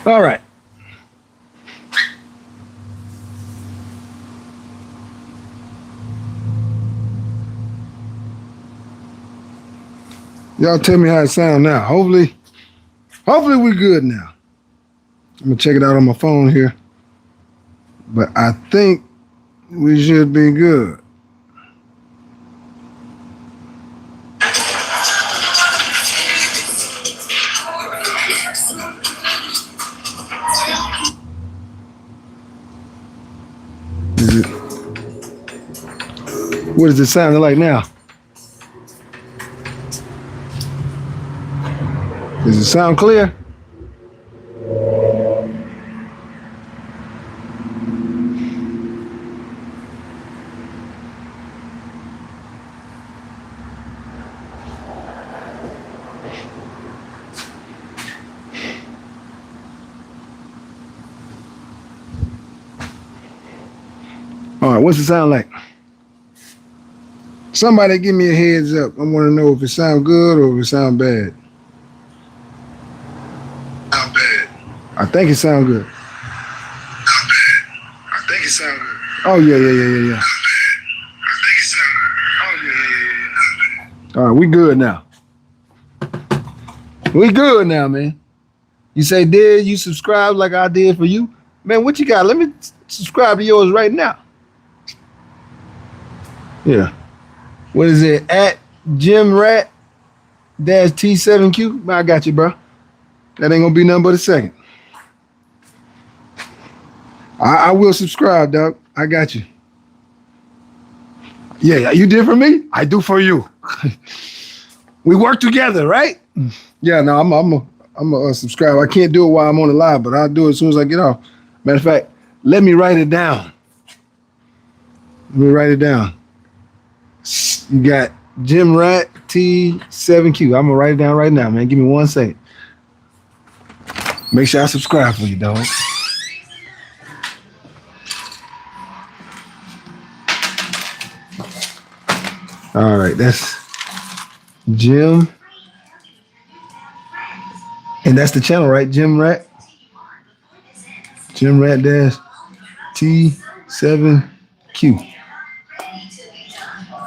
All right. Y'all tell me how it sounds now. Hopefully we're good now. I'm gonna check it out on my phone here. But I think we should be good. What does it sound like now? Does it sound clear? All right, what's it sound like? Somebody give me a heads up. I want to know if it sound good or if it sound bad. Sound bad. I think it sound good. Sound bad. I think it sound good. Oh yeah. Sound bad. I think it sound good. Oh yeah. All right, we good now. We good now, man. You say, did you subscribe like I did for you? Man, what you got? Let me subscribe to yours right now. Yeah. What is it? At GymRat-T7Q. I got you, bro. That ain't gonna be nothing but a second. I will subscribe, dog. I got you. Yeah, you did for me. I do for you. We work together, right? Yeah. No, I'm a subscribe. I can't do it while I'm on the live, but I'll do it as soon as I get off. Matter of fact, let me write it down. Let me write it down. You got GymRat-T7Q. I'm gonna write it down right now, man. Give me 1 second. Make sure I subscribe for you, dog. All right, that's Jim. And that's the channel, right? GymRat. GymRat-T7Q.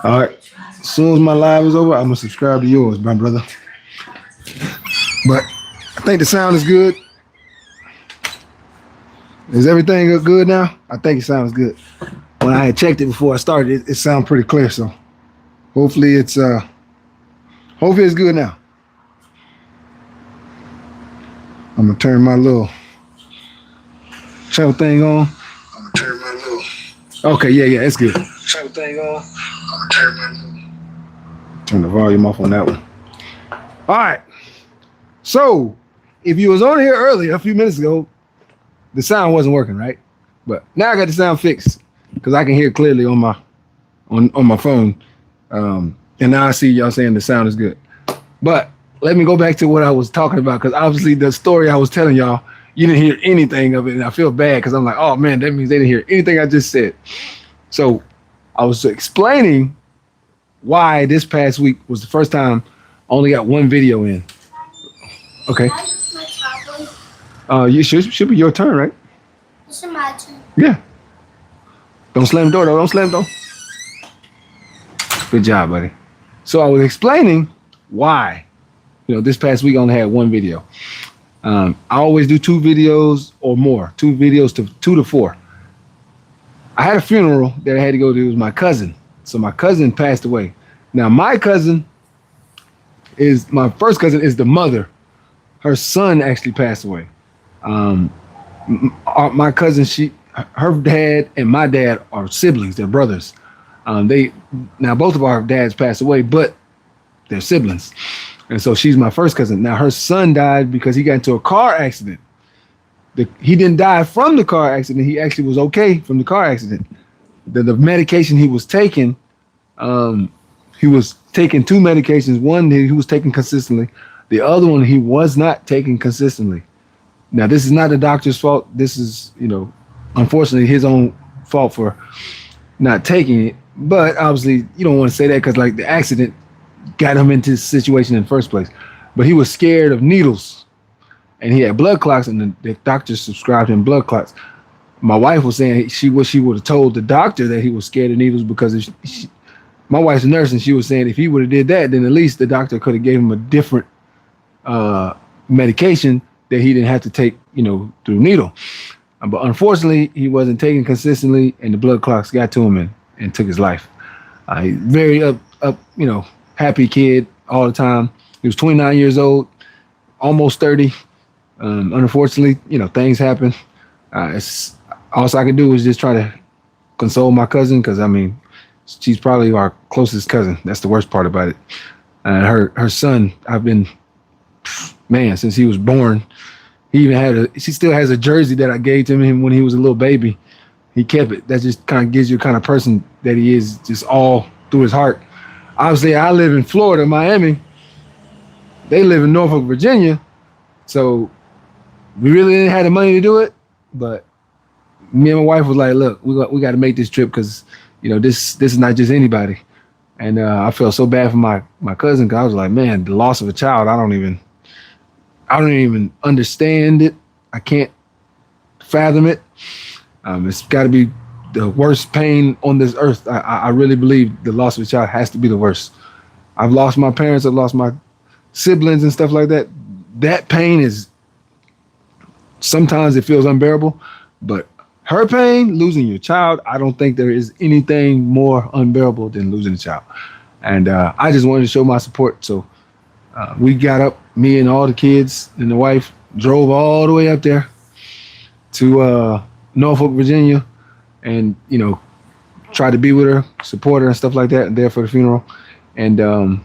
All right. As soon as my live is over, I'm gonna subscribe to yours, my brother. But I think the sound is good. Is everything good now? I think it sounds good. When I had checked it before I started, it sounded pretty clear. So hopefully it's good now. I'm gonna turn my little channel thing on. Okay, yeah, it's good. Channel thing on. Turn the volume off on that one. All right. So if you was on here earlier, a few minutes ago, the sound wasn't working, right? But now I got the sound fixed because I can hear clearly on my phone. And now I see y'all saying the sound is good. But let me go back to what I was talking about, because obviously the story I was telling y'all, you didn't hear anything of it, and I feel bad because I'm like, oh man, that means they didn't hear anything I just said. So I was explaining why this past week was the first time I only got one video in. Okay. You should be your turn, right? It's my turn. Yeah. Don't slam the door, though. Don't slam the door. Good job, buddy. So I was explaining why, this past week I only had one video. I always do 2 videos or more, 2 videos to 2 to 4. I had a funeral that I had to go to. It was my cousin. So my cousin passed away. Now my first cousin is the mother. Her son actually passed away. My cousin, her dad and my dad are siblings. They're brothers. Both of our dads passed away, but they're siblings. And so she's my first cousin. Now her son died because he got into a car accident. He didn't die from the car accident. He actually was okay from the car accident. The medication he was taking, he was taking 2 medications. One he was taking consistently. The other one he was not taking consistently. Now this is not the doctor's fault. This is, unfortunately his own fault for not taking it. But obviously you don't want to say that because the accident got him into this situation in the first place. But he was scared of needles. and he had blood clots, and the doctor subscribed him blood clots. My wife was saying she wish she would have told the doctor that he was scared of needles, because my wife's a nurse, and she was saying if he would have did that, then at least the doctor could have gave him a different medication that he didn't have to take, through needle. But unfortunately, he wasn't taking consistently, and the blood clots got to him and took his life. Very happy kid all the time. He was 29 years old, almost 30. Unfortunately, things happen. All I can do is just try to console my cousin, because she's probably our closest cousin. That's the worst part about it. And her son, I've been, since he was born. He even she still has a jersey that I gave to him when he was a little baby. He kept it. That just kind of gives you the kind of person that he is, just all through his heart. Obviously, I live in Florida, Miami. They live in Norfolk, Virginia. So we really didn't have the money to do it. But me and my wife was like, look, we got to make this trip, because, this is not just anybody. And I felt so bad for my cousin, because I was like, man, the loss of a child, I don't even understand it. I can't fathom it. It's got to be the worst pain on this earth. I really believe the loss of a child has to be the worst. I've lost my parents. I've lost my siblings and stuff like that. That pain is, sometimes it feels unbearable, but her pain, losing your child, I don't think there is anything more unbearable than losing a child. And I just wanted to show my support. So we got up, me and all the kids and the wife drove all the way up there to Norfolk, Virginia, and, tried to be with her, support her and stuff like that, and there for the funeral. And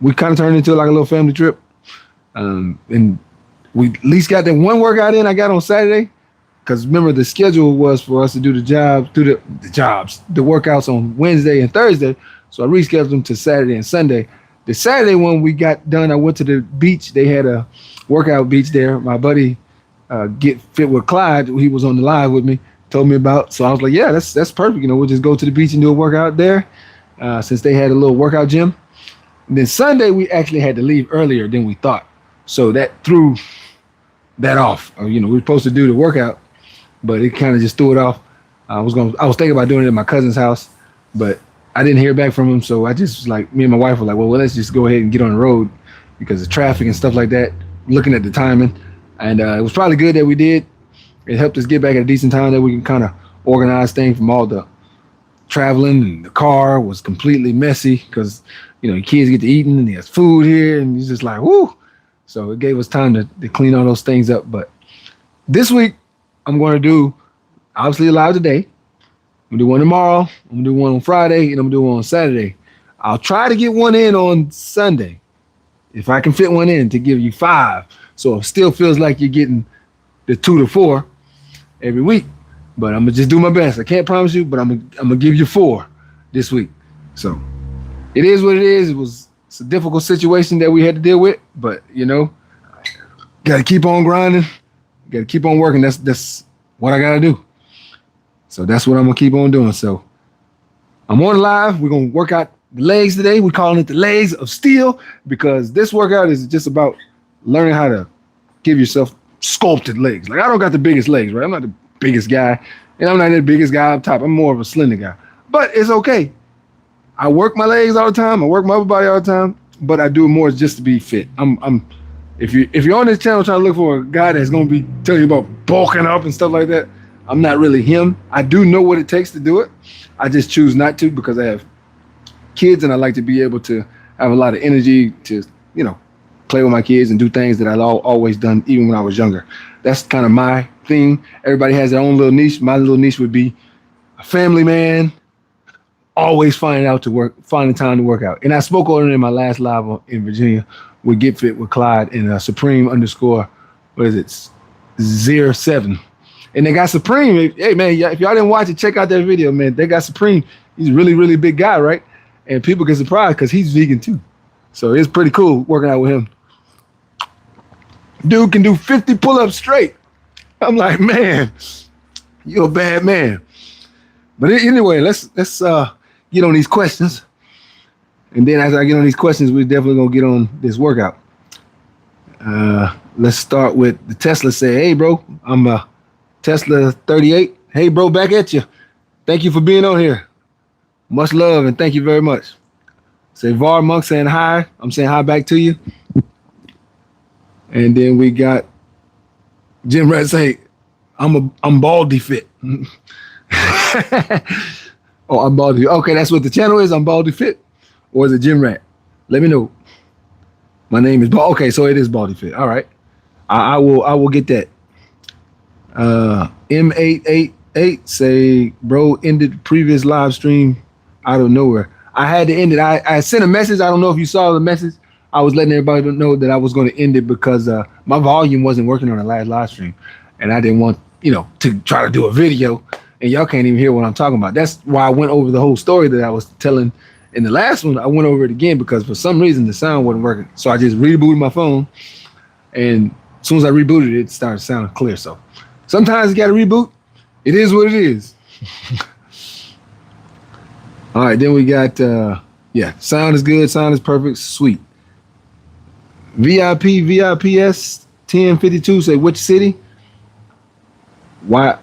we kind of turned into like a little family trip. And we at least got that one workout in I got on Saturday. Because remember, the schedule was for us to do the workouts on Wednesday and Thursday. So I rescheduled them to Saturday and Sunday. The Saturday one we got done, I went to the beach. They had a workout beach there. My buddy, Get Fit with Clyde, he was on the live with me, told me about. So I was like, yeah, that's perfect. We'll just go to the beach and do a workout there, since they had a little workout gym. And then Sunday, we actually had to leave earlier than we thought. So that threw that off. We were supposed to do the workout, but it kind of just threw it off. I was thinking about doing it at my cousin's house, but I didn't hear back from him. So I just was like, me and my wife were like, well, let's just go ahead and get on the road, because of traffic and stuff like that, looking at the timing. And it was probably good that we did. It helped us get back at a decent time that we can kind of organize things from all the traveling. And the car was completely messy because, the kids get to eating and there's food here, and it's just like, whoo. So it gave us time to clean all those things up. But this week, I'm going to do, obviously, a live today. I'm going to do one tomorrow. I'm going to do one on Friday, and I'm going to do one on Saturday. I'll try to get one in on Sunday, if I can fit one in, to give you 5. So it still feels like you're getting the 2 to 4 every week. But I'm going to just do my best. I can't promise you, but I'm going to give you 4 this week. So it is what it is. It's a difficult situation that we had to deal with, but, got to keep on grinding. Got to keep on working. That's what I got to do. So that's what I'm going to keep on doing. So I'm on live. We're going to work out the legs today. We're calling it the legs of steel, because this workout is just about learning how to give yourself sculpted legs. Like, I don't got the biggest legs, right? I'm not the biggest guy, and I'm not the biggest guy up top. I'm more of a slender guy, but it's okay. I work my legs all the time. I work my upper body all the time, but I do it more just to be fit. If you're on this channel trying to look for a guy that's going to be telling you about bulking up and stuff like that, I'm not really him. I do know what it takes to do it. I just choose not to, because I have kids and I like to be able to have a lot of energy to, play with my kids and do things that I've always done, even when I was younger. That's kind of my thing. Everybody has their own little niche. My little niche would be a family man, always finding time to work out. And I spoke on it in my last live in Virginia with Get Fit with Clyde and Supreme _ what is it, 07. And they got Supreme. Hey, man, if y'all didn't watch it, check out that video, man. They got Supreme. He's a really, really big guy, right? And people get surprised because he's vegan too. So it's pretty cool working out with him. Dude can do 50 pull-ups straight. I'm like, man, you're a bad man. But anyway, let's get on these questions. And then as I get on these questions, we're definitely going to get on this workout. Let's start with the Tesla. Say, hey, bro, I'm a Tesla 38. Hey, bro, back at you. Thank you for being on here. Much love and thank you very much. Say Var Monk saying hi. I'm saying hi back to you. And then we got Jim Rat say, I'm Baldy Fit. Oh, I'm Baldy. Okay, that's what the channel is. I'm Baldy Fit. Or is it Jim Rat? Let me know. My name is Bald. Okay, so it is Baldy Fit. All right. I will get that. M888 say, bro, ended the previous live stream out of nowhere. I had to end it. I sent a message. I don't know if you saw the message. I was letting everybody know that I was going to end it because my volume wasn't working on the last live stream. And I didn't want, to try to do a video and y'all can't even hear what I'm talking about. That's why I went over the whole story that I was telling in the last one. I went over it again because for some reason the sound wasn't working. So I just rebooted my phone. And as soon as I rebooted it, it started sounding clear. So sometimes you got to reboot. It is what it is. All right, then we got, sound is good. Sound is perfect. Sweet. VIPS 1052 say, which city? Why?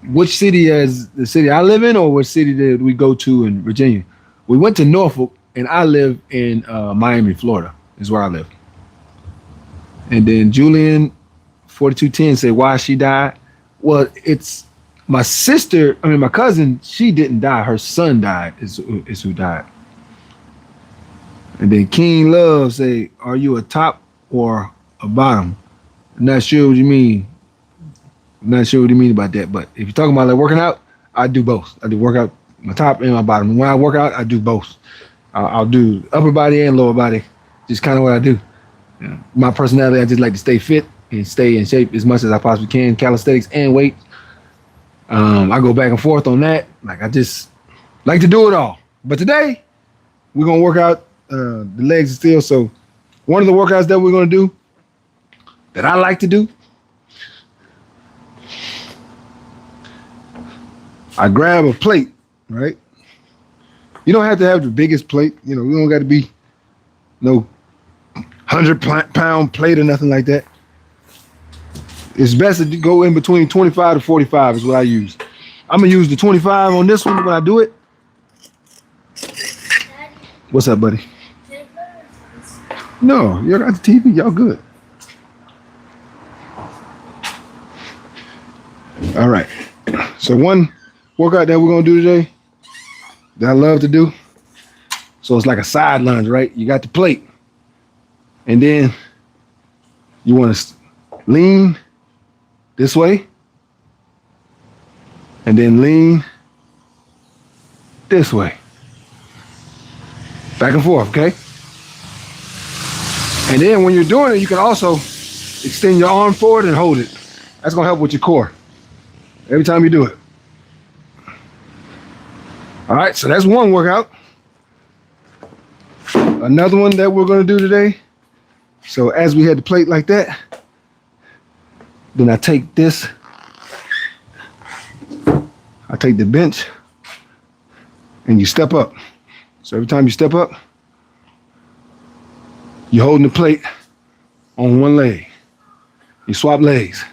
Which city is the city I live in or what city did we go to in Virginia? We went to Norfolk and I live in Miami, Florida is where I live. And then Julian 4210 say, why she died? Well, it's my cousin, she didn't die. Her son died is who died. And then King Love say, are you a top or a bottom? I'm not sure what you mean. I'm not sure what you mean about that. But if you're talking about like working out, I do both. I do work out my top and my bottom. When I work out, I do both. I'll do upper body and lower body. Just kind of what I do. Yeah. My personality, I just like to stay fit and stay in shape as much as I possibly can. Calisthenics and weight. I go back and forth on that. Like I just like to do it all. But today, we're going to work out the legs still. So one of the workouts that we're going to do that I like to do, I grab a plate, right? You don't have to have the biggest plate. You don't got to be no 100-pound plate or nothing like that. It's best to go in between 25 to 45 is what I use. I'm going to use the 25 on this one when I do it. What's up, buddy? No, you're not the TV. Y'all good. All right. So one workout that we're going to do today that I love to do. So it's like a side lunge, right? You got the plate. And then you want to lean this way. And then lean this way. Back and forth, okay? And then when you're doing it, you can also extend your arm forward and hold it. That's gonna help with your core every time you do it. All right, so that's one workout. Another one that we're gonna do today. So as we had the plate like that, then I take this, I take the bench, and you step up. So every time you step up, you're holding the plate on one leg. You swap legs.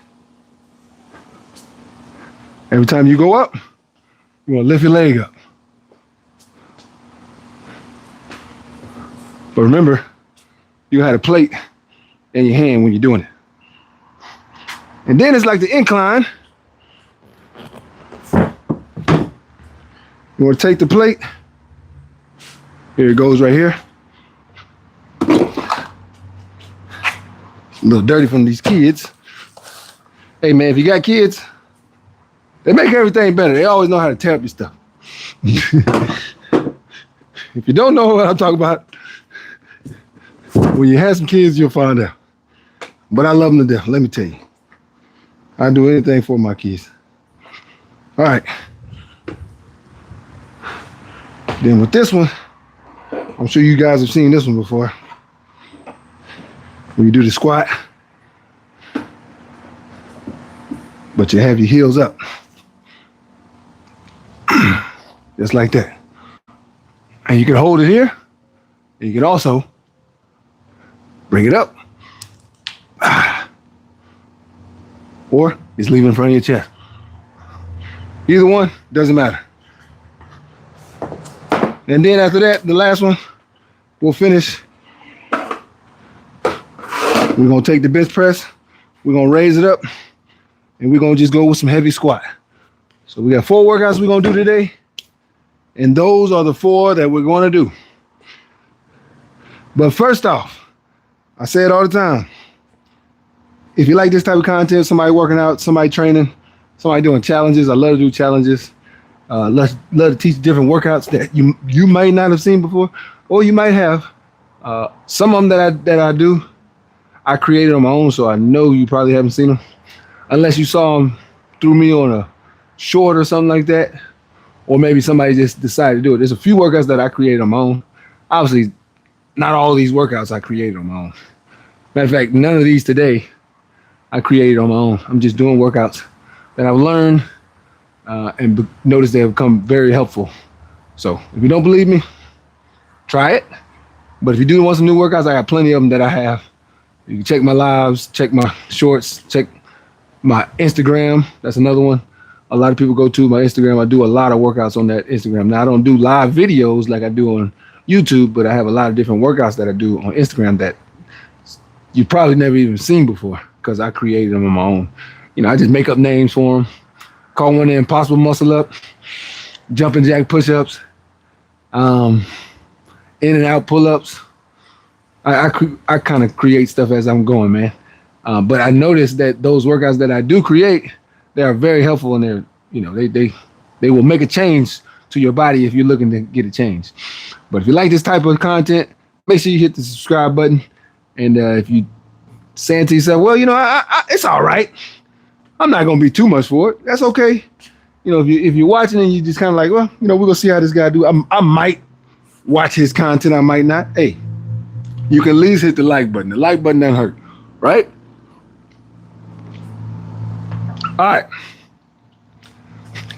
Every time you go up, you want to lift your leg up. But remember, you had a plate in your hand when you're doing it. And then it's like the incline. You want to take the plate. Here it goes right here. A little dirty from these kids. Hey man, if you got kids, they make everything better. They always know how to tear up your stuff. If you don't know what I'm talking about, when you have some kids, you'll find out. But I love them to death, let me tell you. I do anything for my kids. All right. Then with this one, I'm sure you guys have seen this one before. When you do the squat, but you have your heels up. Just like that. And you can hold it here. And you can also bring it up or it's leaving in front of your chest. Either one, doesn't matter. And then after that, the last one, we'll finish. We're gonna take the bench press, we're gonna raise it up, and we're gonna just go with some heavy squat. So we got 4 workouts we're gonna do today, and those are the 4 that we're gonna do. But first off, I say it all the time. If you like this type of content, somebody working out, somebody training, somebody doing challenges, I love to do challenges. Love to teach different workouts that you might not have seen before, or you might have. Some of them that I do, I created on my own, so I know you probably haven't seen them, unless you saw them through me on a short or something like that, or maybe somebody just decided to do it. There's a few workouts that I created on my own. Obviously, not all of these workouts I created on my own. Matter of fact, none of these today I created on my own. I'm just doing workouts that I've learned and noticed they have become very helpful. So if you don't believe me, try it. But if you do want some new workouts, I got plenty of them that I have. You can check my lives, check my shorts, check my Instagram. That's another one. A lot of people go to my Instagram. I do a lot of workouts on that Instagram. Now, I don't do live videos like I do on YouTube, but I have a lot of different workouts that I do on Instagram that you probably never even seen before because I created them on my own. You know, I just make up names for them. Call one the impossible muscle up, jumping jack push-ups, in and out pull-ups. I kind of create stuff as I'm going, man. But I noticed that those workouts that I do create, they are very helpful, and they're, you know, they will make a change to your body if you're looking to get a change. But if you like this type of content, make sure you hit the subscribe button. And if you saying to yourself, well, you know, it's all right, I'm not gonna be too much for it, that's okay. You know, if you're watching and you just kind of like, well, you know, we're gonna see how this guy do. I might watch his content, I might not. Hey, you can at least hit the like button. The like button doesn't hurt, right? All right.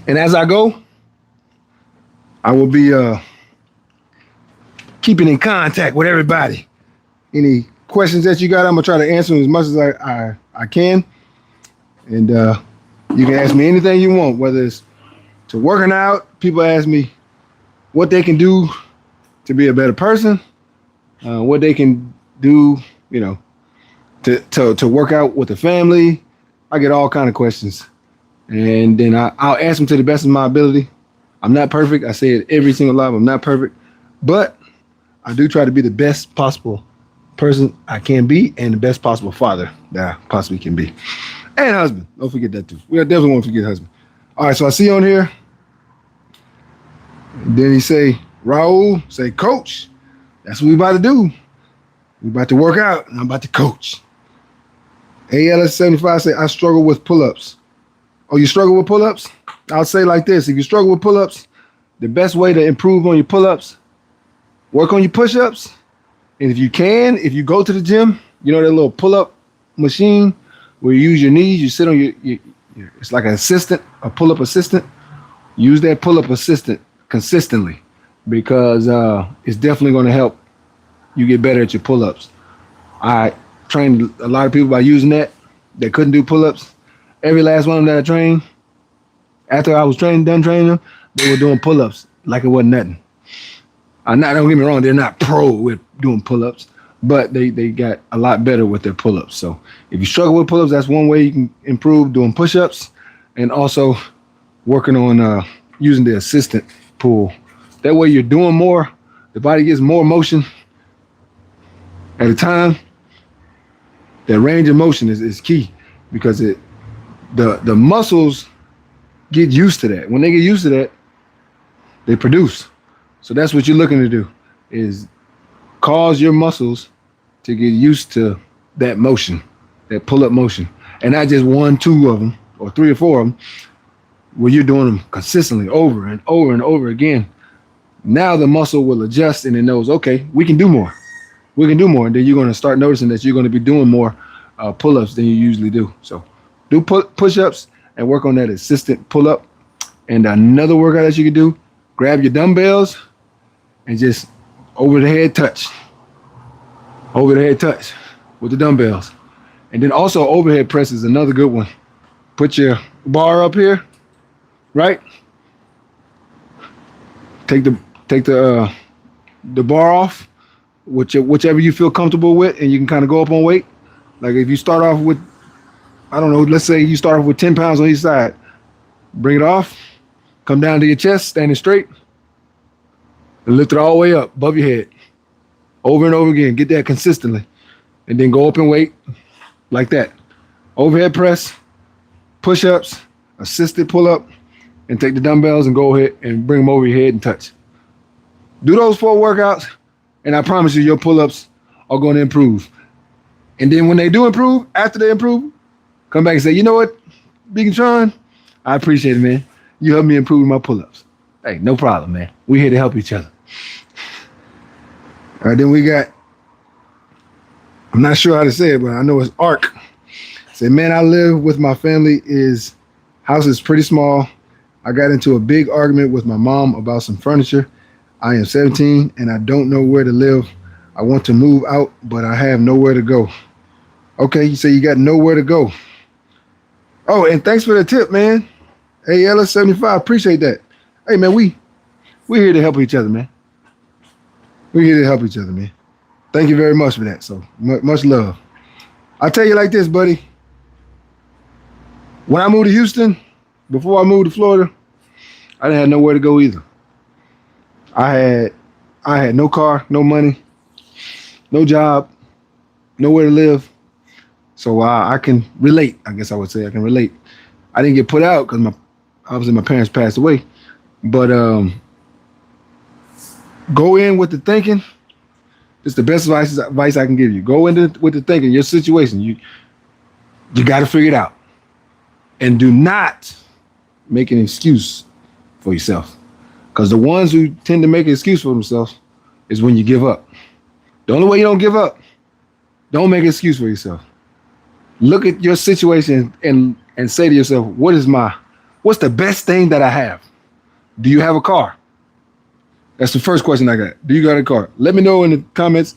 And as I go, I will be keeping in contact with everybody. Any questions that you got, I'm gonna try to answer them as much as I can. And you can ask me anything you want, whether it's to working out. People ask me what they can do to be a better person, what they can do, you know, to work out with the family. I get all kind of questions, and then I'll answer them to the best of my ability. I'm not perfect. I say it every single live. I'm not perfect, but I do try to be the best possible person I can be and the best possible father that I possibly can be. And husband. Don't forget that too. We definitely won't forget husband. All right, so I see you on here. And then he say, Raul, say, coach. That's what we about to do. We about to work out, and I'm about to coach. ALS75 say, I struggle with pull-ups. Oh, you struggle with pull-ups? I'll say like this. If you struggle with pull-ups, the best way to improve on your pull-ups, work on your push-ups. And if you go to the gym, you know that little pull-up machine where you use your knees, you sit on your it's like an assistant, a pull-up assistant. Use that pull-up assistant consistently because it's definitely going to help you get better at your pull-ups. I trained a lot of people by using that. They couldn't do pull-ups. Every last one of them that I trained, after I was done training them, they were doing pull-ups like it wasn't nothing. Don't get me wrong, they're not pro with doing pull-ups, but they got a lot better with their pull-ups. So if you struggle with pull-ups, that's one way you can improve, doing push-ups and also working on using the assistant pull. That way you're doing more, the body gets more motion at a time. That range of motion is key because the muscles get used to that. When they get used to that, they produce. So that's what you're looking to do, is cause your muscles to get used to that motion, that pull-up motion. And not just 1, 2 of them, or 3 or 4 of them, where you're doing them consistently over and over and over again. Now the muscle will adjust and it knows, okay, we can do more. We can do more. And then you're going to start noticing that you're going to be doing more pull-ups than you usually do. So do push-ups and work on that assistant pull-up. And another workout that you can do, grab your dumbbells and just over the head touch with the dumbbells. And then also overhead press is another good one. Put your bar up here, right? Take the bar off, whichever you feel comfortable with, and you can kind of go up on weight. Like if you start off with, I don't know, let's say you start off with 10 pounds on each side. Bring it off, come down to your chest, standing straight, and lift it all the way up above your head. Over and over again. Get that consistently. And then go up in weight like that. Overhead press, push-ups, assisted pull-up, and take the dumbbells and go ahead and bring them over your head and touch. Do those 4 workouts, and I promise you your pull-ups are going to improve. And then when they do improve, after they improve, come back and say, you know what, VeganTron, I appreciate it, man. You helped me improve my pull-ups. Hey, no problem, man. We're here to help each other. All right, then we got, I'm not sure how to say it, but I know it's ARC. Say, man, I live with my family. House is pretty small. I got into a big argument with my mom about some furniture. I am 17 and I don't know where to live. I want to move out, but I have nowhere to go. Okay, you say you got nowhere to go. Oh, and thanks for the tip, man. Hey, LS75, appreciate that. Hey, man, we're here to help each other, man. We're here to help each other, man. Thank you very much for that. So much love. I'll tell you like this, buddy. When I moved to Houston, before I moved to Florida, I didn't have nowhere to go either. I had no car, no money, no job, nowhere to live. So I can relate. I guess I would say I can relate. I didn't get put out because obviously my parents passed away. But go in with the thinking. It's the best advice I can give you. Go in with the thinking. Your situation, you got to figure it out, and do not make an excuse for yourself. Because the ones who tend to make an excuse for themselves is when you give up. The only way you don't give up, don't make an excuse for yourself. Look at your situation and say to yourself, what's the best thing that I have? Do you have a car? That's the first question I got. Do you got a car? Let me know in the comments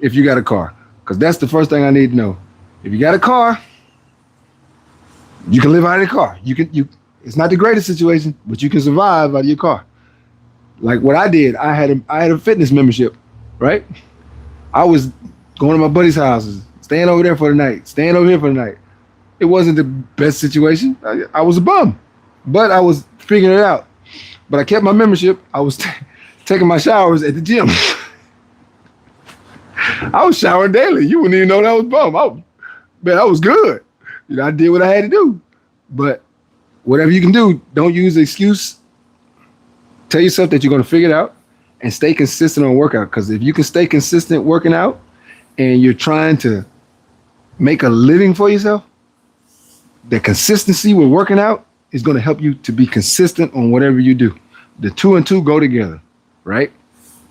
if you got a car, because that's the first thing I need to know. If you got a car, you can live out of the car. It's not the greatest situation, but you can survive out of your car. Like what I did, I had a fitness membership, right? I was going to my buddy's houses, staying over there for the night, staying over here for the night. It wasn't the best situation. I was a bum, but I was figuring it out. But I kept my membership. I was taking my showers at the gym. I was showering daily. You wouldn't even know that I was bum. I was good. I did what I had to do. But whatever you can do, don't use the excuse. Tell yourself that you're going to figure it out and stay consistent on workout. Because if you can stay consistent working out and you're trying to make a living for yourself, the consistency with working out is going to help you to be consistent on whatever you do. The 2 and 2 go together, right?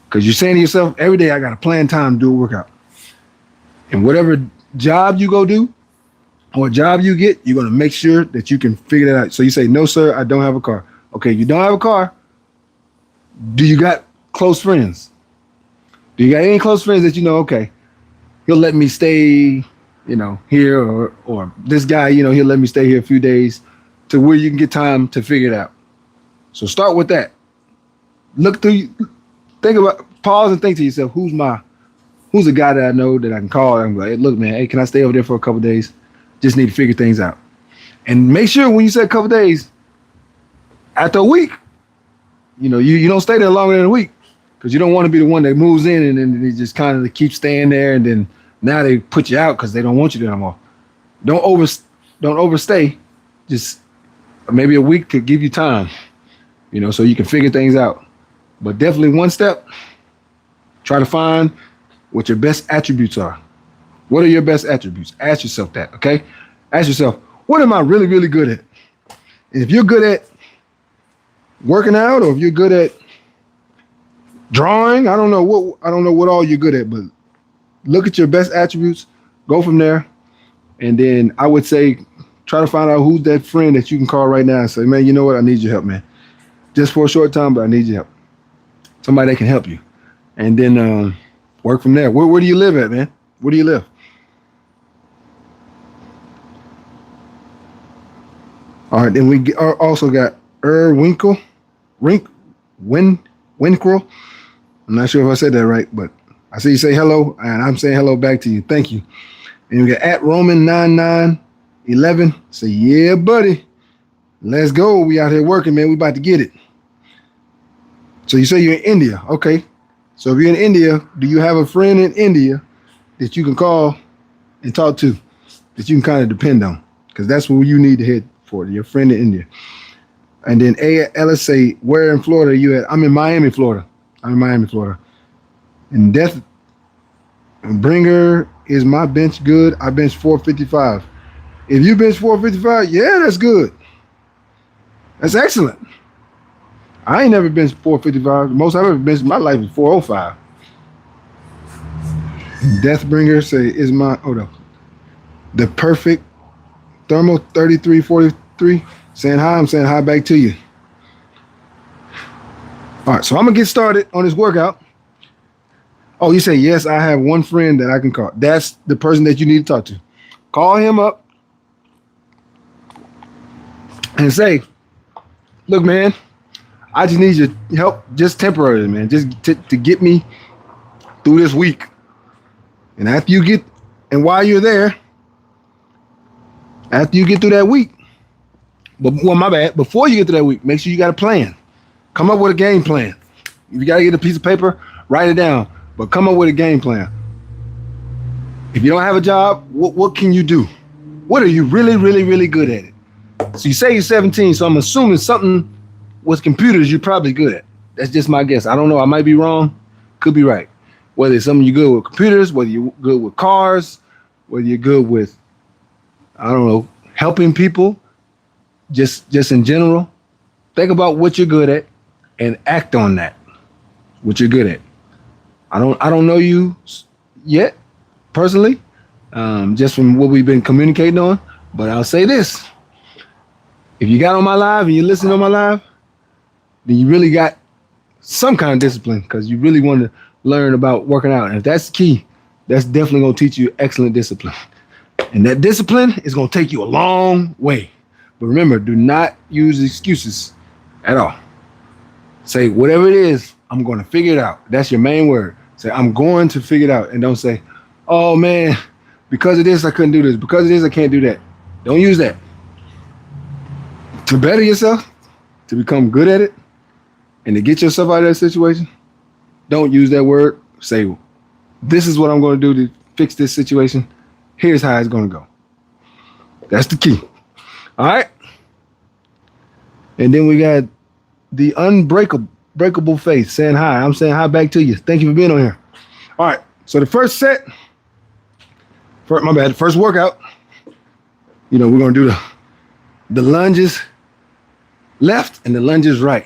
Because you're saying to yourself, every day I got to plan time to do a workout. And whatever job you go do or job you get, you're going to make sure that you can figure that out. So you say, no, sir, I don't have a car. Okay, you don't have a car. Do you got close friends? Do you got any close friends that okay, he'll let me stay, here, or this guy, he'll let me stay here a few days to where you can get time to figure it out. So start with that. Pause and think to yourself, who's a guy that I know that I can call and go, hey, look, man, hey, can I stay over there for a couple of days? Just need to figure things out. And make sure when you say a couple of days, after a week, you don't stay there longer than a week, because you don't want to be the one that moves in and then they just kind of keep staying there, and then now they put you out because they don't want you there no more. Don't overstay. Just maybe a week to give you time, so you can figure things out. But definitely one step, try to find what your best attributes are. What are your best attributes? Ask yourself that, okay? Ask yourself, what am I really, really good at? And if you're good at working out, or if you're good at drawing, I don't know what all you're good at, but look at your best attributes, go from there. And then I would say, try to find out who's that friend that you can call right now and say, man, you know what? I need your help, man. Just for a short time, but I need your help. Somebody that can help you. And then work from there. Where do you live at, man? Where do you live? All right, then also got Winkle, Rink, Winkle. I'm not sure if I said that right, but I see you say hello, and I'm saying hello back to you. Thank you. And we got at Roman9911. Say, yeah, buddy. Let's go. We out here working, man. We about to get it. So you say you're in India. Okay. So if you're in India, do you have a friend in India that you can call and talk to, that you can kind of depend on? Because that's what you need to hit for, your friend in India. And then Ellis say, where in Florida are you at? I'm in Miami, Florida. And Death Bringer, is my bench good? I bench 455. If you bench 455, yeah, that's good. That's excellent. I ain't never benched 455. The most I've ever benched in my life is 405. Deathbringer say, is my, the perfect thermal 3343. Saying hi, I'm saying hi back to you. All right, so I'm going to get started on this workout. Oh, you say, yes, I have one friend that I can call. That's the person that you need to talk to. Call him up and say, look, man, I just need your help just temporarily, man, just to get me through this week. And while you're there, after you get through that week, before you get to that week, make sure you got a plan. Come up with a game plan. If you got to get a piece of paper, write it down, but come up with a game plan. If you don't have a job, what can you do? What are you really, really, really good at it? So you say you're 17, so I'm assuming something with computers you're probably good at. That's just my guess. I don't know. I might be wrong. Could be right. Whether it's something you're good with computers, whether you're good with cars, whether you're good with, I don't know, helping people, just in general. Think about what you're good at and act on that. What you're good at. I don't know you yet, personally, just from what we've been communicating on. But I'll say this: if you got on my live and you listen on my live, then you really got some kind of discipline, because you really want to learn about working out. And if that's key, that's definitely going to teach you excellent discipline. And that discipline is going to take you a long way. But remember, do not use excuses at all. Say, whatever it is, I'm going to figure it out. That's your main word. Say, I'm going to figure it out. And don't say, oh, man, because of this, I couldn't do this. Because of this, I can't do that. Don't use that. To better yourself, to become good at it, and to get yourself out of that situation, don't use that word. Say, this is what I'm going to do to fix this situation. Here's how it's going to go. That's the key. All right. And then we got the unbreakable faith saying hi. I'm saying hi back to you. Thank you for being on here. All right. So the first set, first workout, we're going to do the lunges left and the lunges right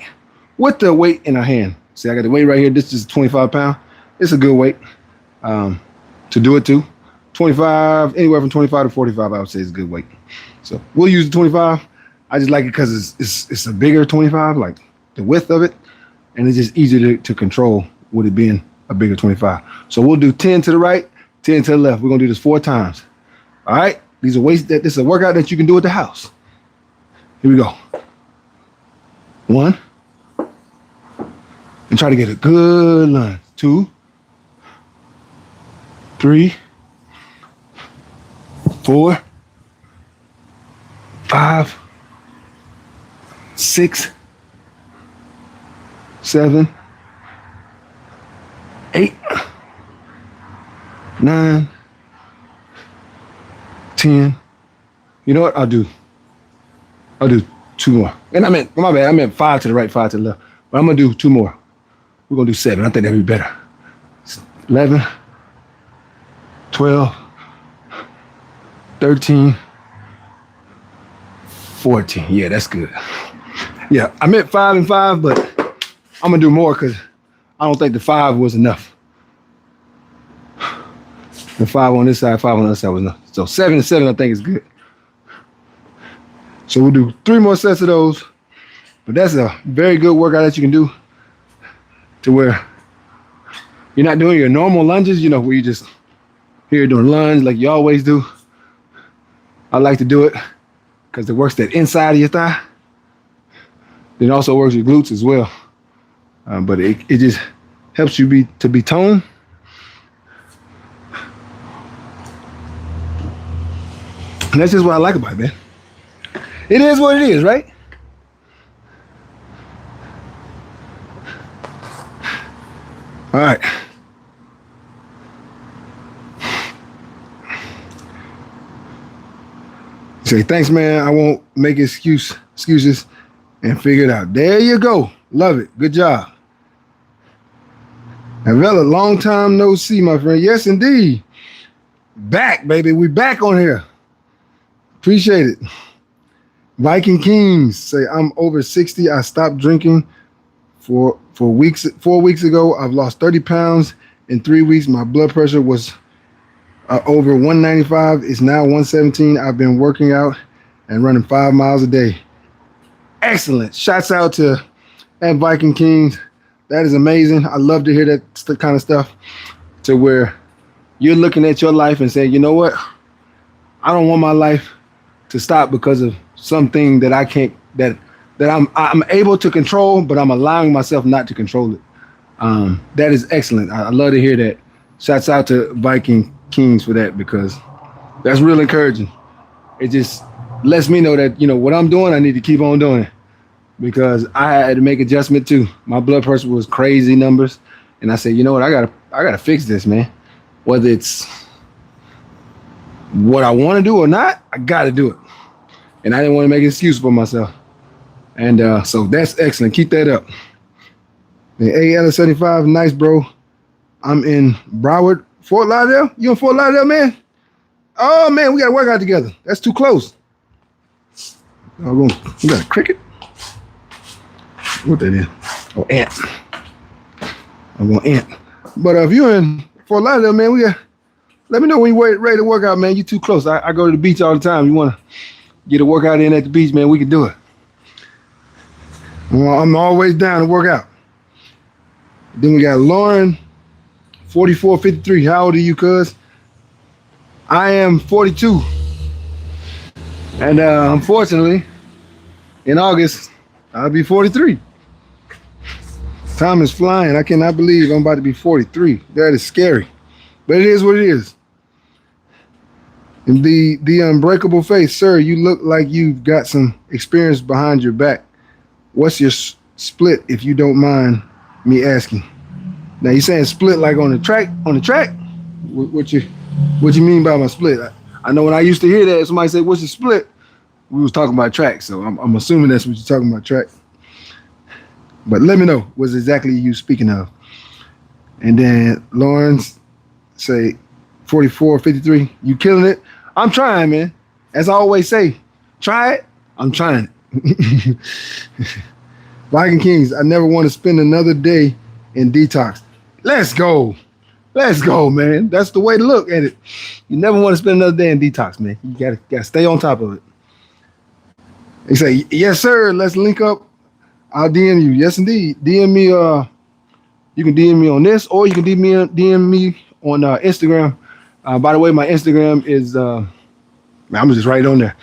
with the weight in our hand. See, I got the weight right here. This is 25 pounds. It's a good weight to do it to. 25, anywhere from 25 to 45, I would say is a good weight. So we'll use the 25. I just like it because it's a bigger 25, like the width of it, and it's just easier to control with it being a bigger 25. So we'll do 10 to the right, 10 to the left. We're gonna do this 4 times. All right. These are weights this is a workout that you can do at the house. Here we go. 1. And try to get a good lunge. 2, 3, 4, 5, 6, 7, 8, 9, 10. You know what? I'll do 2 more. And my bad. I meant 5 to the right, 5 to the left. But I'm gonna do 2 more. We're gonna do 7. I think that'd be better. 11, 12, 13, 14. Yeah, that's good. Yeah, I meant 5 and 5, but I'm gonna do more because I don't think the 5 was enough. The 5 on this side, 5 on the other side was enough. So 7 and 7, I think is good. So we'll do 3 more sets of those. But that's a very good workout that you can do to where you're not doing your normal lunges, where you just here doing lunge like you always do. I like to do it because it works that inside of your thigh. It also works your glutes as well. But it just helps you be toned. And that's just what I like about it, man. It is what it is, right? All right. Say, thanks, man. I won't make excuses and figure it out. There you go. Love it. Good job. And Vela, long time no see, my friend. Yes, indeed. Back, baby. We back on here. Appreciate it. Viking Kings say, I'm over 60. I stopped drinking for 4 weeks ago. I've lost 30 pounds in 3 weeks. My blood pressure was over 195. It's now 117. I've been working out and running 5 miles a day. Excellent. Shouts out to Viking Kings. That is amazing. I love to hear that kind of stuff, to where you're looking at your life and saying, you know what? I don't want my life to stop because of something that I can't, that I'm able to control, but I'm allowing myself not to control it. That is excellent. I love to hear that. Shouts out to Viking Kings for that, because that's real encouraging. It just lets me know that, you know, what I'm doing, I need to keep on doing it, because I had to make adjustment too. My blood pressure was crazy numbers, and I said, you know what, I gotta fix this, man. Whether it's what I want to do or not, I gotta do it. And I didn't want to make an excuse for myself. And so that's excellent. Keep that up. The AL75, nice, bro. I'm in Broward, Fort Lauderdale. You in Fort Lauderdale, man? Oh, man, we got to work out together. That's too close. Oh, we got a cricket? What that is? Oh, ant. I'm going ant. But if you're in Fort Lauderdale, man, let me know when you're ready to work out, man. You're too close. I go to the beach all the time. You want to get a workout in at the beach, man, we can do it. Well, I'm always down to work out. Then we got Lauren, 4453. How old are you, cuz? I am 42. And unfortunately, in August, I'll be 43. Time is flying. I cannot believe I'm about to be 43. That is scary. But it is what it is. And the unbreakable faith, sir, you look like you've got some experience behind your back. What's your split, if you don't mind me asking? Now, you saying split like on the track? What you mean by my split? I know when I used to hear that, somebody said, what's your split? We was talking about track, so I'm assuming that's what you're talking about, track. But let me know what's exactly you speaking of. And then Lawrence say 4453, you killing it. I'm trying, man. As I always say, try it. I'm trying it. Viking Kings, I never want to spend another day in detox. Let's go. Let's go, man. That's the way to look at it. You never want to spend another day in detox, man. You gotta stay on top of it. They say, yes, sir. Let's link up. I'll DM you. Yes, indeed. DM me. You can DM me on this, or you can DM me on Instagram. By the way, my Instagram is. I'm gonna just write it on there,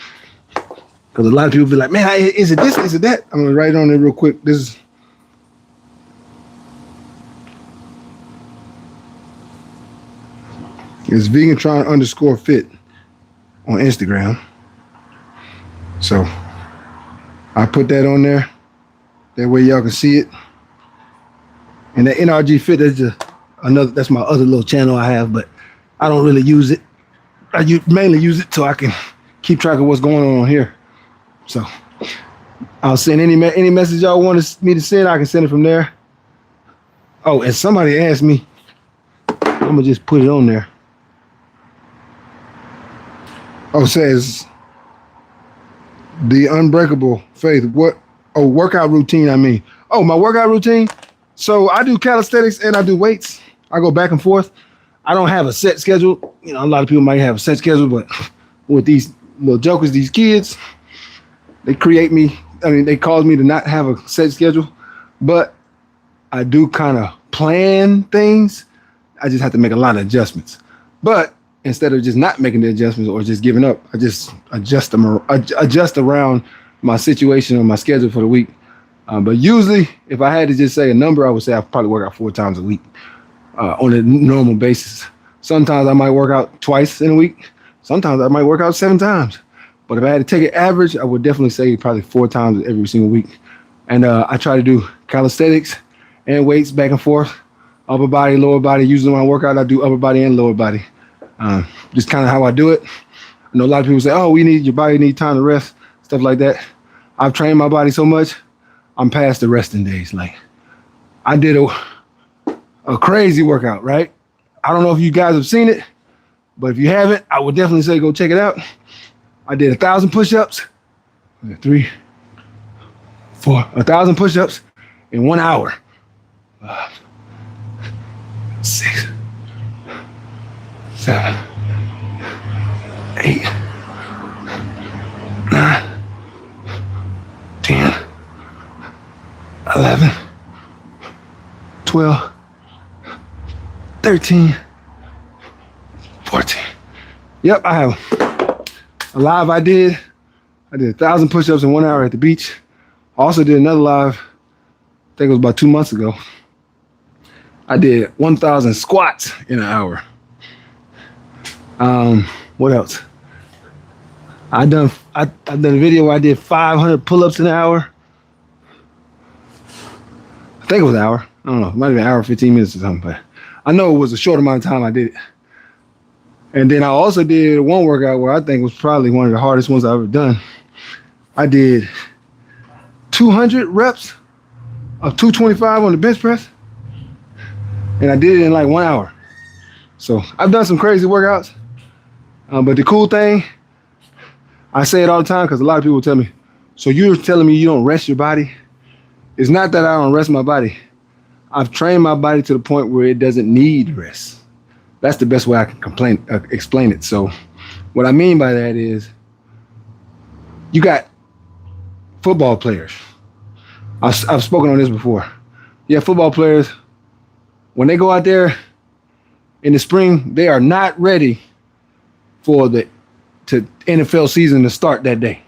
because a lot of people be like, "Man, is it this? Is it that?" I'm gonna write it on there real quick. This is VeganTron_Fit on Instagram. So I put that on there. That way y'all can see it. And the NRG Fit is just that's my other little channel I have, but I don't really use it. I mainly use it so I can keep track of what's going on here. So I'll send any message y'all want me to send, I can send it from there. Oh, and somebody asked me, I'm gonna just put it on there. Oh, it says the unbreakable faith. What? Oh, workout routine, I mean. Oh, my workout routine? So I do calisthenics and I do weights. I go back and forth. I don't have a set schedule. You know, a lot of people might have a set schedule, but with these little jokers, these kids, they cause me to not have a set schedule. But I do kind of plan things. I just have to make a lot of adjustments. But instead of just not making the adjustments or just giving up, I just adjust around my situation or my schedule for the week. But usually, if I had to just say a number, I would say I probably work out 4 times a week on a normal basis. Sometimes I might work out twice in a week. Sometimes I might work out 7 times. But if I had to take an average, I would definitely say probably 4 times every single week. And I try to do calisthenics and weights back and forth, upper body, lower body. Usually when I work out, I do upper body and lower body. Just kind of how I do it. I know a lot of people say, oh, your body needs time to rest, stuff like that. I've trained my body so much, I'm past the resting days. Like, I did a crazy workout, right? I don't know if you guys have seen it, but if you haven't, I would definitely say go check it out. I did 1,000 push-ups, 3, 4, 1,000 push-ups in 1 hour. 6, 7, 8, 9, 10, 11, 12, 13, 14. Yep, I have a live I did 1,000 push-ups in 1 hour at the beach. I also did another live, I think it was about 2 months ago. I did 1,000 squats in an hour. What else? I done a video where I did 500 pull-ups in an hour. I think it was an hour. I don't know. It might have been an hour, 15 minutes or something, but I know it was a short amount of time I did it. And then I also did one workout where I think was probably one of the hardest ones I've ever done. I did 200 reps of 225 on the bench press. And I did it in like 1 hour. So I've done some crazy workouts. But the cool thing, I say it all the time because a lot of people tell me, so you're telling me you don't rest your body? It's not that I don't rest my body. I've trained my body to the point where it doesn't need rest. That's the best way I can explain it. So what I mean by that is you got football players. I've spoken on this before. You have football players, when they go out there in the spring, they are not ready for the NFL season to start that day.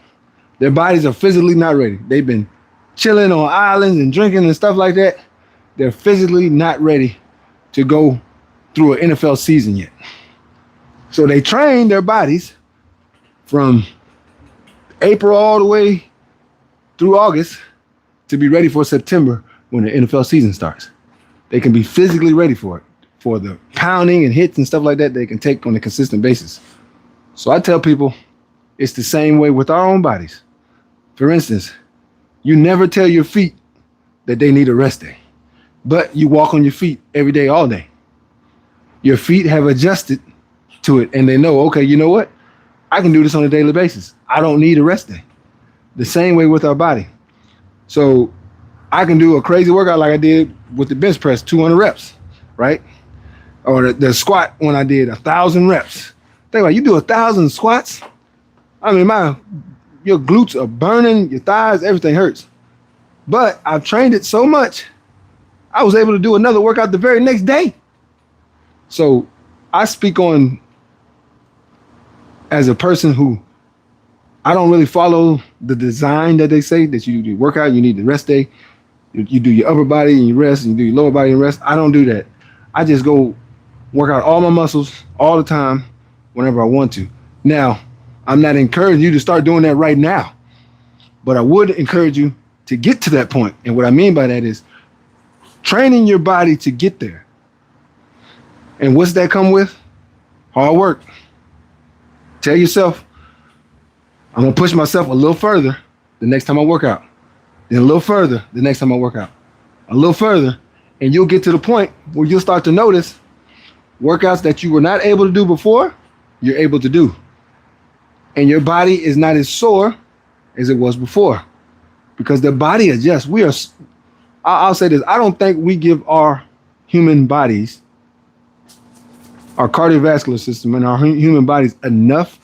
Their bodies are physically not ready. They've been chilling on islands and drinking and stuff like that. They're physically not ready to go through an NFL season yet. So they train their bodies from April all the way through August to be ready for September when the NFL season starts. They can be physically ready for it, for the pounding and hits and stuff like that they can take on a consistent basis. So I tell people it's the same way with our own bodies. For instance, you never tell your feet that they need a rest day, but you walk on your feet every day, all day. Your feet have adjusted to it and they know, okay, you know what? I can do this on a daily basis. I don't need a rest day. The same way with our body. So I can do a crazy workout like I did with the bench press, 200 reps, right? Or the squat when I did 1,000 reps. Think about it, you do 1,000 squats. I mean, your glutes are burning, your thighs, everything hurts. But I've trained it so much, I was able to do another workout the very next day. So I speak on as a person who I don't really follow the design that they say that you do workout, you need the rest day. You do your upper body and you rest, and you do your lower body and rest. I don't do that. I just go work out all my muscles all the time whenever I want to. Now, I'm not encouraging you to start doing that right now, but I would encourage you to get to that point. And what I mean by that is training your body to get there. And what's that come with? Hard work. Tell yourself, I'm going to push myself a little further the next time I work out. Then a little further the next time I work out. A little further, and you'll get to the point where you'll start to notice workouts that you were not able to do before, you're able to do. And your body is not as sore as it was before because the body adjusts. I'll say this, I don't think we give our human bodies, our cardiovascular system and our human bodies enough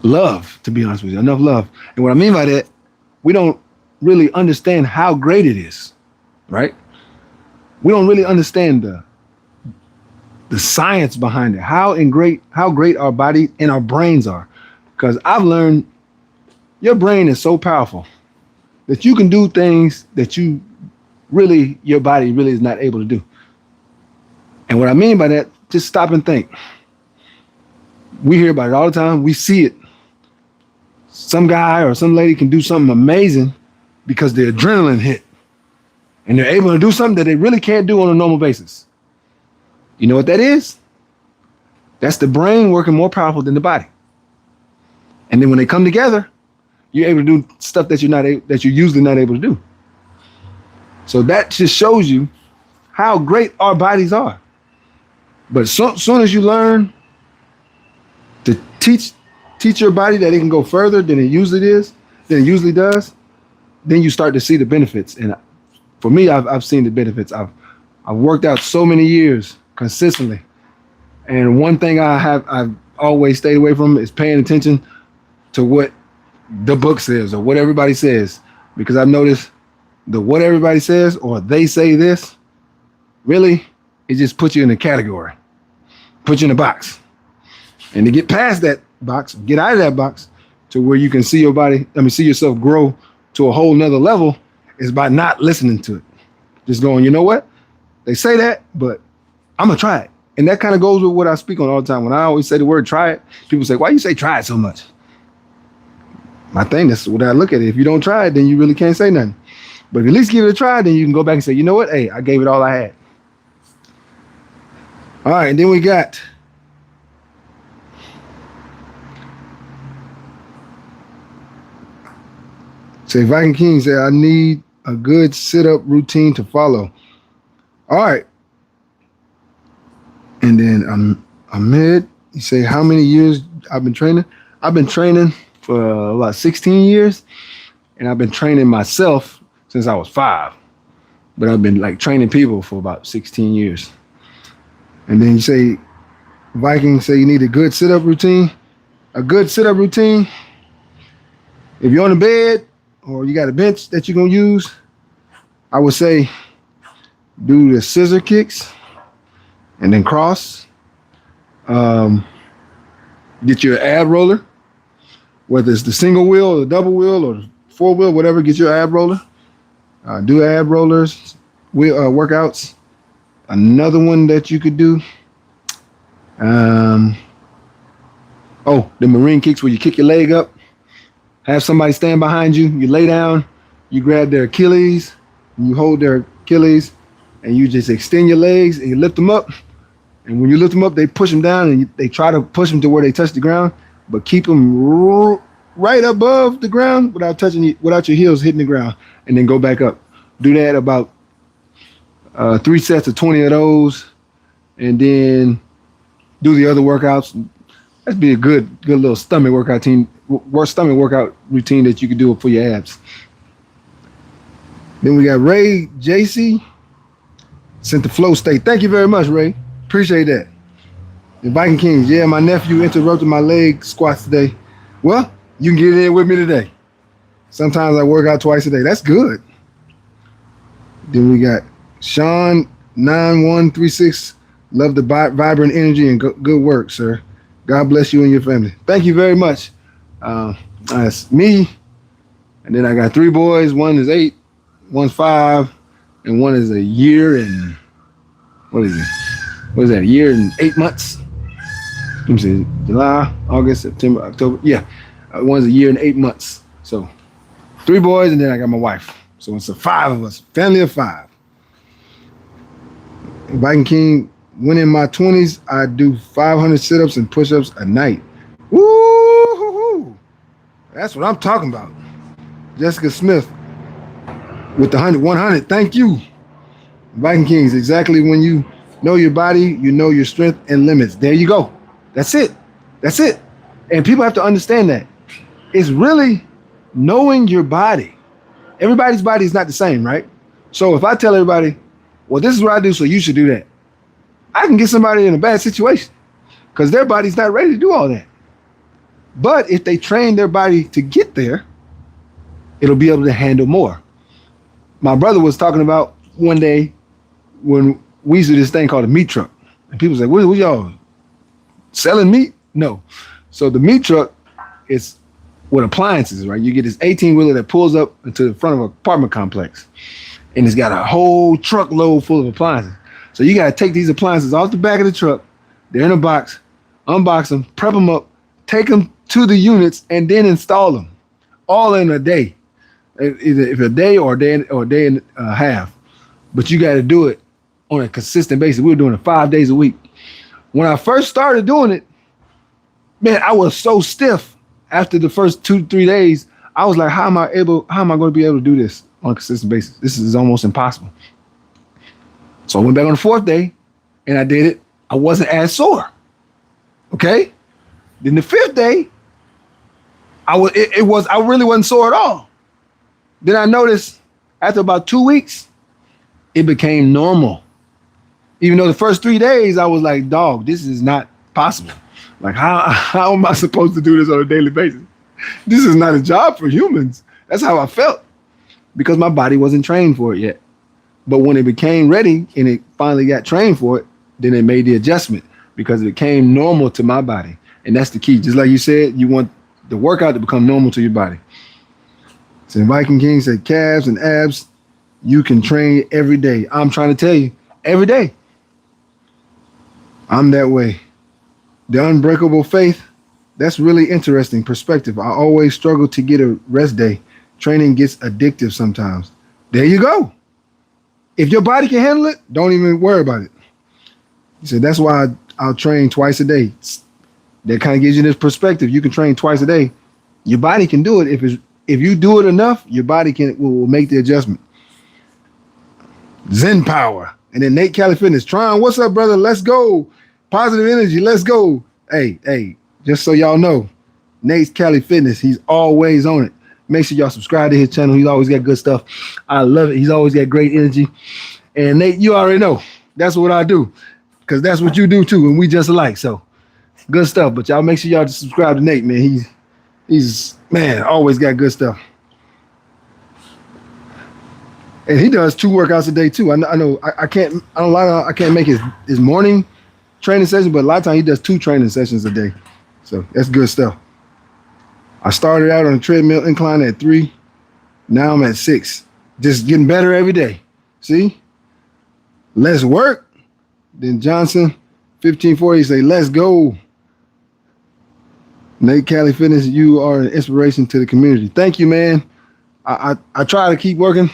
love, to be honest with you, enough love. And what I mean by that, we don't really understand how great it is, right? We don't really understand the science behind it, how great our body and our brains are. Because I've learned your brain is so powerful that you can do things that your body really is not able to do. And what I mean by that, just stop and think. We hear about it all the time. We see it. Some guy or some lady can do something amazing because the adrenaline hit. And they're able to do something that they really can't do on a normal basis. You know what that is? That's the brain working more powerful than the body. And then when they come together, you're able to do stuff that you're usually not able to do. So that just shows you how great our bodies are. But soon as you learn to teach your body that it can go further than it usually does, then you start to see the benefits. And for me, I've seen the benefits. I've worked out so many years consistently. And one thing I've always stayed away from is paying attention to what the book says or what everybody says. Because I've noticed what everybody says or they say this, really, it just puts you in a category, puts you in a box. And to get past that box, get out of that box to where you can see yourself grow to a whole nother level is by not listening to it. Just going, you know what? They say that, but I'm going to try it. And that kind of goes with what I speak on all the time. When I always say the word try it, people say, why you say try it so much? My thing, that's what I look at it. If you don't try it, then you really can't say nothing. But at least give it a try, then you can go back and say, you know what? Hey, I gave it all I had. All right, and then we got Viking King said, I need a good sit-up routine to follow. All right. And then Ahmed, you say, how many years I've been training? I've been training for about 16 years, and I've been training myself since I was 5. But I've been like training people for about 16 years. And then you say, Vikings say you need a good sit-up routine. A good sit-up routine, if you're on the bed or you got a bench that you're going to use, I would say do the scissor kicks and then cross. Get your ab roller, whether it's the single wheel or the double wheel or the 4-wheel, whatever, get your ab roller. Do ab rollers, workouts. Another one that you could do, the marine kicks where you kick your leg up, have somebody stand behind you, you lay down, you grab their Achilles, and you hold their Achilles, and you just extend your legs and you lift them up. And when you lift them up, they push them down and they try to push them to where they touch the ground, but keep them right above the ground without your heels hitting the ground, and then go back up. Do that about 3 sets of 20 of those, and then do the other workouts. That'd be a good little stomach workout routine that you could do for your abs. Then we got Ray JC sent the flow state. Thank you very much, Ray. Appreciate that. The Viking Kings, yeah, my nephew interrupted my leg squats today. Well, you can get in with me today. Sometimes I work out twice a day. That's good. Then we got Sean 9136. Love the vibrant energy and good work, sir. God bless you and your family. Thank you very much. That's me. And then I got 3 boys. One is 8, one's 5, and one is a year and what is that? A year and 8 months? Let me see. July, August, September, October. Yeah. One's a year and 8 months. So 3 boys, and then I got my wife. So it's 5 of us, family of 5. Viking King, when in my 20s, I do 500 sit-ups and push-ups a night. Woo-hoo-hoo. That's what I'm talking about. Jessica Smith with the 100. Thank you. Viking Kings, exactly when you know your body, you know your strength and limits. There you go. That's it. And people have to understand that. It's really knowing your body. Everybody's body is not the same, right? So if I tell everybody, well, this is what I do, so you should do that, I can get somebody in a bad situation because their body's not ready to do all that. But if they train their body to get there, it'll be able to handle more. My brother was talking about one day when we used to do this thing called a meat truck. And people say, what y'all selling meat? No. So the meat truck is with appliances, right? You get this 18-wheeler that pulls up into the front of an apartment complex. And it's got a whole truckload full of appliances. So you got to take these appliances off the back of the truck. They're in a box, unbox them, prep them up, take them to the units, and then install them all in a day. Either if a day or a day and a half. But you got to do it on a consistent basis. We were doing it 5 days a week. When I first started doing it, man, I was so stiff after the first 2 to 3 days. I was like, how am I going to be able to do this on a consistent basis? This is almost impossible. So I went back on the 4th day and I did it. I wasn't as sore. Okay. Then the 5th day, I really wasn't sore at all. Then I noticed after about 2 weeks, it became normal. Even though the first 3 days I was like, dog, this is not possible. Like, how am I supposed to do this on a daily basis? This is not a job for humans. That's how I felt because my body wasn't trained for it yet. But when it became ready and it finally got trained for it, then it made the adjustment because it became normal to my body. And that's the key. Just like you said, you want the workout to become normal to your body. So Viking King said calves and abs, you can train every day. I'm trying to tell you, every day. I'm that way. The unbreakable faith, that's really interesting perspective. I always struggle to get a rest day. Training gets addictive sometimes. There you go. If your body can handle it, don't even worry about it. He said, that's why I'll train twice a day. That kind of gives you this perspective. You can train twice a day. Your body can do it. If you do it enough, your body will make the adjustment. Zen Power. And then Nate Cali Fitness. Tron, what's up, brother? Let's go. Positive energy. Let's go. Hey, just so y'all know, Nate's Cali Fitness, he's always on it. Make sure y'all subscribe to his channel. He's always got good stuff. I love it. He's always got great energy. And Nate, you already know that's what I do because that's what you do too. And we just alike. So good stuff. But y'all make sure y'all just subscribe to Nate, man. He's man, always got good stuff. And he does 2 workouts a day too. I know I can't make his morning training session, but a lot of times he does 2 training sessions a day. So that's good stuff. I started out on a treadmill incline at 3. Now I'm at 6. Just getting better every day. See? Let's work. Then Johnson, 1540, say, let's go. Nate Cali Fitness, you are an inspiration to the community. Thank you, man. I try to keep working.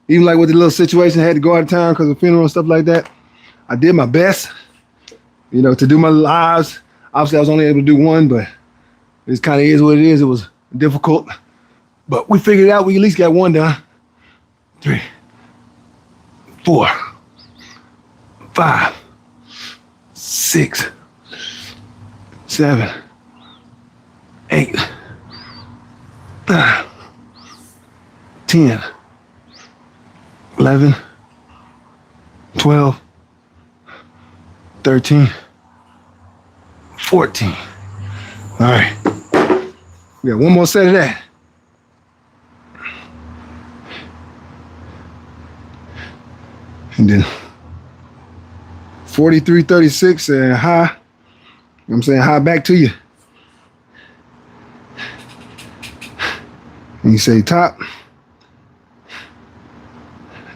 Even like with the little situation, I had to go out of town because of funeral and stuff like that. I did my best, to do my lives. Obviously, I was only able to do one, but it kind of is what it is. It was difficult, but we figured it out. We at least got one done. 3, 4, 5, 6, 7, 8, 9, 10, 11, 12, 13, 14. All right. We got one more set of that. And then 4336 and high. I'm saying hi back to you. And you say top.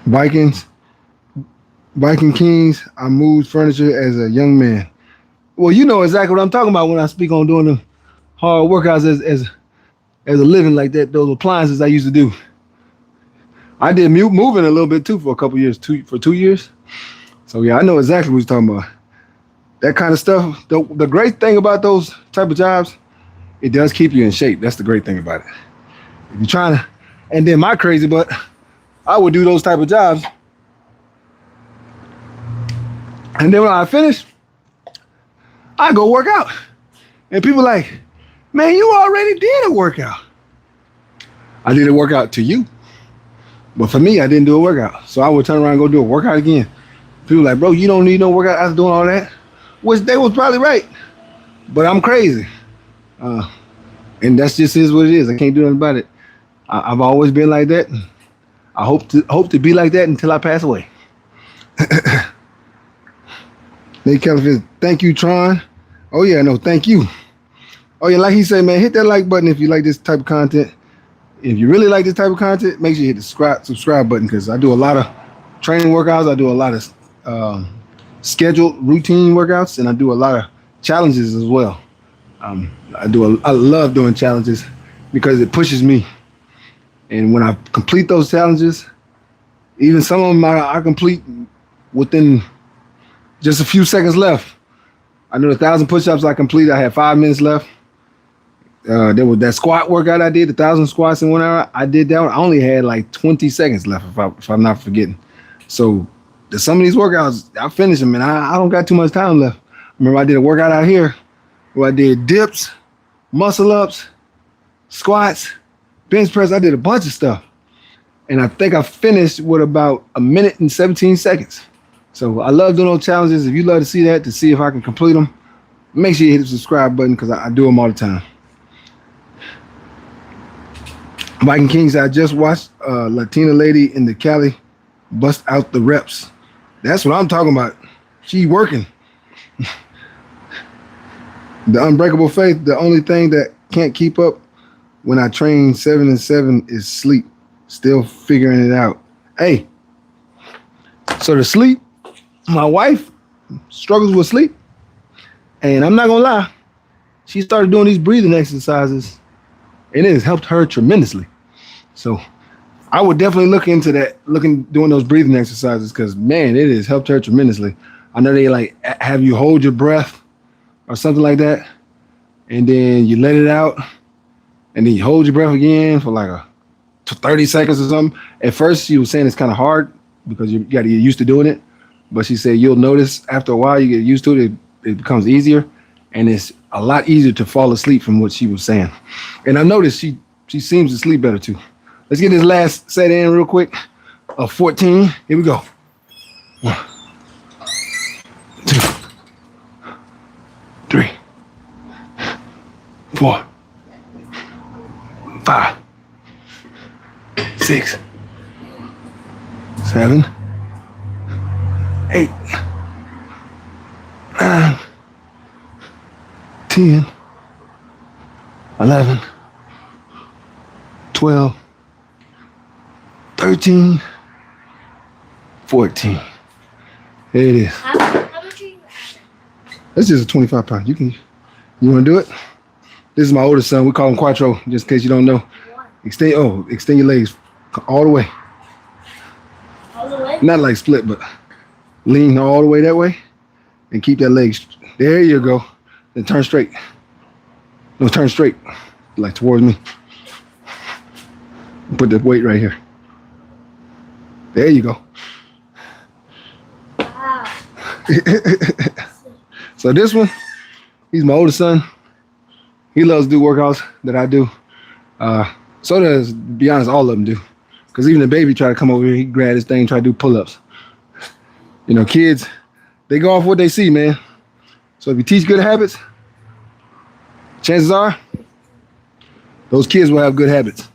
Viking Kings, I moved furniture as a young man. Well, you know exactly what I'm talking about when I speak on doing the hard workouts as a living like that, those appliances I used to do. I did moving a little bit too for a couple years, for 2 years. So yeah, I know exactly what you're talking about. That kind of stuff. The great thing about those type of jobs, it does keep you in shape. That's the great thing about it. If you're trying to, and then my crazy butt, I would do those type of jobs. And then when I finish, I go work out. And people like, man, you already did a workout. I did a workout to you. But for me, I didn't do a workout. So I would turn around and go do a workout again. People like, bro, you don't need no workout after doing all that. Which they was probably right. But I'm crazy. And that's just is what it is. I can't do nothing about it. I've always been like that. I hope to be like that until I pass away. Nate Kelly, thank you, Tron. Oh yeah, no, thank you. Oh yeah, like he said, man, hit that like button if you like this type of content. If you really like this type of content, make sure you hit the subscribe button because I do a lot of training workouts. I do a lot of scheduled routine workouts, and I do a lot of challenges as well. I love doing challenges because it pushes me. And when I complete those challenges, even some of them I complete within just a few seconds left. I know 1,000 push-ups I completed. I had 5 minutes left. There was that squat workout I did, 1,000 squats in 1 hour. I did that one. I only had like 20 seconds left if I'm not forgetting. So some of these workouts, I finished them, and I don't got too much time left. Remember, I did a workout out here where I did dips, muscle ups, squats, bench press. I did a bunch of stuff. And I think I finished with about 1 minute and 17 seconds. So I love doing those challenges. If you love to see that, to see if I can complete them, make sure you hit the subscribe button because I do them all the time. Viking Kings, I just watched a Latina lady in the Cali bust out the reps. That's what I'm talking about. She working. The unbreakable faith, the only thing that can't keep up when I train 7 and 7 is sleep. Still figuring it out. Hey, so the sleep, my wife struggles with sleep. And I'm not going to lie, she started doing these breathing exercises and it has helped her tremendously. So I would definitely look into that, doing those breathing exercises because, man, it has helped her tremendously. I know they like have you hold your breath or something like that, and then you let it out, and then you hold your breath again for like 30 seconds or something. At first, she was saying it's kind of hard because you got to get used to doing it, but she said you'll notice after a while you get used to it, it becomes easier, and it's a lot easier to fall asleep from what she was saying. And I noticed she seems to sleep better too. Let's get this last set in real quick. 14. Here we go. 1, 2, 3, 4, 5, 6, 7, 8, 9, 10, 11, 12, 13, 14. There it is. How much are you at? That's just a 25 pound. You want to do it? This is my oldest son. We call him Quattro, just in case you don't know. Extend your legs all the way. All the way? Not like split, but lean all the way that way and keep that leg. There you go. Then turn straight. No, turn straight, like towards me. Put the weight right here. There you go. Wow. So this one, he's my oldest son. He loves to do workouts that I do. So does, to be honest, all of them do. Because even the baby try to come over here, he grab this thing, try to do pull-ups. You know, kids, they go off what they see, man. So if you teach good habits, chances are those kids will have good habits.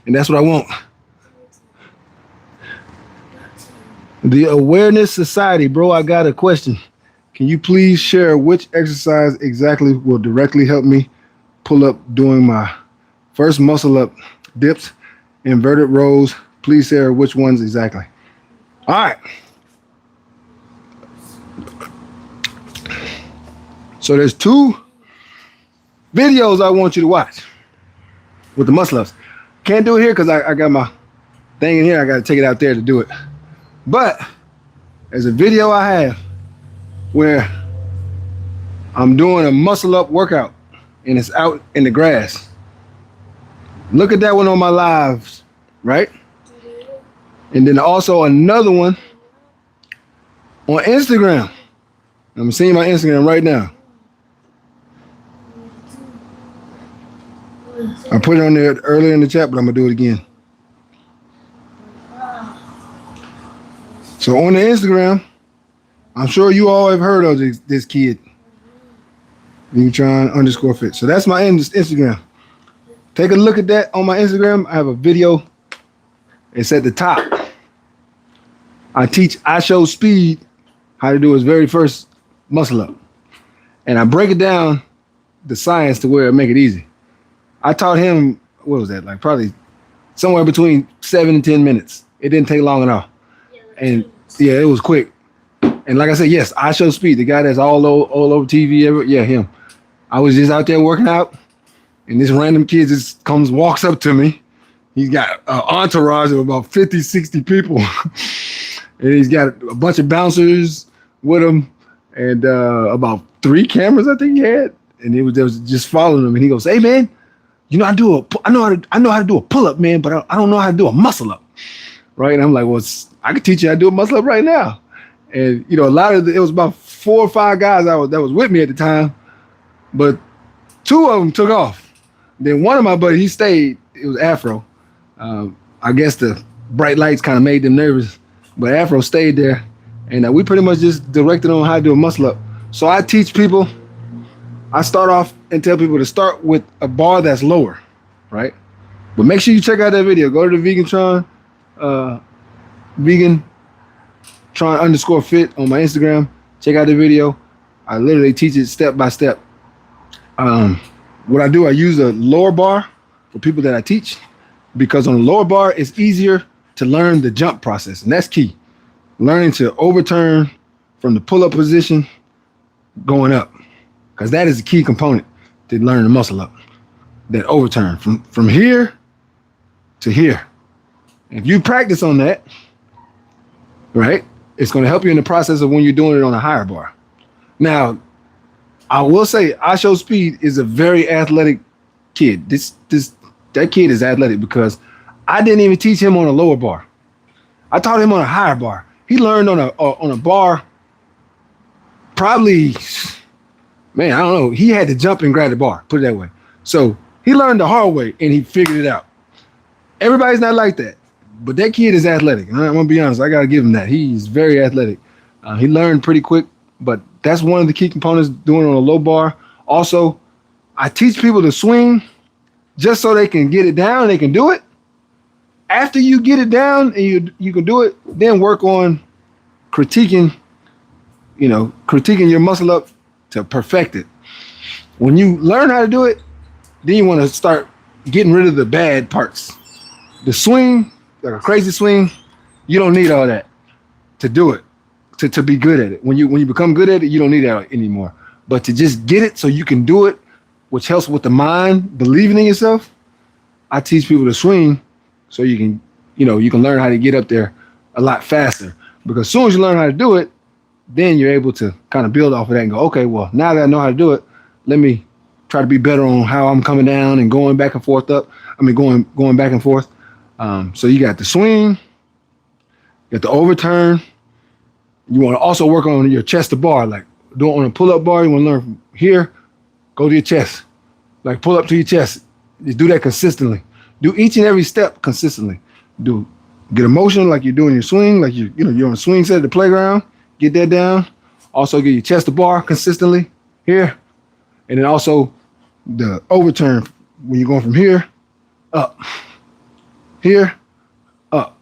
And that's what I want. The Awareness Society, bro, I got a question. Can you please share which exercise exactly will directly help me pull up doing my first muscle up dips, inverted rows? Please share which ones exactly. All right. So there's 2 videos I want you to watch with the muscle ups. Can't do it here because I got my thing in here. I got to take it out there to do it. But there's a video I have where I'm doing a muscle up workout and it's out in the grass. Look at that one on my lives, right? And then also another one on Instagram. I'm seeing my Instagram right now. I put it on there earlier in the chat, but I'm gonna do it again. So on the Instagram, I'm sure you all have heard of this kid, VeganTron _fit. So that's my Instagram. Take a look at that on my Instagram. I have a video. It's at the top. I show Speed how to do his very first muscle up. And I break it down, the science to where it make it easy. I taught him, what was that, like probably somewhere between 7 and 10 minutes. It didn't take long at all. Yeah, like And 2 minutes. yeah, it was quick. And like I said, yes, I Show Speed, the guy that's all over TV. Yeah, him. I was just out there working out, and this random kid just walks up to me. He's got an entourage of about 50, 60 people. And he's got a bunch of bouncers with him, and about 3 cameras I think he had. And they was just following him. And he goes, "Hey man, you know I know how to do a pull up, man, but I don't know how to do a muscle up." Right? And I'm like, "Well, I can teach you how to do a muscle up right now." And you know, it was about 4 or 5 guys that was with me at the time, but 2 of them took off. Then one of my buddies, he stayed. It was Afro. I guess the bright lights kind of made them nervous, but Afro stayed there, and we pretty much just directed on how to do a muscle up. So I teach people. I start off and tell people to start with a bar that's lower, right? But make sure you check out that video. Go to the VeganTron, VeganTron_Fit on my Instagram. Check out the video. I literally teach it step by step. What I do, I use a lower bar for people that I teach, because on the lower bar, it's easier to learn the jump process, and that's key. Learning to overturn from the pull-up position going up, because that is a key component to learn the muscle up. That overturn from here to here. If you practice on that, right, it's going to help you in the process of when you're doing it on a higher bar. Now, I will say, I Show Speed is a very athletic kid. That kid is athletic because I didn't even teach him on a lower bar. I taught him on a higher bar. He learned on a bar. Probably, man, I don't know. He had to jump and grab the bar. Put it that way. So he learned the hard way and he figured it out. Everybody's not like that, but that kid is athletic. I'm gonna be honest. I gotta give him that. He's very athletic. He learned pretty quick, but that's one of the key components doing it on a low bar. Also, I teach people to swing just so they can get it down. They can do it. After you get it down and you can do it, then work on critiquing your muscle up to perfect it. When you learn how to do it, then you want to start getting rid of the bad parts. The swing, like a crazy swing, you don't need all that to do it, to be good at it. When you become good at it, you don't need that anymore. But to just get it so you can do it, which helps with the mind, believing in yourself, I teach people to swing so you can learn how to get up there a lot faster. Because as soon as you learn how to do it, then you're able to kind of build off of that and go, okay, well, now that I know how to do it, let me try to be better on how I'm coming down and going back and forth going back and forth. So you got the swing, you got the overturn. You want to also work on your chest to bar, like do it on a pull-up bar. You want to learn from here, go to your chest, like pull up to your chest. Just do that consistently. Do each and every step consistently. Get a motion like you're doing your swing, like you're on a swing set at the playground. Get that down. Also get your chest to bar consistently here. And then also the overturn when you're going from here, up, here, up.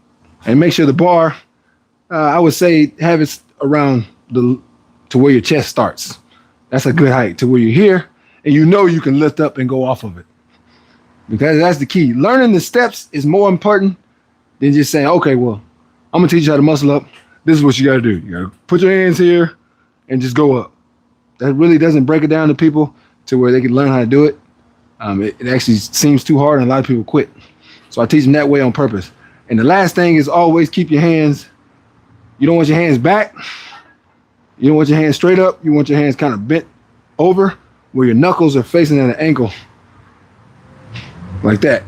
And make sure the bar, I would say have it around to where your chest starts. That's a good height to where you're here. And you can lift up and go off of it. Because that's the key. Learning the steps is more important than just saying, okay, well, I'm going to teach you how to muscle up. This is what you got to do. You got to put your hands here and just go up. That really doesn't break it down to people to where they can learn how to do it. It actually seems too hard and a lot of people quit. So I teach them that way on purpose. And the last thing is always keep your hands. You don't want your hands back. You don't want your hands straight up. You want your hands kind of bent over where your knuckles are facing at an angle. Like that.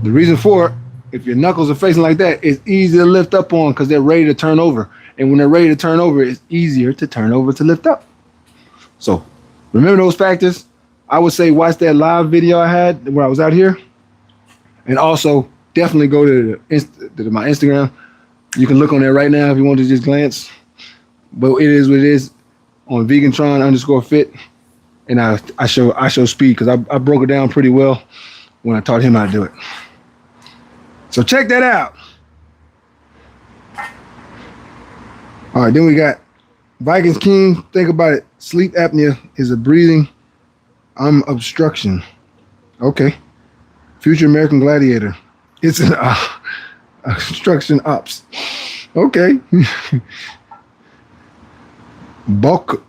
The reason for it, if your knuckles are facing like that, it's easy to lift up on because they're ready to turn over. And when they're ready to turn over, it's easier to turn over to lift up. So remember those factors. I would say watch that live video I had when I was out here. And also definitely go to my Instagram. You can look on there right now if you want to just glance. But it is what it is on VeganTron_Fit. And I show speed because I broke it down pretty well when I taught him how to do it. So check that out. All right, then we got Vikings King, think about it. Sleep apnea is a breathing obstruction. Okay. Future American Gladiator. It's an obstruction ops. Okay. Bolkovsky.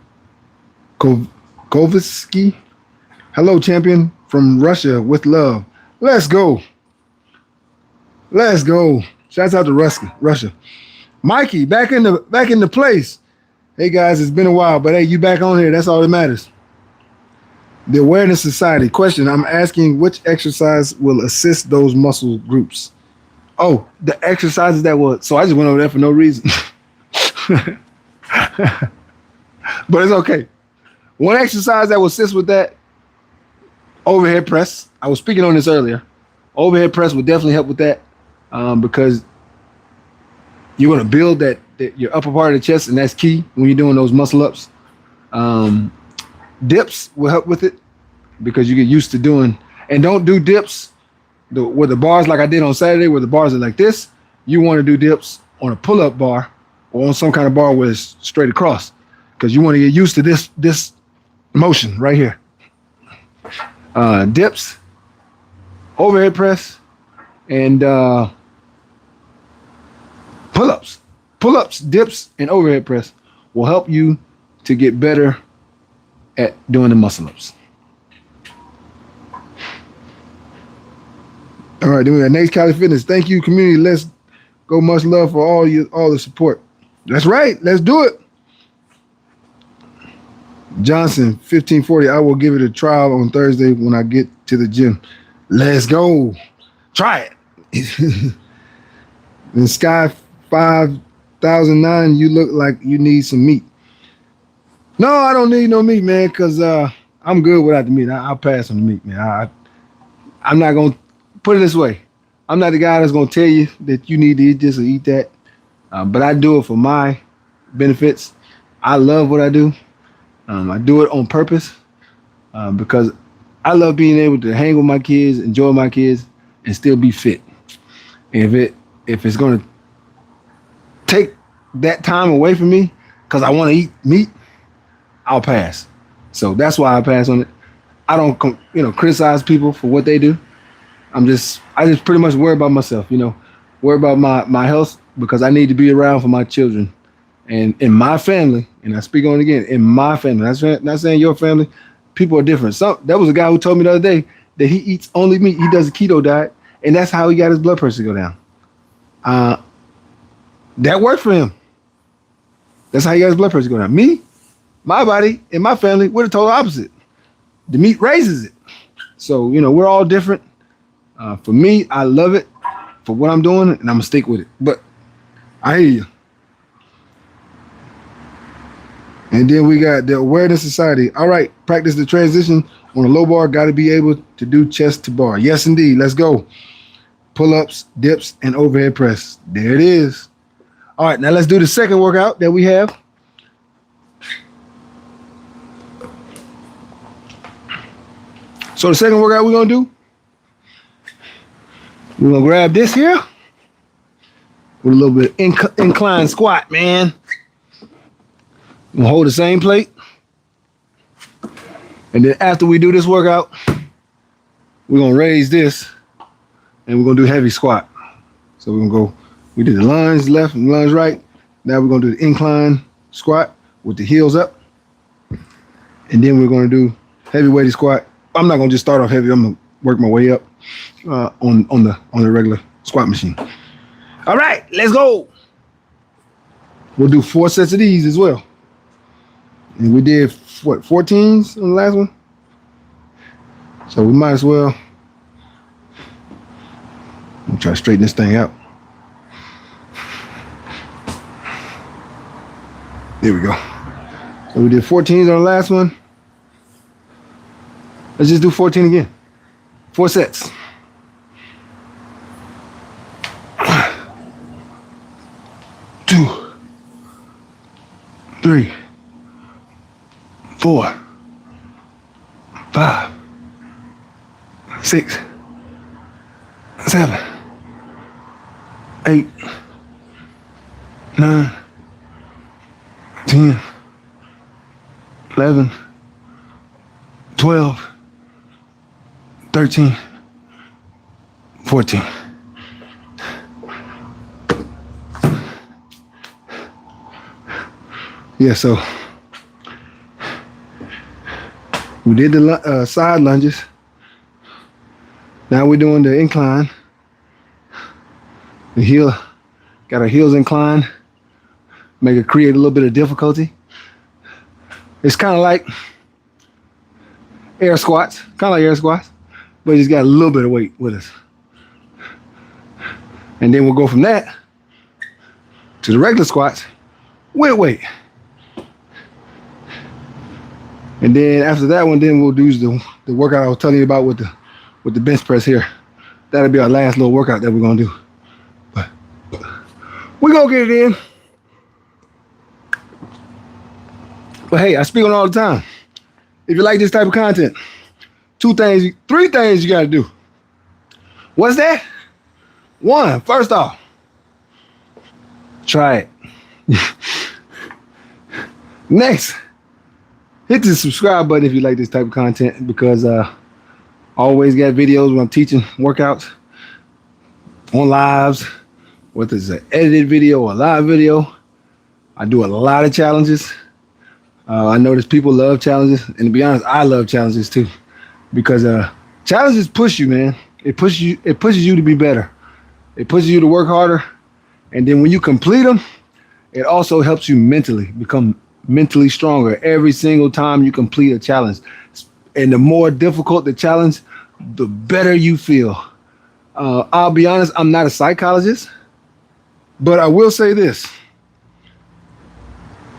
Hello, champion from Russia with love. Let's go. Let's go. Shouts out to Russia. Mikey, back in the place. Hey guys, it's been a while, but hey, you back on here. That's all that matters. The Awareness Society. Question: I'm asking which exercise will assist those muscle groups? Oh, the exercises that will. So I just went over there for no reason. But it's okay. One exercise that will assist with that, overhead press. I was speaking on this earlier. Overhead press would definitely help with that because you're going to build that your upper part of the chest, and that's key when you're doing those muscle ups. Dips will help with it because you get used to doing, and don't do dips with the bars like I did on Saturday where the bars are like this. You want to do dips on a pull-up bar or on some kind of bar where it's straight across because you want to get used to this motion right here. Dips, overhead press, and pull-ups. Pull-ups, dips, and overhead press will help you to get better at doing the muscle-ups. All right, then we got Nate's Cali Fitness. Thank you, community. Let's go. Much love for all the support. That's right. Let's do it. Johnson, 1540. I will give it a trial on Thursday when I get to the gym. Let's go. Try it. And Sky 5009, you look like you need some meat. No, I don't need no meat, man, because I'm good without the meat. I'll pass on the meat, man. I'm not going to put it this way. I'm not the guy that's going to tell you that you need to eat this or eat that. But I do it for my benefits. I love what I do. I do it on purpose because I love being able to hang with my kids, enjoy my kids, and still be fit. And if it's going to take that time away from me because I want to eat meat, I'll pass. So that's why I pass on it. I don't, criticize people for what they do. I just pretty much worry about myself, worry about my health because I need to be around for my children and in my family. And I speak on it again, in my family. That's not saying your family. People are different. There was a guy who told me the other day that he eats only meat. He does a keto diet, and that's how he got his blood pressure to go down. That worked for him. That's how he got his blood pressure to go down. Me, my body, and my family, we're the total opposite. The meat raises it. So, we're all different. For me, I love it for what I'm doing, and I'm going to stick with it. But I hear you. And then we got the Awareness Society. All right, practice the transition on a low bar. Got to be able to do chest to bar. Yes, indeed. Let's go. Pull-ups, dips, and overhead press. There it is. All right, now let's do the second workout that we have. So the second workout we're going to do, we're going to grab this here with a little bit of incline squat, man. We'll hold the same plate. And then after we do this workout, we're going to raise this and we're going to do heavy squat. So we're going to go, we did the lunge left and lunge right. Now we're going to do the incline squat with the heels up. And then we're going to do heavy weighted squat. I'm not going to just start off heavy. I'm going to work my way up on the regular squat machine. All right, let's go. We'll do 4 sets of these as well. And we did, 14s on the last one? So we might as well. I'm try to straighten this thing out. There we go. So we did 14s on the last one. Let's just do 14 again. 4 sets. 2, 3, 4, 5, 6, 7, 8, 9, 10, 11, 12, 13, 14. Yeah, so we did the side lunges. Now we're doing the incline. The heel, got our heels inclined. Make it create a little bit of difficulty. It's kind of like air squats, but it's got a little bit of weight with us. And then we'll go from that to the regular squats with weight. And then after that one, then we'll do the workout I was telling you about with the bench press here. That'll be our last little workout that we're gonna do. But we're gonna get it in. But hey, I speak on it all the time. If you like this type of content, 3 things you gotta do. What's that? 1, first off, try it. Next, hit the subscribe button if you like this type of content, because I always got videos when I'm teaching workouts on lives, whether it's an edited video or a live video. I do a lot of challenges. I notice people love challenges, and to be honest, I love challenges too, because challenges push you, man. It pushes you to be better. It pushes you to work harder, and then when you complete them, it also helps you mentally become mentally stronger every single time you complete a challenge. And the more difficult the challenge, the better you feel. I'll be honest, I'm not a psychologist, but I will say this.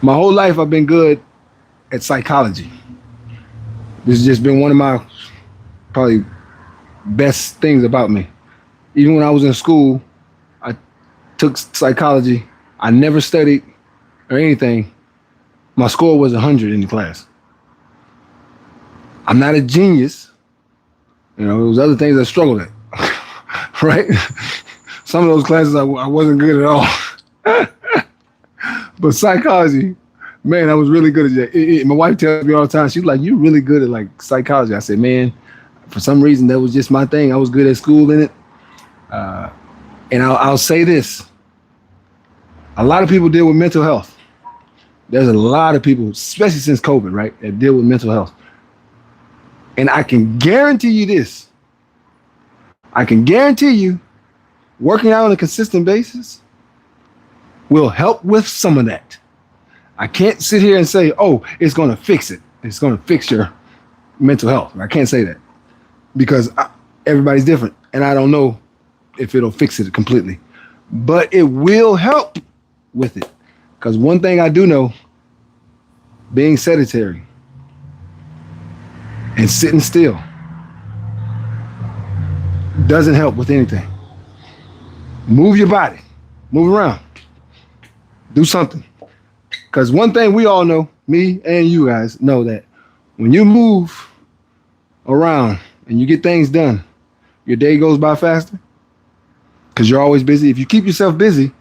My whole life I've been good at psychology. This has just been one of my probably best things about me. Even when I was in school, I took psychology. I never studied or anything. My score was 100 in the class. I'm not a genius. You know, there was other things I struggled at, right? Some of those classes I wasn't good at all. But psychology, man, I was really good at it. My wife tells me all the time, she's like, you're really good at like psychology. I said, man, for some reason, that was just my thing. I was good at school in it. And I'll say this. A lot of people deal with mental health. There's a lot of people, especially since COVID, right, that deal with mental health. And I can guarantee you this. I can guarantee you working out on a consistent basis will help with some of that. I can't sit here and say, oh, it's going to fix it. It's going to fix your mental health. I can't say that because everybody's different. And I don't know if it'll fix it completely. But it will help with it. Because one thing I do know, being sedentary and sitting still doesn't help with anything. Move your body. Move around. Do something. Because one thing we all know, me and you guys know, that when you move around and you get things done, your day goes by faster because you're always busy. If you keep yourself busy,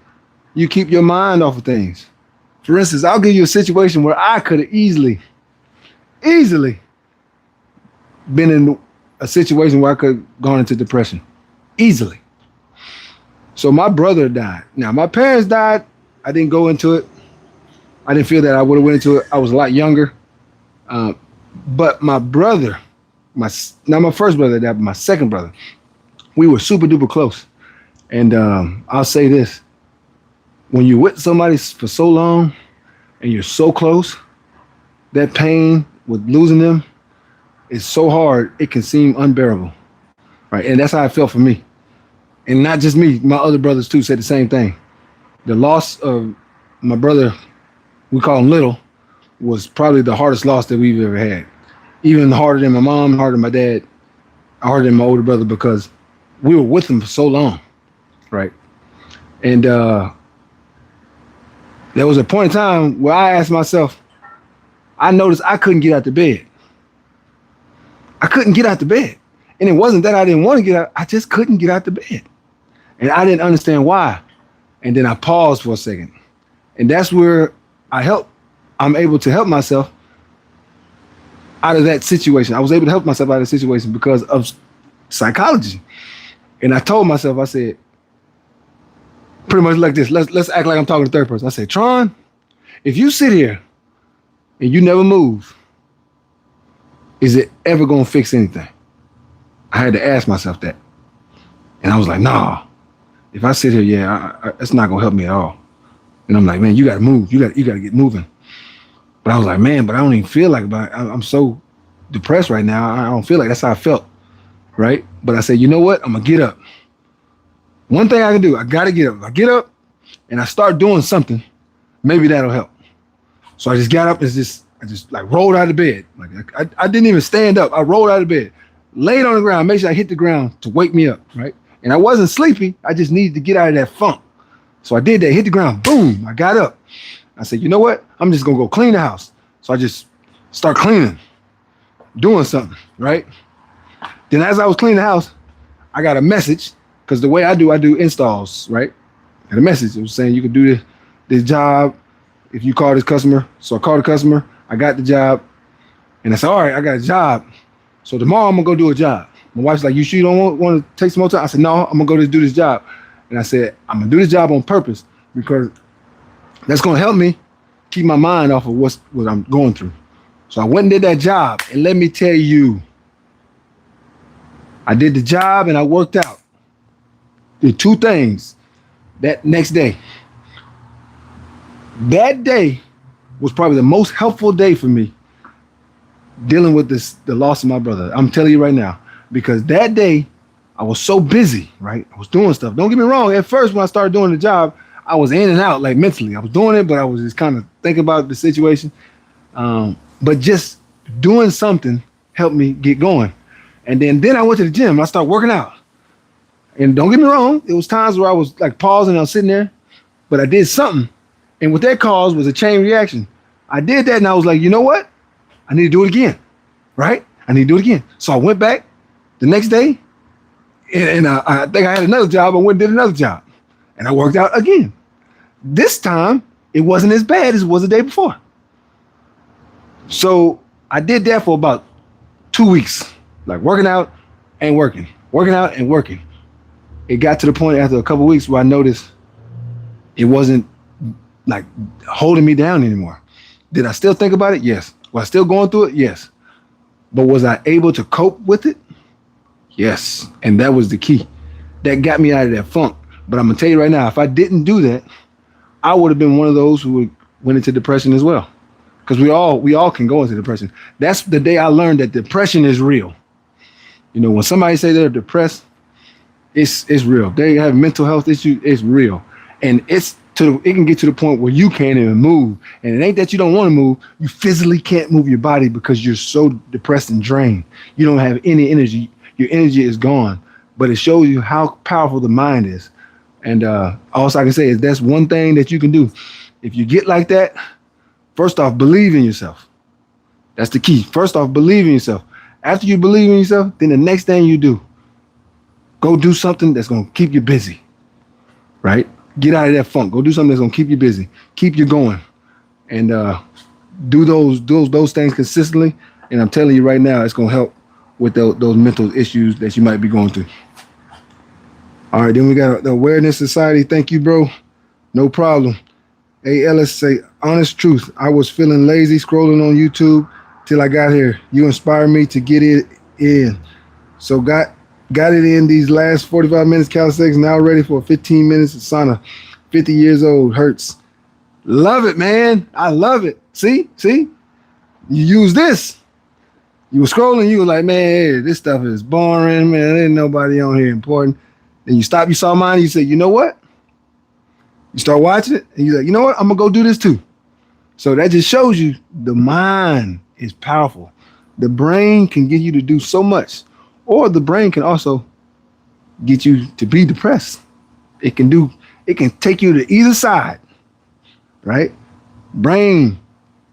you keep your mind off of things. For instance, I'll give you a situation where I could have easily been in a situation where I could have gone into depression. Easily. So my brother died. Now, my parents died. I didn't go into it. I didn't feel that I would have went into it. I was a lot younger. But my brother, not my first brother died, but my second brother, we were super duper close. And I'll say this. When you're with somebody for so long and you're so close, that pain with losing them is so hard, it can seem unbearable, right? And that's how it felt for me. And not just me, my other brothers too said the same thing. The loss of my brother, we call him Little, was probably the hardest loss that we've ever had. Even harder than my mom, harder than my dad, harder than my older brother, because we were with him for so long, right? And there was a point in time where I asked myself, I noticed I couldn't get out the bed. I couldn't get out the bed. And it wasn't that I didn't want to get out. I just couldn't get out the bed. And I didn't understand why. And then I paused for a second. And that's where I'm able to help myself out of that situation. I was able to help myself out of the situation because of psychology. And I told myself, I said, pretty much like this. Let's act like I'm talking to third person. I said, Tron, if you sit here and you never move, is it ever gonna fix anything? I had to ask myself that. And I was like, nah, if I sit here, it's not gonna help me at all. And I'm like, man, you gotta move. You gotta get moving. But I was like, man, but I don't even feel like it. I'm so depressed right now. I don't feel like that's how I felt, right? But I said, you know what? I'm gonna get up. One thing I can do, I gotta get up. If I get up and I start doing something, maybe that'll help. So I just got up and I just like rolled out of bed. Like I didn't even stand up. I rolled out of bed, laid on the ground, made sure I hit the ground to wake me up, right? And I wasn't sleepy. I just needed to get out of that funk. So I did that, hit the ground, boom, I got up. I said, you know what? I'm just gonna go clean the house. So I just start cleaning, doing something, right? Then as I was cleaning the house, I got a message, because the way I do installs, right? And a message, it was saying you could do this job if you call this customer. So I called the customer, I got the job, and I said, all right, I got a job. So tomorrow I'm gonna go do a job. My wife's like, you sure you don't want to take some more time? I said, no, I'm gonna go do this job. And I said, I'm gonna do this job on purpose because that's gonna help me keep my mind off of what I'm going through. So I went and did that job, and let me tell you, I did the job and I worked out. Did two things that next day. That day was probably the most helpful day for me dealing with the loss of my brother. I'm telling you right now, because that day I was so busy, right? I was doing stuff. Don't get me wrong. At first, when I started doing the job, I was in and out, like mentally. I was doing it, but I was just kind of thinking about the situation. But just doing something helped me get going. And then I went to the gym. I started working out. And don't get me wrong, it was times where I was like pausing and I was sitting there, but I did something. And what that caused was a chain reaction. I did that and I was like, you know what? I need to do it again, right? I need to do it again. So I went back the next day and I think I had another job. I went and did another job and I worked out again. This time, it wasn't as bad as it was the day before. So I did that for about 2 weeks, like working out and working, working out and working. It got to the point after a couple of weeks where I noticed it wasn't like holding me down anymore. Did I still think about it? Yes. Was I still going through it? Yes. But was I able to cope with it? Yes. And that was the key. That got me out of that funk. But I'm gonna tell you right now, if I didn't do that, I would have been one of those who went into depression as well. Because we all can go into depression. That's the day I learned that depression is real. You know, when somebody say they're depressed, it's real. They have mental health issues, it's real. And it can get to the point where you can't even move. And it ain't that you don't want to move, you physically can't move your body because you're so depressed and drained. You don't have any energy. Your energy is gone. But it shows you how powerful the mind is. And all I can say is that's one thing that you can do. If you get like that, first off, believe in yourself. That's the key. First off, believe in yourself. After you believe in yourself, then the next thing you do, go do something that's going to keep you busy, right? Get out of that funk. Go do something that's going to keep you busy, keep you going, and do those things consistently. And I'm telling you right now, it's going to help with those mental issues that you might be going through. All right, then we got the Awareness Society. Thank you, bro. No problem. Hey, Ellis, say, honest truth, I was feeling lazy scrolling on YouTube till I got here. You inspired me to get it in. So got it in these last 45 minutes calisthenics, now ready for 15 minutes of sauna. 50 years old, hurts. Love it, man. I love it. See? You use this. You were scrolling, you were like, man, hey, this stuff is boring, man. There ain't nobody on here important. Then you stop, you saw mine, and you said, you know what? You start watching it, and you're like, you know what? I'm going to go do this too. So that just shows you the mind is powerful. The brain can get you to do so much. Or the brain can also get you to be depressed. It can take you to either side, right? Brain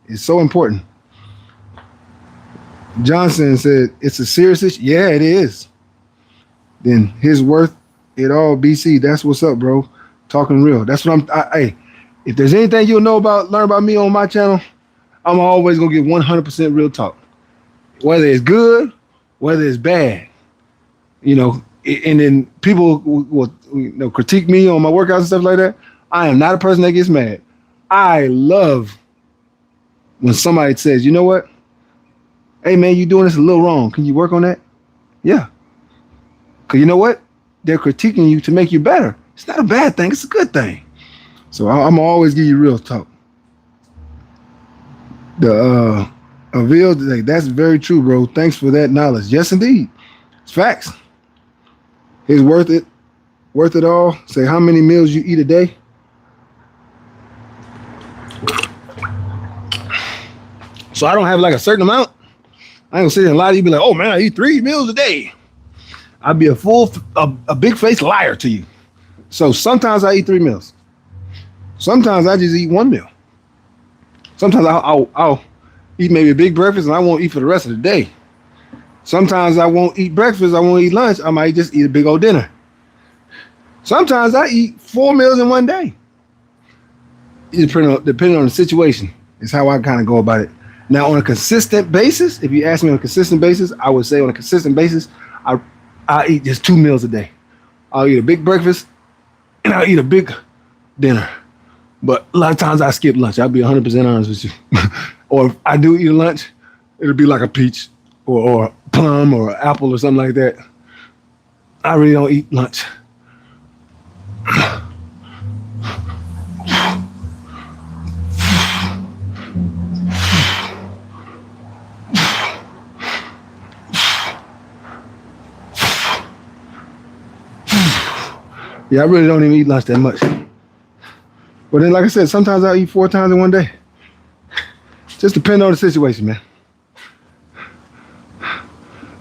is so important. Johnson said, it's a serious issue. Yeah, it is. Then his worth it all, BC. That's what's up, bro. Talking real. That's what hey, if there's anything you'll learn about me on my channel, I'm always going to give 100% real talk. whether it's good, whether it's bad, you know. And then people will critique me on my workouts and stuff like that. I am not a person that gets mad. I love when somebody says, you know what? Hey man, you doing this a little wrong. Can you work on that? Yeah. Cause you know what? They're critiquing you to make you better. It's not a bad thing. It's a good thing. So I'm gonna always give you real talk. The Avil, that's very true, bro. Thanks for that knowledge. Yes, indeed. It's facts. It's worth it. Worth it all. Say how many meals you eat a day. So I don't have like a certain amount. I ain't gonna sit there and lie to you, be like, oh man, I eat 3 meals a day. I'd be a big faced liar to you. So sometimes I eat 3 meals. Sometimes I just eat 1 meal. Sometimes I'll eat maybe a big breakfast and I won't eat for the rest of the day. Sometimes I won't eat breakfast, I won't eat lunch, I might just eat a big old dinner. Sometimes I eat 4 meals in one day. Depending on the situation is how I kind of go about it. Now, on a consistent basis, if you ask me on a consistent basis, I would say on a consistent basis, I eat just 2 meals a day. I'll eat a big breakfast and I'll eat a big dinner. But a lot of times I skip lunch. I'll be 100% honest with you. Or if I do eat a lunch, it'll be like a peach or a plum or an apple or something like that. I really don't eat lunch. Yeah, I really don't even eat lunch that much. But then, like I said, sometimes I'll eat 4 times in one day. Just depend on the situation, man.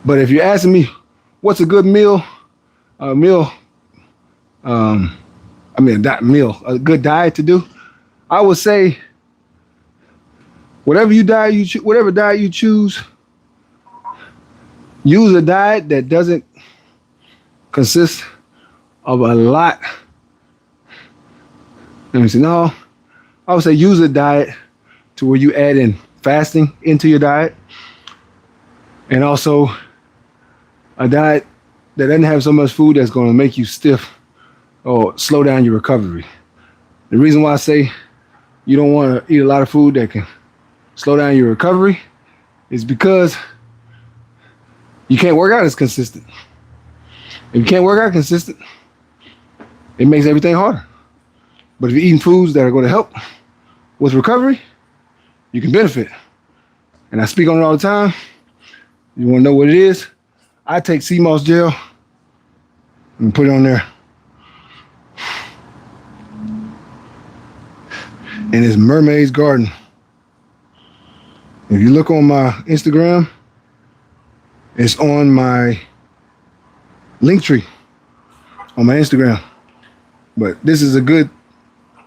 But if you're asking me, what's a good meal? A good diet to do? I would say, whatever diet you choose, use a diet that doesn't consist of a lot. Let me see. No, I would say use a diet to where you add in fasting into your diet, and also a diet that doesn't have so much food that's going to make you stiff or slow down your recovery. The reason why I say you don't want to eat a lot of food that can slow down your recovery is because you can't work out as consistent. If you can't work out consistent, it makes everything harder. But if you're eating foods that are going to help with recovery, you can benefit. And I speak on it all the time. You want to know what it is? I take sea moss gel and put it on there. And it's Mermaid's Garden. If you look on my Instagram, it's on my link tree on my Instagram. But this is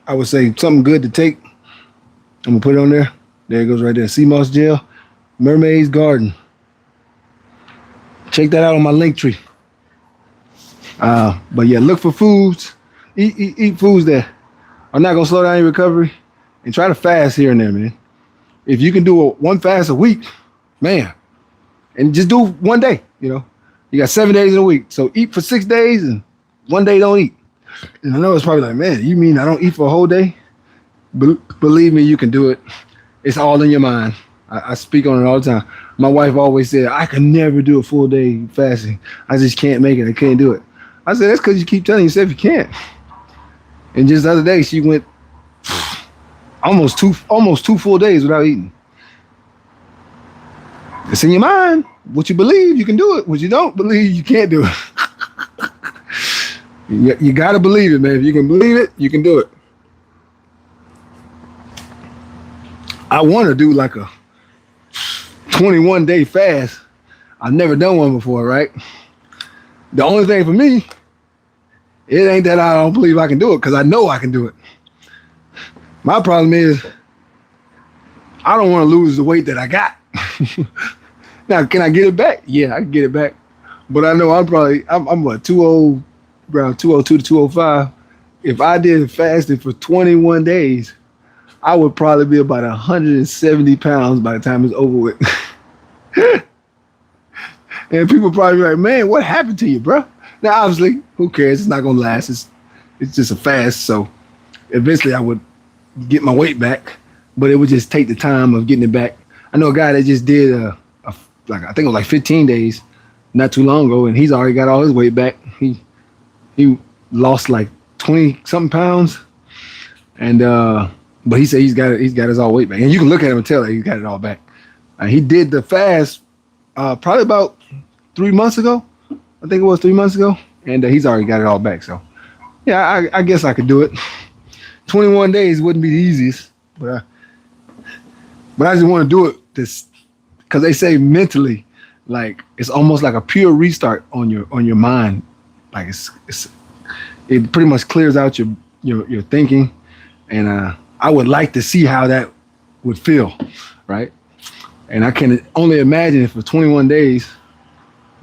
I would say something good to take. I'm gonna put it on there. There it goes right there. Sea moss gel, Mermaid's Garden. Check that out on my link tree. But yeah, look for foods. Eat foods that are not gonna slow down your recovery, and try to fast here and there, man. If you can do one fast a week, man, and just do one day. You know, you got 7 days in a week, so eat for 6 days and one day don't eat. And I know it's probably like, man, you mean I don't eat for a whole day? Believe me, you can do it. It's all in your mind. I speak on it all the time. My wife always said, I can never do a full day fasting. I just can't make it. I can't do it. I said, that's because you keep telling yourself you can't. And just the other day, she went almost two full days without eating. It's in your mind. What you believe, you can do it. What you don't believe, you can't do it. You got to believe it, man. If you can believe it, you can do it. I want to do like a 21-day fast. I've never done one before, right? The only thing for me, it ain't that I don't believe I can do it, because I know I can do it. My problem is I don't want to lose the weight that I got. Now, can I get it back? Yeah, I can get it back. But I know I'm what, 200, around 202 to 205. If I did fasting for 21 days, I would probably be about 170 pounds by the time it's over with. And people probably be like, man, what happened to you, bro? Now, obviously, who cares? It's not gonna last. It's just a fast. So eventually, I would get my weight back, but it would just take the time of getting it back. I know a guy that just did like I think it was like 15 days, not too long ago, and he's already got all his weight back. He lost like 20 something pounds, and but he said he's got his all weight back, and you can look at him and tell that he's got it all back. He did the fast probably about 3 months ago. I think it was 3 months ago, and he's already got it all back. So yeah, I guess I could do it. 21 days wouldn't be the easiest, but I just want to do it this because they say mentally, like it's almost like a pure restart on your mind. Like it pretty much clears out your thinking, and I would like to see how that would feel, right? And I can only imagine if for 21 days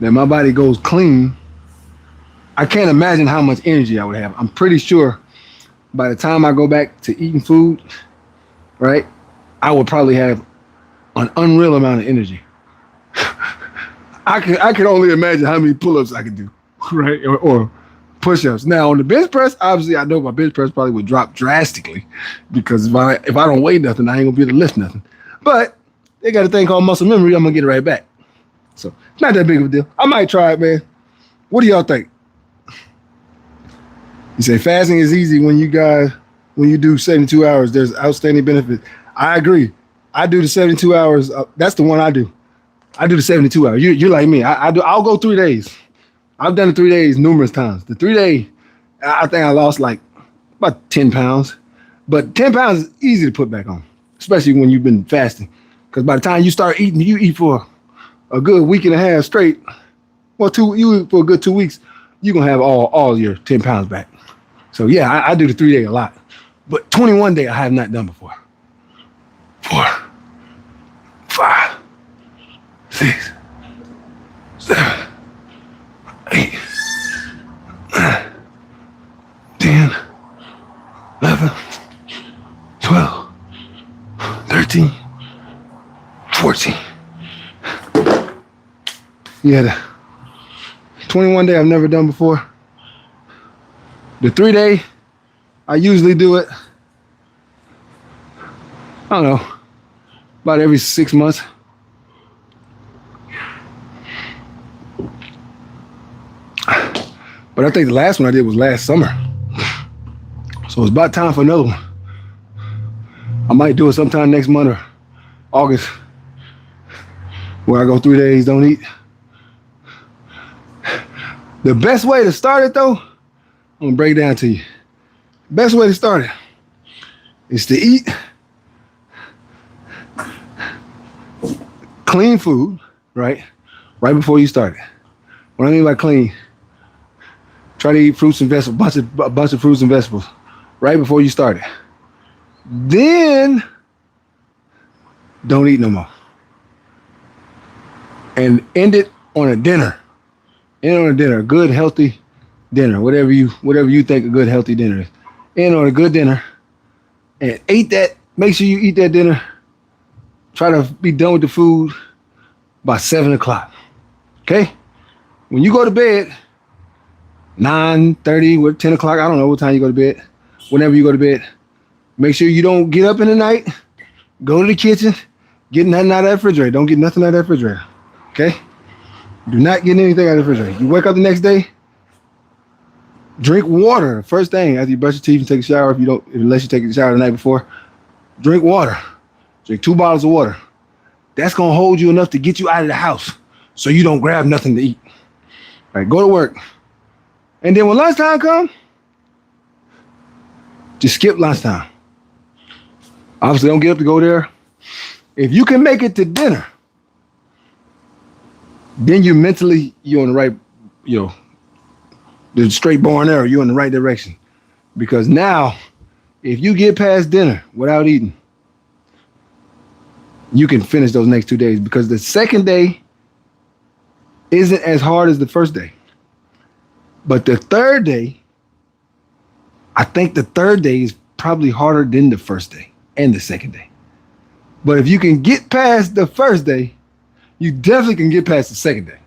that my body goes clean. I can't imagine how much energy I would have. I'm pretty sure by the time I go back to eating food, right, I would probably have an unreal amount of energy. I can only imagine how many pull-ups I could do, right, or push-ups. Now on the bench press, obviously I know my bench press probably would drop drastically because if I don't weigh nothing, I ain't gonna be able to lift nothing. But they got a thing called muscle memory. I'm gonna get it right back. So it's not that big of a deal. I might try it, man. What do y'all think? You say fasting is easy when you do 72 hours. There's outstanding benefit. I agree. I do the 72 hours. That's the one I do. I do the 72 hours. You're like me. I'll go 3 days. I've done the 3 days numerous times. The 3 day, I think I lost like about 10 pounds. But 10 pounds is easy to put back on, especially when you've been fasting. Because by the time you start eating, you eat for a good week and a half straight. Well, you eat for a good 2 weeks, you're going to have all your 10 pounds back. So yeah, I do the 3 day a lot. But 21 day I have not done before. 4, 5, 6, 7, 8, 9, 10, 11, 12, 13, 14. Yeah, the 21 day I've never done before. The 3 day, I usually do it, I don't know, about every 6 months. But I think the last one I did was last summer. So it's about time for another one. I might do it sometime next month or August, where I go 3 days, don't eat. The best way to start it though, I'm gonna break it down to you. Best way to start it is to eat clean food, right? Right before you start it. What I mean by clean, try to eat fruits and vegetables, a bunch of fruits and vegetables right before you start it. Then don't eat no more. And end it on a dinner. End on a dinner, a good healthy dinner, whatever you think a good healthy dinner is. End on a good dinner and eat that. Make sure you eat that dinner. Try to be done with the food by 7 o'clock. Okay? When you go to bed, 9:30, 10 o'clock, I don't know what time you go to bed. Whenever you go to bed, make sure you don't get up in the night, go to the kitchen, get nothing out of that refrigerator. Don't get nothing out of that refrigerator. Okay? Do not get anything out of the refrigerator. You wake up the next day, drink water. First thing after you brush your teeth and take a shower, unless you take a shower the night before, drink water. Drink 2 bottles of water. That's gonna hold you enough to get you out of the house so you don't grab nothing to eat. All right, go to work. And then when lunchtime comes, just skip lunchtime. Obviously, don't get up to go there. If you can make it to dinner, then you're on the right, the straight bow and arrow, you're in the right direction. Because now, if you get past dinner without eating, you can finish those next 2 days because the second day isn't as hard as the first day. But the third day, I think the third day is probably harder than the first day and the second day. But if you can get past the first day, you definitely can get past the second day.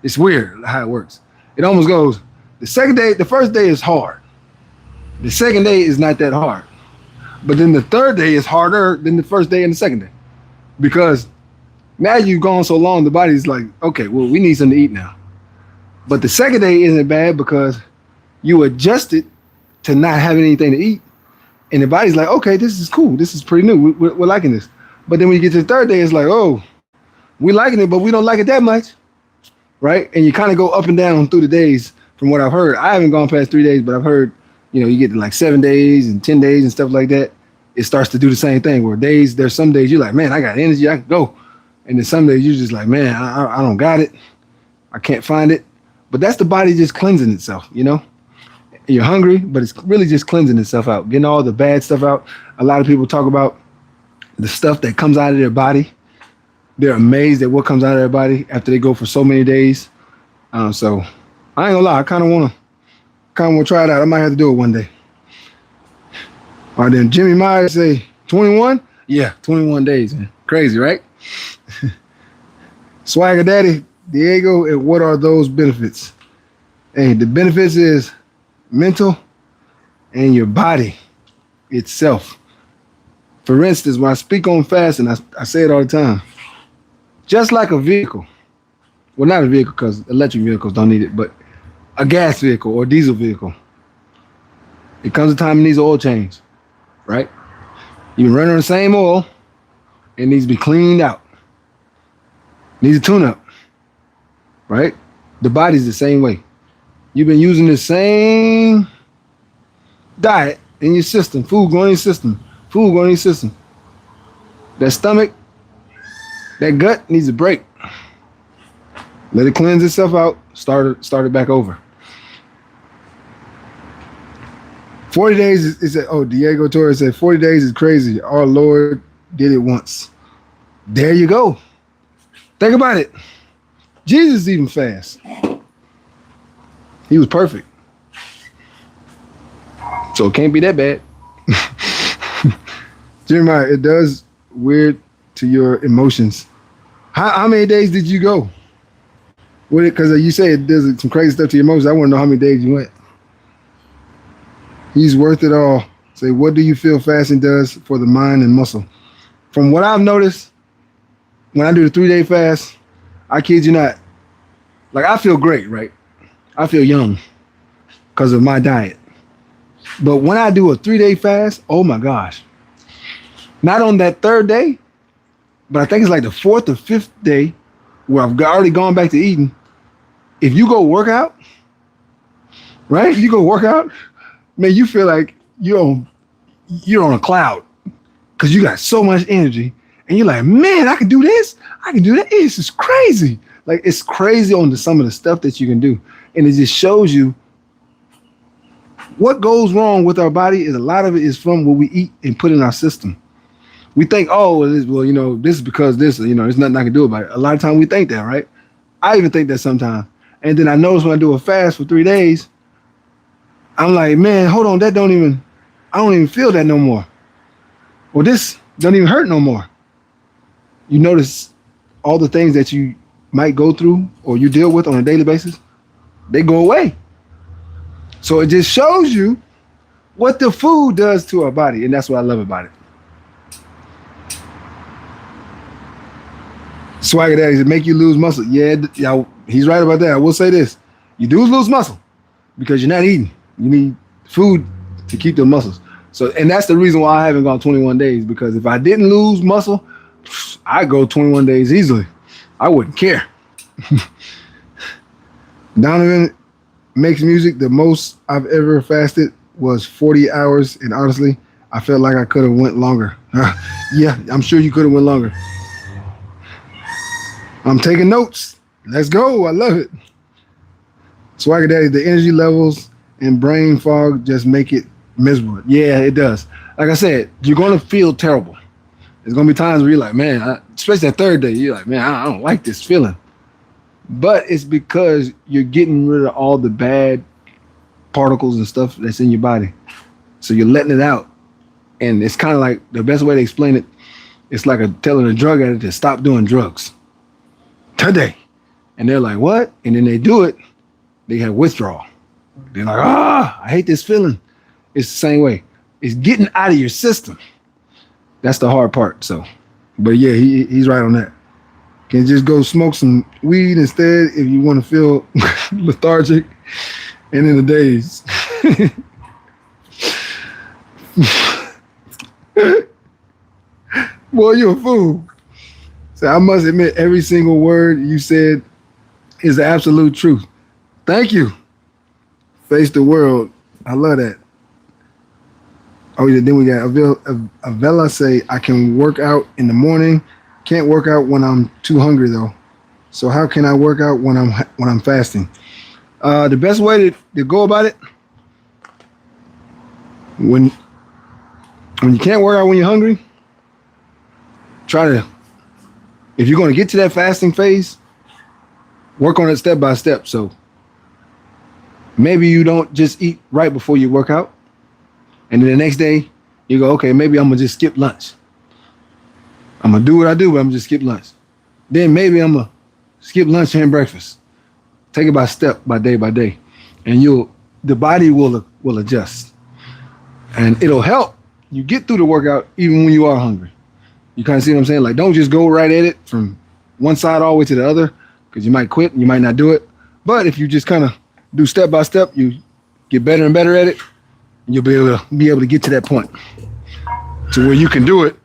It's weird how it works. It almost goes, the first day is hard. The second day is not that hard. But then the third day is harder than the first day and the second day. Because now you've gone so long, the body's like, okay, well, we need something to eat now. But the second day isn't bad because you adjusted to not having anything to eat. And the body's like, okay, this is cool. This is pretty new. We're liking this. But then when you get to the third day, it's like, oh, we're liking it, but we don't like it that much. Right? And you kind of go up and down through the days from what I've heard. I haven't gone past 3 days, but I've heard, you get to like 7 days and 10 days and stuff like that. It starts to do the same thing where there's some days you're like, man, I got energy, I can go. And then some days you're just like, man, I don't got it. I can't find it. But that's the body just cleansing itself, You're hungry, but it's really just cleansing itself out, getting all the bad stuff out. A lot of people talk about the stuff that comes out of their body. They're amazed at what comes out of their body after they go for so many days. So I ain't gonna lie, I kind of want to try it out. I might have to do it one day. All right, then Jimmy Myers say 21? Yeah, 21 days, man. Crazy, right? Swagger Daddy, Diego, and what are those benefits? Hey, the benefits is mental and your body itself. For instance, when I speak on fasting, I say it all the time. Just like a vehicle. Well, not a vehicle because electric vehicles don't need it, but a gas vehicle or diesel vehicle. It comes a time it needs an oil change, right? You can run on the same oil. It needs to be cleaned out. Needs a tune-up, right? The body's the same way. You've been using the same diet in your system, food going in your system. That stomach, that gut needs a break. Let it cleanse itself out, start it back over. 40 days is Diego Torres said 40 days is crazy. Our Lord did it once. There you go. Think about it. Jesus even fast. He was perfect. So it can't be that bad. Jeremiah, it does weird to your emotions. How many days did you go? With it? Because you say it does some crazy stuff to your emotions. I want to know how many days you went. He's worth it all. Say, what do you feel fasting does for the mind and muscle? From what I've noticed, when I do the 3-day fast, I kid you not, like I feel great, right? I feel young because of my diet. But when I do a 3-day fast, oh my gosh. Not on that 3rd day, but I think it's like the 4th or 5th day where I've already gone back to eating. If you go work out, right? You go work out, man, you feel like you're on a cloud because you got so much energy. And you're like, man, I can do this. I can do that. It's just crazy. Like, it's crazy on some of the stuff that you can do. And it just shows you what goes wrong with our body is a lot of it is from what we eat and put in our system. We think, this is because this, there's nothing I can do about it. A lot of times we think that, right? I even think that sometimes. And then I notice when I do a fast for 3 days, I'm like, man, hold on, I don't even feel that no more. Or this don't even hurt no more. You notice all the things that you might go through or you deal with on a daily basis, they go away. So it just shows you what the food does to our body. And that's what I love about it. Swagger Daddy said, make you lose muscle. Yeah, he's right about that. I will say this. You do lose muscle because you're not eating. You need food to keep the muscles. So, and that's the reason why I haven't gone 21 days, because if I didn't lose muscle, I'd go 21 days easily. I wouldn't care. Donovan makes music. The most I've ever fasted was 40 hours. And honestly, I felt like I could have went longer. Yeah, I'm sure you could have went longer. I'm taking notes. Let's go. I love it. Swagger Daddy, the energy levels and brain fog just make it miserable. Yeah, it does. Like I said, you're going to feel terrible. There's going to be times where you're like, man, especially that 3rd day, you're like, man, I don't like this feeling. But it's because you're getting rid of all the bad particles and stuff that's in your body. So you're letting it out. And it's kind of like, the best way to explain it, it's like telling a drug addict to stop doing drugs today. and they're like, what? And then they do it, they have withdrawal. They're like, I hate this feeling. It's the same way. It's getting out of your system. That's the hard part. So, but yeah, he's right on that. Can just go smoke some weed instead if you want to feel lethargic and in the days. Boy, you're a fool. So I must admit, every single word you said is the absolute truth. Thank you. Face the world. I love that. Oh yeah, then we got Avella say, I can work out in the morning. Can't work out when I'm too hungry though. So how can I work out when I'm fasting? The best way to go about it, when you can't work out when you're hungry, if you're going to get to that fasting phase, work on it step by step. So maybe you don't just eat right before you work out. And then the next day you go, okay, maybe I'm going to just skip lunch. I'm going to do what I do, but I'm just skip lunch. Then maybe I'm going to skip lunch and breakfast. Take it by step, by day. And the body will adjust. And it'll help you get through the workout even when you are hungry. You kind of see what I'm saying? Like, don't just go right at it from one side all the way to the other, because you might quit and you might not do it. But if you just kind of do step by step, you get better and better at it, and you'll be able to get to that point to where you can do it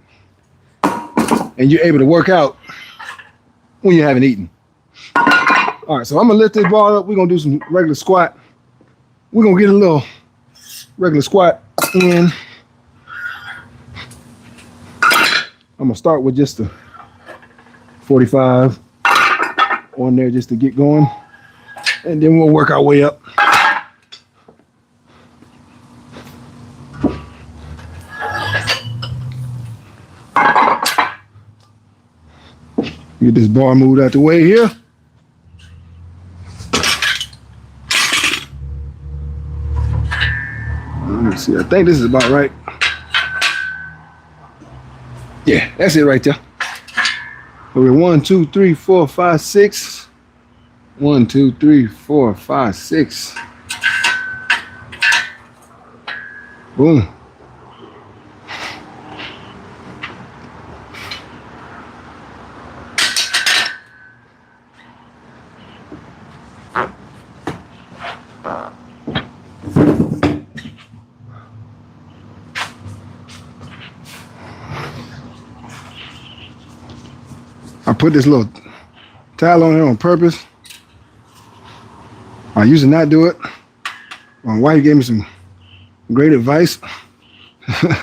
and you're able to work out when you haven't eaten. All right, so I'm gonna lift this bar up. We're gonna do some regular squat. We're gonna get a little regular squat in. I'm gonna start with just a 45 on there just to get going, and then we'll work our way up. Get this bar moved out the way here. Let me see, I think this is about right. Yeah, that's it right there. So we're 1, 2, 3, 4, 5, 6. 1, 2, 3, 4, 5, 6. Boom. I put this little towel on here on purpose. I used to not do it. My wife gave me some great advice because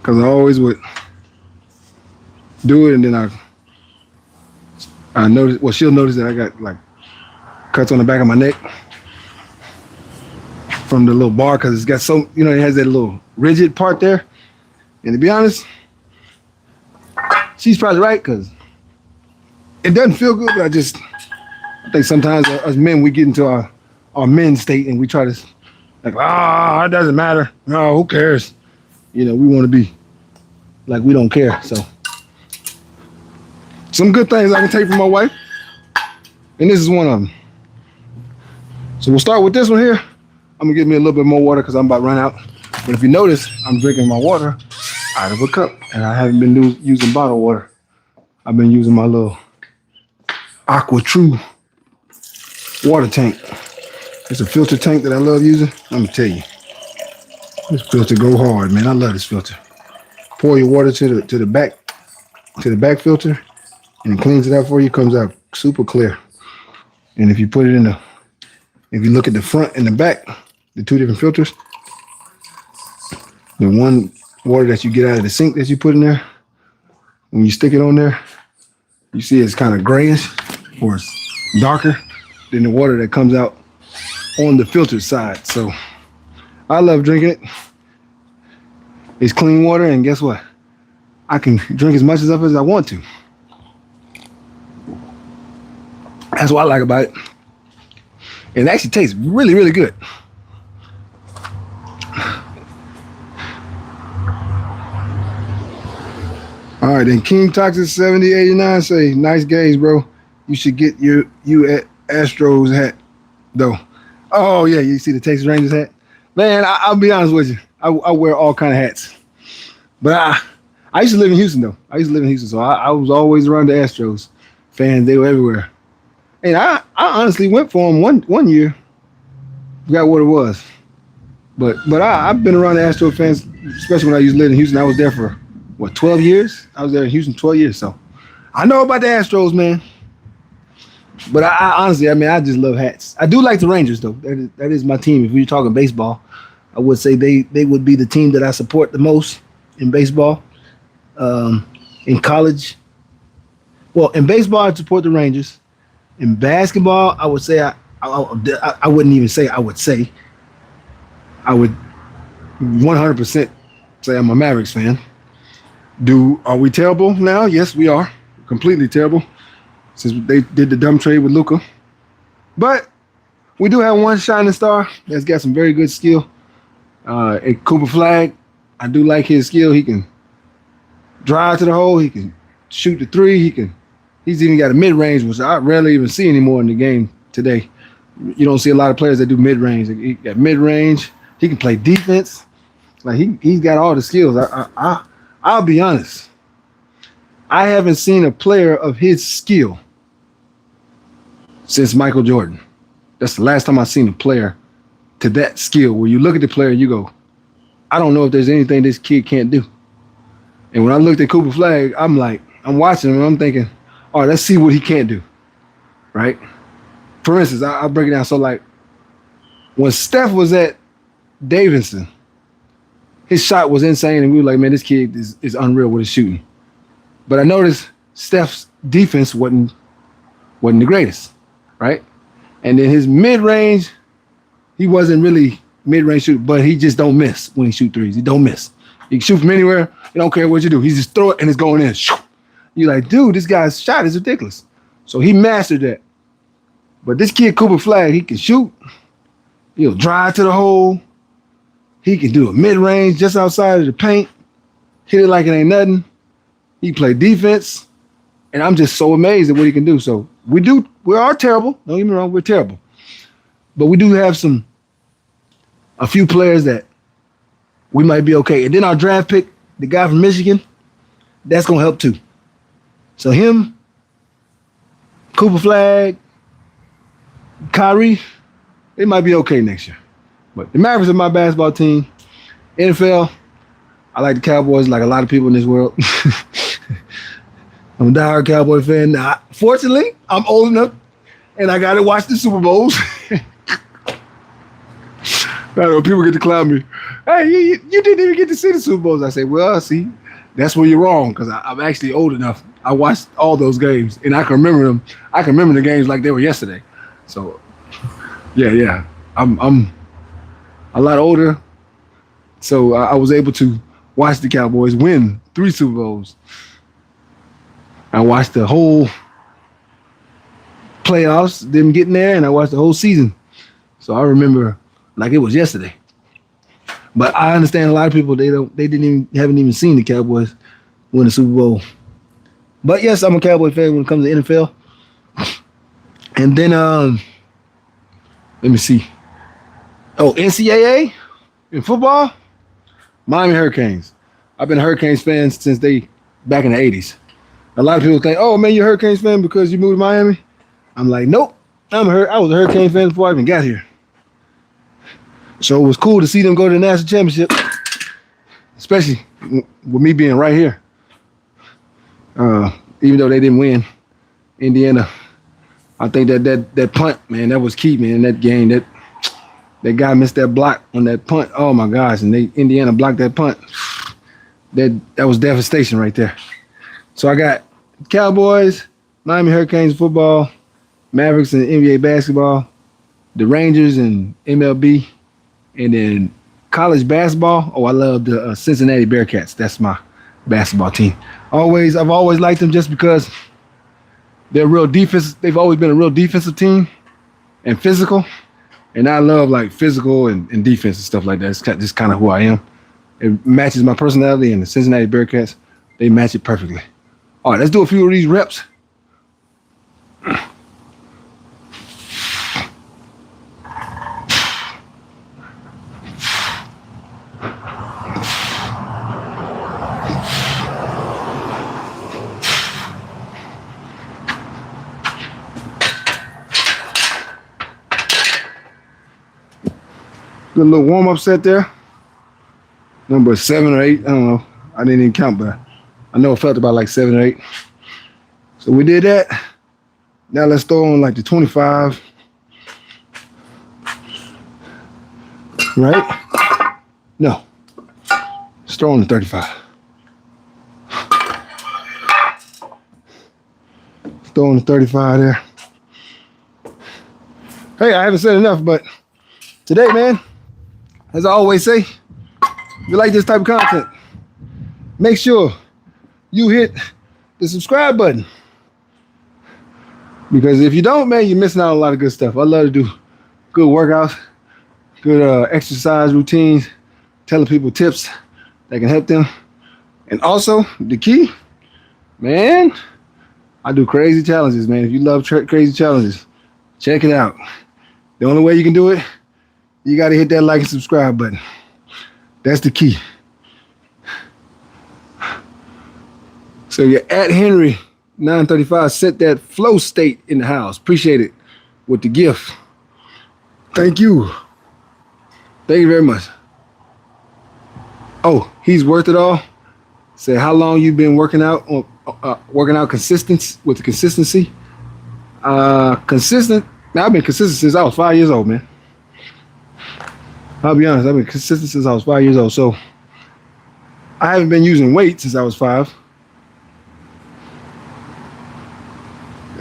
I always would do it, and then I noticed. Well, she'll notice that I got like cuts on the back of my neck from the little bar because it's got it has that little rigid part there. And to be honest, she's probably right because it doesn't feel good, but I think sometimes as men, we get into our men state and we try to like, it doesn't matter. No, who cares? We want to be like we don't care. So some good things I can take from my wife, and this is one of them. So we'll start with this one here. I'm gonna get me a little bit more water because I'm about to run out. But if you notice, I'm drinking my water out of a cup, and I haven't been using bottled water. I've been using my little Aqua True water tank. It's a filter tank that I love using. Let me tell you, this filter go hard, man. I love this filter. Pour your water to the back filter, and it cleans it out for you. Comes out super clear. And if you put it if you look at the front and the back, the two different filters, the one water that you get out of the sink that you put in there, when you stick it on there, you see it's kind of grayish or it's darker than the water that comes out on the filtered side. So I love drinking it. It's clean water, and guess what? I can drink as much as I want to. That's what I like about it. It actually tastes really, really good. All right, then King Toxic 7089 say, nice gains, bro. You should get you Astros hat though. Oh yeah, you see the Texas Rangers hat, man. I'll be honest with you. I wear all kind of hats, but I used to live in Houston though. I used to live in Houston, so I was always around the Astros fans. They were everywhere, and I honestly went for them one year. Forgot what it was, but I've been around the Astros fans, especially when I used to live in Houston. I was there for what 12 years. I was there in Houston 12 years, so I know about the Astros, man. But I honestly, I mean, I just love hats. I do like the Rangers, though. That is my team. If we're talking baseball, I would say they would be the team that I support the most in baseball. In college, well, in baseball, I support the Rangers. In basketball, I would say I wouldn't even say I would say. I would 100% say I'm a Mavericks fan. Are we terrible now? Yes, we are. Completely terrible. Since they did the dumb trade with Luka. But we do have one shining star that's got some very good skill. Cooper Flag, I do like his skill. He can drive to the hole. He can shoot the three. He's even got a mid-range, which I rarely even see anymore in the game today. You don't see a lot of players that do mid-range. He got mid-range. He can play defense. Like he's got all the skills. I'll be honest. I haven't seen a player of his skill since Michael Jordan. That's the last time I've seen a player to that skill where you look at the player and you go, I don't know if there's anything this kid can't do. And when I looked at Cooper Flag, I'm watching him and I'm thinking, all right, let's see what he can't do, right? For instance, I'll break it down. So like when Steph was at Davidson, his shot was insane and we were like, man, this kid is unreal with his shooting. But I noticed Steph's defense wasn't the greatest, right? And then his mid-range, he wasn't really mid-range shooter, but he just don't miss when he shoot threes. He don't miss. He can shoot from anywhere. He don't care what you do. He just throw it and it's going in. You're like, dude, this guy's shot is ridiculous. So he mastered that. But this kid, Cooper Flag, he can shoot. He'll drive to the hole. He can do a mid-range just outside of the paint. Hit it like it ain't nothing. He played defense, and I'm just so amazed at what he can do. So we are terrible. Don't get me wrong, we're terrible. But we do have a few players that we might be okay. And then our draft pick, the guy from Michigan, that's going to help too. So him, Cooper Flag, Kyrie, they might be okay next year. But the Mavericks are my basketball team. NFL, I like the Cowboys like a lot of people in this world. I'm a diehard Cowboy fan. Now, fortunately, I'm old enough and I got to watch the Super Bowls. People get to clown me. Hey, you didn't even get to see the Super Bowls. I say, well, see, that's where you're wrong because I'm actually old enough. I watched all those games and I can remember them. I can remember the games like they were yesterday. So, yeah. I'm a lot older. So I was able to watch the Cowboys win 3 Super Bowls. I watched the whole playoffs, them getting there, and I watched the whole season. So I remember like it was yesterday. But I understand a lot of people haven't even seen the Cowboys win the Super Bowl. But yes, I'm a Cowboy fan when it comes to NFL. And then let me see. Oh, NCAA in football, Miami Hurricanes. I've been a Hurricanes fan since they back in the 80s. A lot of people think, oh man, you're a Hurricanes fan because you moved to Miami. I'm like, nope. I was a Hurricane fan before I even got here. So it was cool to see them go to the national championship, especially with me being right here. Even though they didn't win, Indiana. I think that punt, man, that was key, man. That game, that guy missed that block on that punt. Oh my gosh, and Indiana blocked that punt. That was devastation right there. So I got Cowboys, Miami Hurricanes football, Mavericks and NBA basketball, the Rangers and MLB, and then college basketball. Oh, I love the Cincinnati Bearcats. That's my basketball team. I've always liked them just because they're real defense. They've always been a real defensive team and physical. And I love like physical and defense and stuff like that. It's just kind of who I am. It matches my personality, and the Cincinnati Bearcats, they match it perfectly. All right, let's do a few of these reps. Good little warm-up set there. Number 7 or 8. I don't know. I didn't even count, but I know it felt about like 7 or 8. So we did that. Now let's throw on like the 25. Right? No. Let's throw on the 35. Let's throw on the 35 there. Hey, I haven't said enough, but today, man, as I always say, if you like this type of content, make sure you hit the subscribe button. Because if you don't, man, you're missing out on a lot of good stuff. I love to do good workouts, good exercise routines, telling people tips that can help them. And also, the key, man, I do crazy challenges, man. If you love crazy challenges, check it out. The only way you can do it, you got to hit that like and subscribe button. That's the key. So you're at Henry 935. Set that flow state in the house. Appreciate it with the gift. Thank you. Thank you very much. Oh, he's worth it all. Say how long you been working out consistent with the consistency. Consistent. Now I've been consistent since I was 5 years old, man. I'll be honest, I've been consistent since I was 5 years old. So I haven't been using weights since I was 5.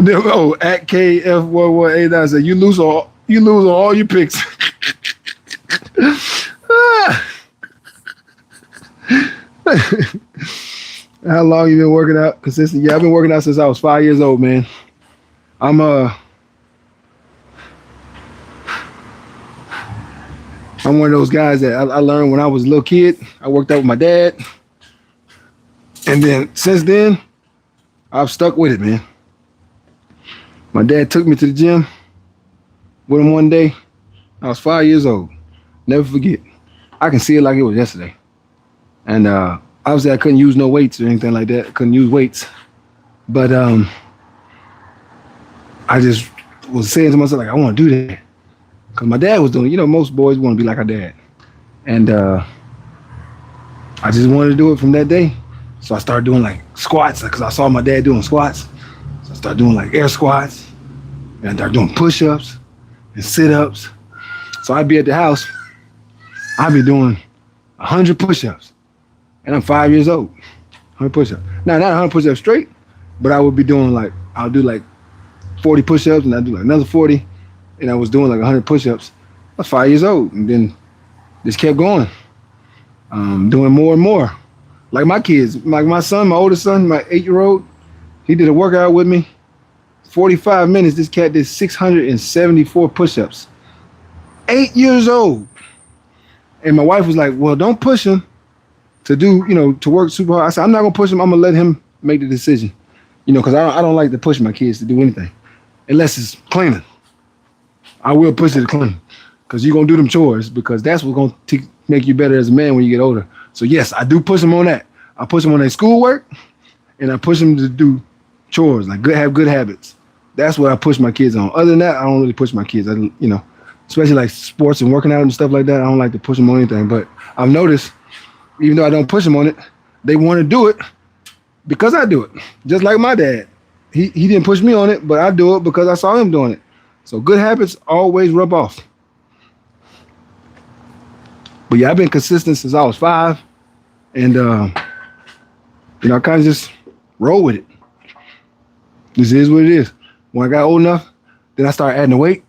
Oh, at KF1189 said you lose on all your picks. How long you been working out consistent? Yeah, I've been working out since I was 5 years old, man. I'm one of those guys that I learned when I was a little kid. I worked out with my dad. And then since then, I've stuck with it, man. My dad took me to the gym with him one day. I was 5 years old. Never forget. I can see it like it was yesterday. And obviously I couldn't use no weights or anything like that. I couldn't use weights. But I just was saying to myself, like, I want to do that. Because my dad was doing it. You know, most boys want to be like our dad. And I just wanted to do it from that day. So I started doing like squats because I saw my dad doing squats. So I started doing like air squats. And I started doing push-ups and sit-ups. So I'd be at the house. I'd be doing 100 push-ups. And I'm 5 years old. 100 push-ups. Now, not 100 push-ups straight, but I would be doing like, I'll do like 40 push-ups and I'd do like another 40. And I was doing like 100 push-ups. I was 5 years old, and then just kept going, doing more and more. Like my kids, like my son, my oldest son, my 8-year-old, he did a workout with me. 45 minutes, this cat did 674 push-ups. 8 years old. And my wife was like, well, don't push him to do, to work super hard. I said, I'm not gonna push him, I'm gonna let him make the decision. Because I don't like to push my kids to do anything, unless it's cleaning. I will push you to clean because you're going to do them chores because that's what's going to make you better as a man when you get older. So, yes, I do push them on that. I push them on their schoolwork and I push them to do chores, like have good habits. That's what I push my kids on. Other than that, I don't really push my kids. Especially like sports and working out and stuff like that. I don't like to push them on anything. But I've noticed, even though I don't push them on it, they want to do it because I do it. Just like my dad. He didn't push me on it, but I do it because I saw him doing it. So good habits always rub off. But yeah, I've been consistent since I was 5. And, I kind of just roll with it. This is what it is. When I got old enough, then I started adding the weight.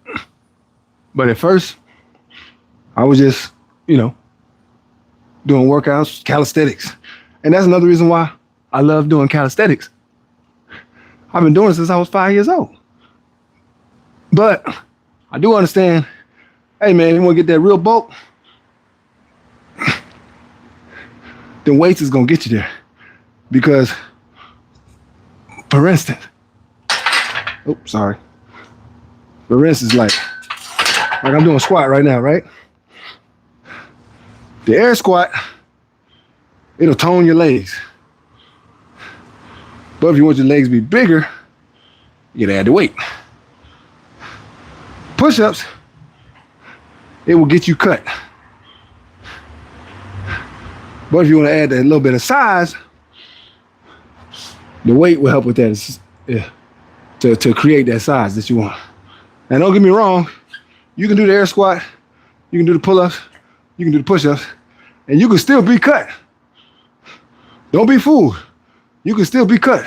But at first, I was just, doing workouts, calisthenics. And that's another reason why I love doing calisthenics. I've been doing it since I was 5 years old. But I do understand, hey man, you want to get that real bulk? Then weights is going to get you there. Because, for instance, Oops, sorry. For instance, like I'm doing a squat right now, right? The air squat, it'll tone your legs. But if you want your legs to be bigger, you gotta add the weight. Push-ups, it will get you cut. But if you want to add that little bit of size, the weight will help with that, to create that size that you want. And don't get me wrong, you can do the air squat, you can do the pull-ups, you can do the push-ups, and you can still be cut. Don't be fooled. You can still be cut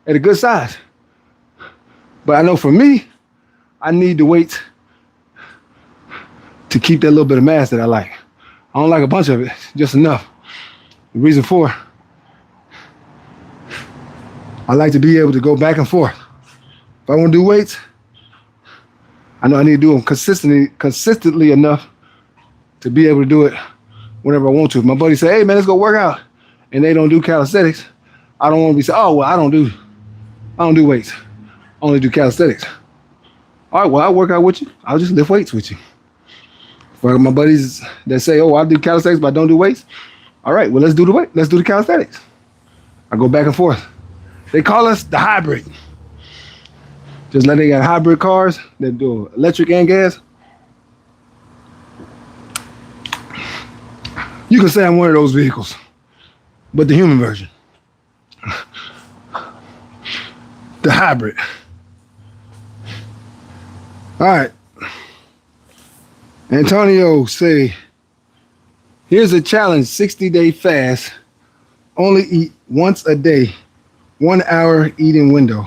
at a good size. But I know for me, I need the weight to keep that little bit of mass that I like. I don't like a bunch of it, just enough. The reason for, I like to be able to go back and forth. If I want to do weights, I know I need to do them consistently enough to be able to do it whenever I want to. If my buddy say, hey man, let's go work out, and they don't do calisthenics, I don't want to be saying, oh well, I don't do weights. I only do calisthenics. All right, well, I'll work out with you. I'll just lift weights with you. For my buddies that say, oh, I do calisthenics, but I don't do weights. All right, well, let's do the weight. Let's do the calisthenics. I go back and forth. They call us the hybrid. Just like they got hybrid cars that do electric and gas. You can say I'm one of those vehicles, but the human version. The hybrid. All right. Antonio say, here's a challenge, 60-day fast. Only eat once a day, 1 hour eating window.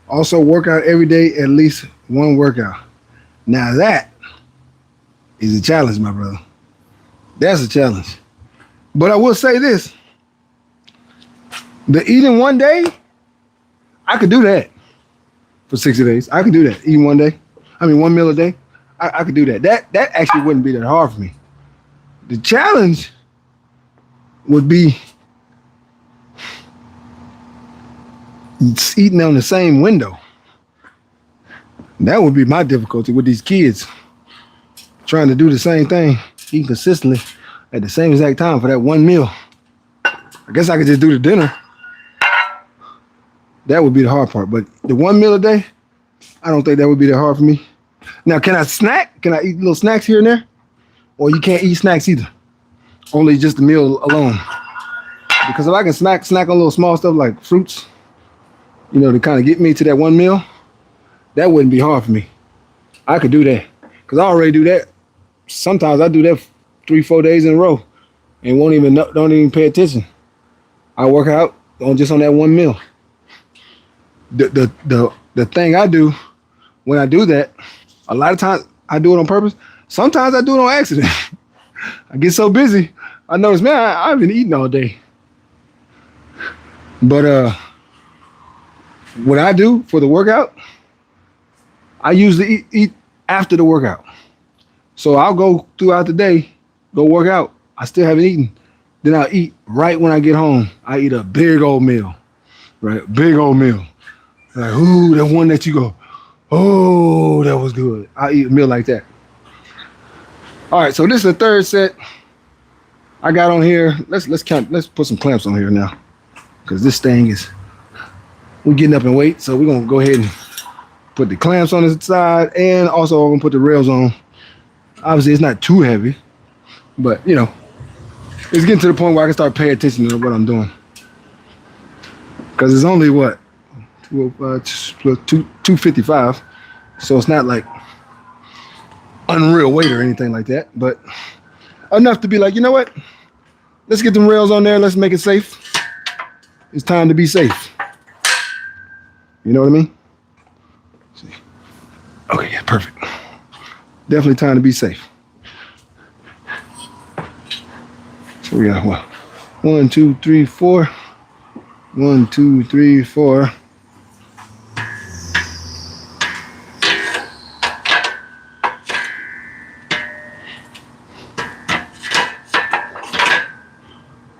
Also work out every day, at least one workout. Now that is a challenge, my brother. That's a challenge. But I will say this. The eating one day, I could do that for 60 days. I could do that, eating 1 day. I mean, 1 meal a day. I could do that. That actually wouldn't be that hard for me. The challenge would be eating on the same window. That would be my difficulty with these kids. Trying to do the same thing, eating consistently at the same exact time for that one meal. I guess I could just do the dinner. That would be the hard part. But the 1 meal a day, I don't think that would be that hard for me. Now, can I snack? Can I eat little snacks here and there? Or you can't eat snacks either. Only just the meal alone. Because if I can snack on little small stuff like fruits, you know, to kind of get me to that 1 meal, that wouldn't be hard for me. I could do that. Because I already do that. Sometimes I do that 3-4 days in a row and don't even pay attention. I work out just on that 1 meal. The thing I do when I do that, a lot of times I do it on purpose. Sometimes I do it on accident. I get so busy, I notice, man, I've been eating all day. But what I do for the workout, I usually eat after the workout. So I'll go throughout the day, go work out. I still haven't eaten. Then I'll eat right when I get home. I eat a big old meal, right? Big old meal. Like, ooh, that one that you go, oh, that was good. I'll eat a meal like that. All right, so this is the third set I got on here. Let's put some clamps on here now, because this thing is, we're getting up in weight, so we're gonna go ahead and put the clamps on the side, and also I'm gonna put the rails on. Obviously, it's not too heavy, but you know, it's getting to the point where I can start paying attention to what I'm doing, because it's only what 255, so it's not like unreal weight or anything like that, but enough to be like, you know what? Let's get them rails on there. Let's make it safe. It's time to be safe. You know what I mean? See. Okay, yeah, perfect. Definitely time to be safe. So we got what? 1, 2, 3, 4. 1, 2, 3, 4.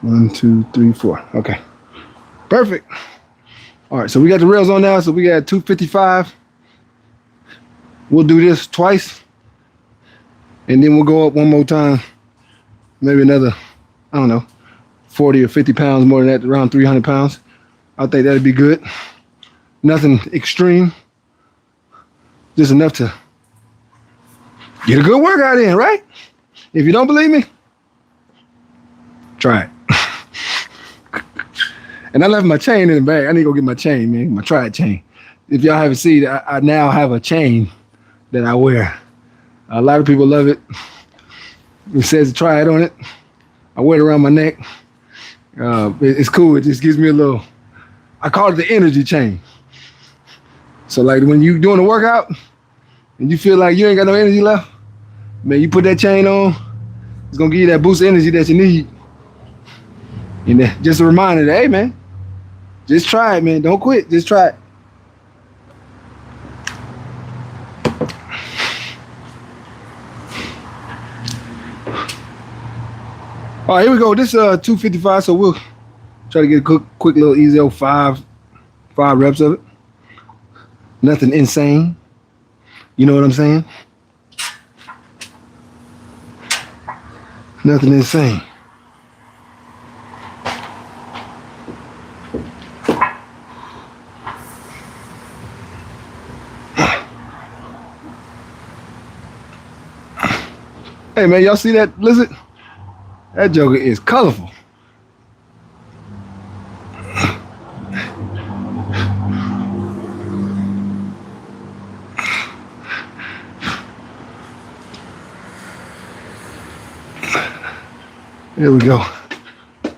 One, two, three, four. Okay. Perfect. All right, so we got the rails on now. So we got 255. We'll do this twice, and then we'll go up one more time. Maybe another, I don't know, 40 or 50 pounds more than that, around 300 pounds. I think that'd be good. Nothing extreme, just enough to get a good workout in, right? If you don't believe me, try it. And I left my chain in the bag. I need to go get my chain, man, my Triad chain. If y'all haven't seen it, I now have a chain that I wear. A lot of people love it. It says Triad on it. I wear it around my neck. It's cool. It just gives me a little, I call it the energy chain. So like when you doing a workout and you feel like you ain't got no energy left, man, you put that chain on, it's gonna give you that boost of energy that you need. And then just a reminder that, hey man, just try it, man. Don't quit, just try it. All right, here we go. This 255, so we'll try to get a quick little easy old five reps of it. Nothing insane. You know what I'm saying? Nothing insane. Hey man, y'all see that lizard? That joker is colorful. There we go. I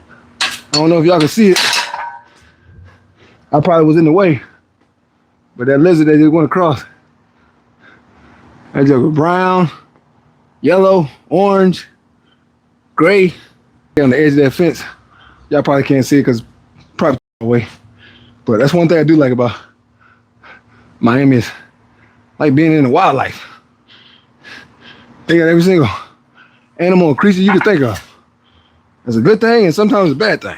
don't know if y'all can see it. I probably was in the way, but that lizard they just went across. That joker brown, yellow, orange, gray. On the edge of that fence. Y'all probably can't see it because probably away. But that's one thing I do like about Miami is like being in the wildlife. They got every single animal and creature you can think of. It's a good thing and sometimes a bad thing.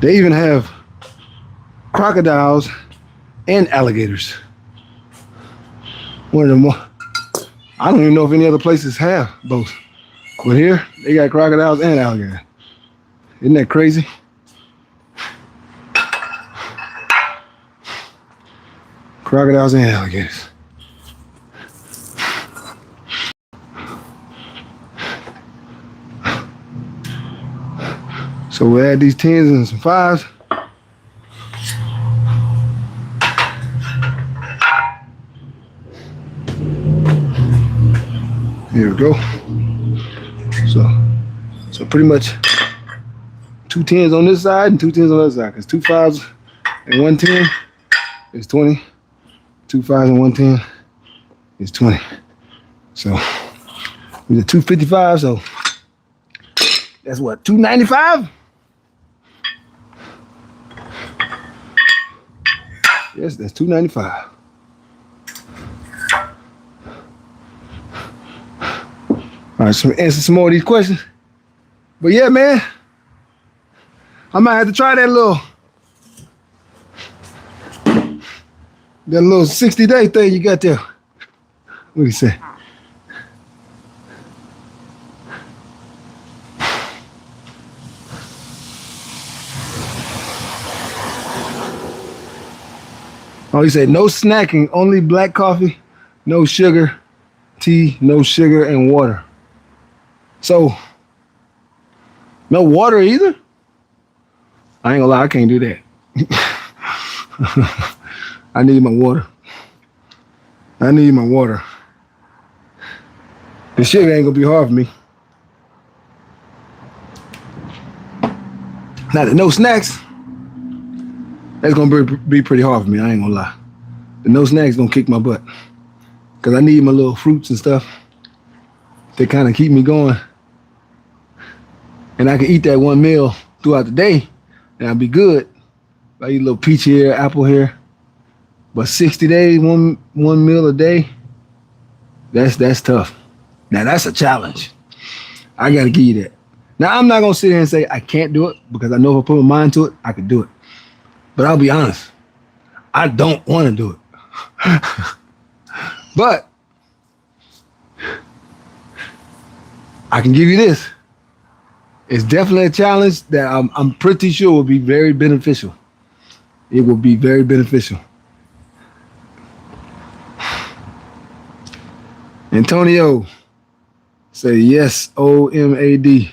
They even have crocodiles and alligators. One of the more, I don't even know if any other places have both. But here, they got crocodiles and alligators. Isn't that crazy? Crocodiles and alligators. So we'll add these 10s and some 5s. Here we go. So pretty much 2 10s on this side and 2 10s on the other side. Because 2 5s and 1 10 is 20. 2 5s and 1 10 is 20. So we did 255. So that's what, 295? Yes, that's 295. All right, so answer some more of these questions. But yeah, man, I might have to try that little 60-day thing you got there. What do you say? Oh, he said no snacking, only black coffee, no sugar, tea, no sugar, and water. So, no water either? I ain't gonna lie, I can't do that. I need my water. I need my water. The sugar ain't gonna be hard for me. Now, the no snacks, that's gonna be pretty hard for me, I ain't gonna lie. The no snacks gonna kick my butt. Cause I need my little fruits and stuff. They kind of keep me going. And I can eat that one meal throughout the day and I'll be good. I eat a little peach here, apple here. But 60 days, one meal a day, that's tough. Now that's a challenge. I gotta give you that. Now, I'm not going to sit here and say I can't do it because I know if I put my mind to it, I could do it. But I'll be honest, I don't want to do it. But I can give you this. It's definitely a challenge that I'm pretty sure will be very beneficial. It will be very beneficial. Antonio, say yes, OMAD.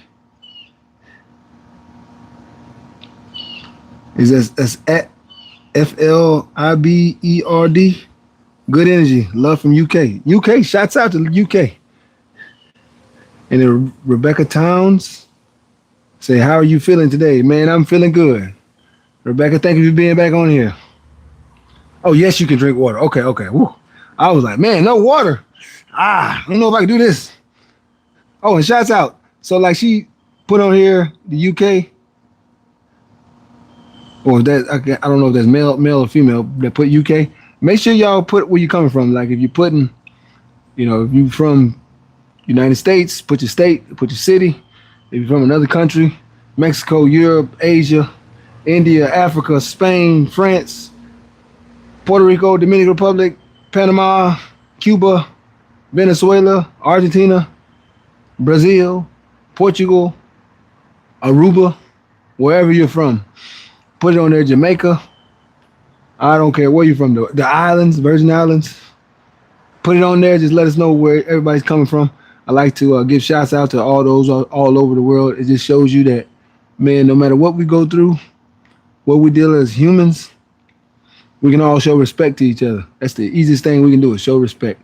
That's at FLIBERD. Good energy. Love from UK. UK, shouts out to UK. And then Rebecca Towns, say, how are you feeling today? Man, I'm feeling good. Rebecca, thank you for being back on here. Oh, yes, you can drink water. Okay. Woo. I was like, man, no water. I don't know if I can do this. Oh, and shouts out. So like she put on here the UK, or that I don't know if that's male or female that put UK. Make sure y'all put where you coming from. Like if you're putting, if you from United States, put your state, put your city. If you're from another country, Mexico, Europe, Asia, India, Africa, Spain, France, Puerto Rico, Dominican Republic, Panama, Cuba, Venezuela, Argentina, Brazil, Portugal, Aruba, wherever you're from. Put it on there, Jamaica. I don't care where you're from, the islands, Virgin Islands. Put it on there. Just let us know where everybody's coming from. I like to give shouts out to all those all over the world. It just shows you that, man, no matter what we go through, what we deal as humans, we can all show respect to each other. That's the easiest thing we can do is show respect.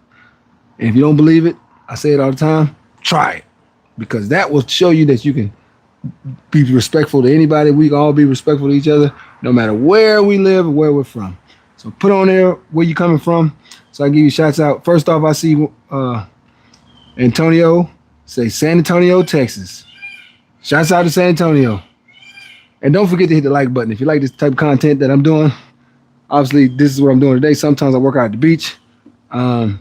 And if you don't believe it, I say it all the time, try it. Because that will show you that you can be respectful to anybody. We can all be respectful to each other, no matter where we live or where we're from. So put on there where you're coming from. So I give you shouts out. First off, I see Antonio, say San Antonio, Texas. Shouts out to San Antonio. And don't forget to hit the like button. If you like this type of content that I'm doing, obviously this is what I'm doing today. Sometimes I work out at the beach. And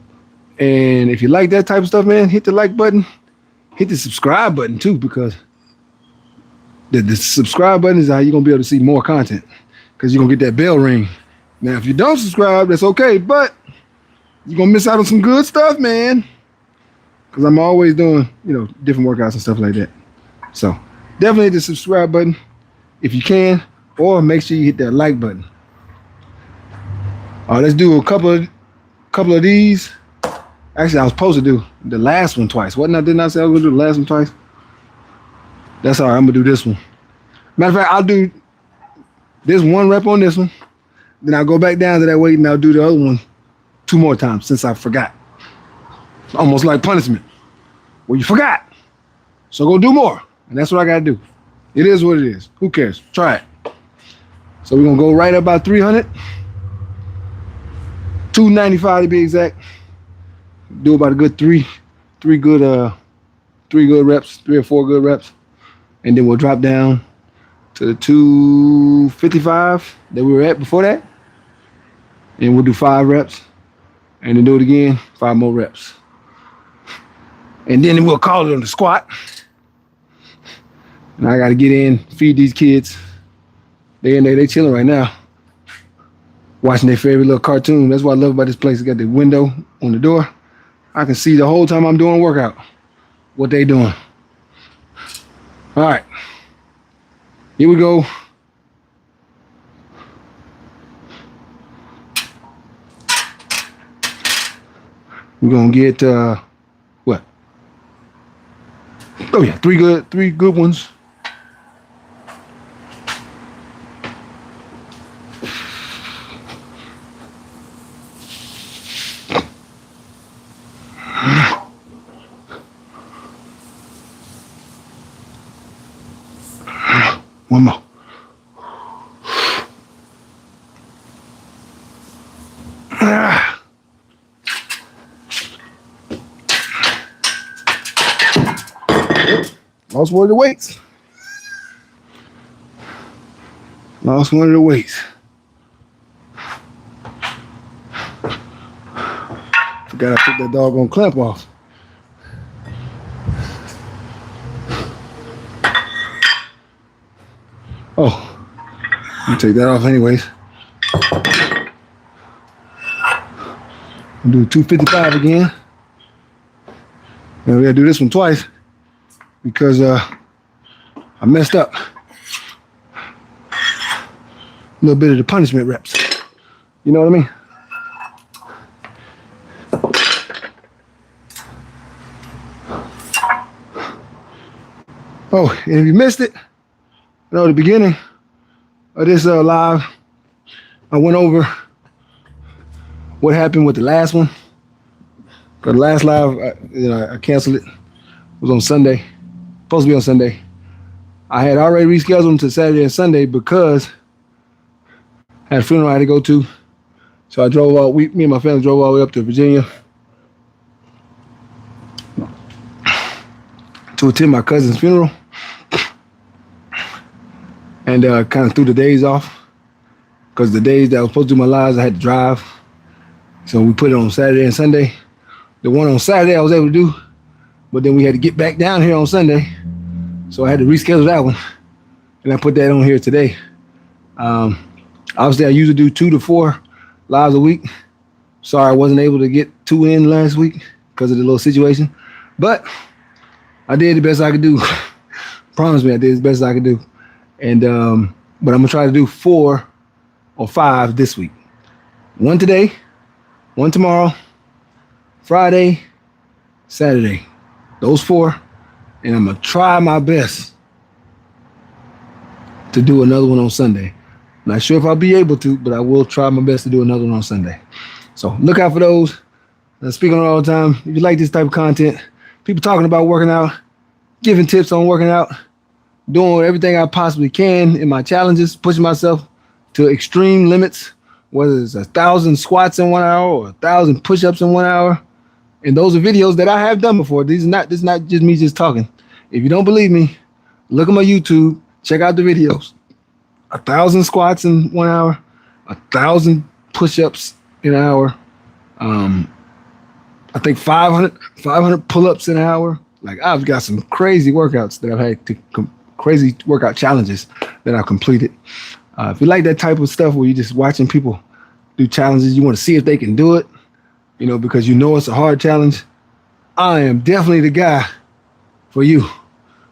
if you like that type of stuff, man, hit the like button. Hit the subscribe button too, because the subscribe button is how you're going to be able to see more content, because you're going to get that bell ring. Now, if you don't subscribe, that's okay, but you're going to miss out on some good stuff, man, because I'm always doing, different workouts and stuff like that. So definitely hit the subscribe button if you can, or make sure you hit that like button. All right, let's do a couple of these. Actually, I was supposed to do the last one twice. Didn't I say I was going to do the last one twice? That's all right. I'm going to do this one. Matter of fact, I'll do this one rep on this one. Then I'll go back down to that weight and I'll do the other one 2 more times since I forgot. It's almost like punishment. Well, you forgot. So go do more. And that's what I got to do. It is what it is. Who cares? Try it. So we're going to go right about 300. 295 to be exact. Do about a good three good reps, 3 or 4 good reps. And then we'll drop down to the 255 that we were at before that. And we'll do 5 reps. And then do it again, 5 more reps. And then we'll call it on the squat. And I got to get in, feed these kids. They in there, they chilling right now. Watching their favorite little cartoon. That's what I love about this place. It got the window on the door. I can see the whole time I'm doing workout what they doing. All right, here we go. We're gonna get what? Oh yeah, 3 good ones. One more. Lost one of the weights. Lost one of the weights. Forgot I took that doggone clamp off. Oh, I'll take that off anyways. I'll do 255 again. And we gotta do this one twice because I messed up. A little bit of the punishment reps. You know what I mean? Oh, and if you missed it, at the beginning of this live, I went over what happened with the last one. Cause the last live, I canceled it. It was on Sunday. Supposed to be on Sunday. I had already rescheduled them to Saturday and Sunday because I had a funeral I had to go to. So I drove all. Me and my family drove all the way up to Virginia to attend my cousin's funeral, and kind of threw the days off because the days that I was supposed to do my lives, I had to drive. So we put it on Saturday and Sunday. The one on Saturday I was able to do, but then we had to get back down here on Sunday. So I had to reschedule that one. And I put that on here today. Obviously I usually do 2 to 4 lives a week. Sorry I wasn't able to get 2 in last week because of the little situation. But I did the best I could do. Promise me I did the best I could do. And but I'm gonna try to do 4 or 5 this week. 1 today, 1 tomorrow, Friday, Saturday. Those 4. And I'm gonna try my best to do another one on Sunday. Not sure if I'll be able to, but I will try my best to do another one on Sunday. So look out for those. I speak on it all the time. If you like this type of content, people talking about working out, giving tips on working out, doing everything I possibly can in my challenges, pushing myself to extreme limits, whether it's 1,000 squats in 1 hour or 1,000 push-ups in 1 hour. And those are videos that I have done before. This is not just me just talking. If you don't believe me, look at my YouTube, check out the videos. 1,000 squats in 1 hour, 1,000 push-ups in an hour. I think 500 pull-ups in an hour. Like I've got some crazy workouts that I've had crazy workout challenges that I've completed. If you like that type of stuff where you're just watching people do challenges, you want to see if they can do it, because it's a hard challenge, I am definitely the guy for you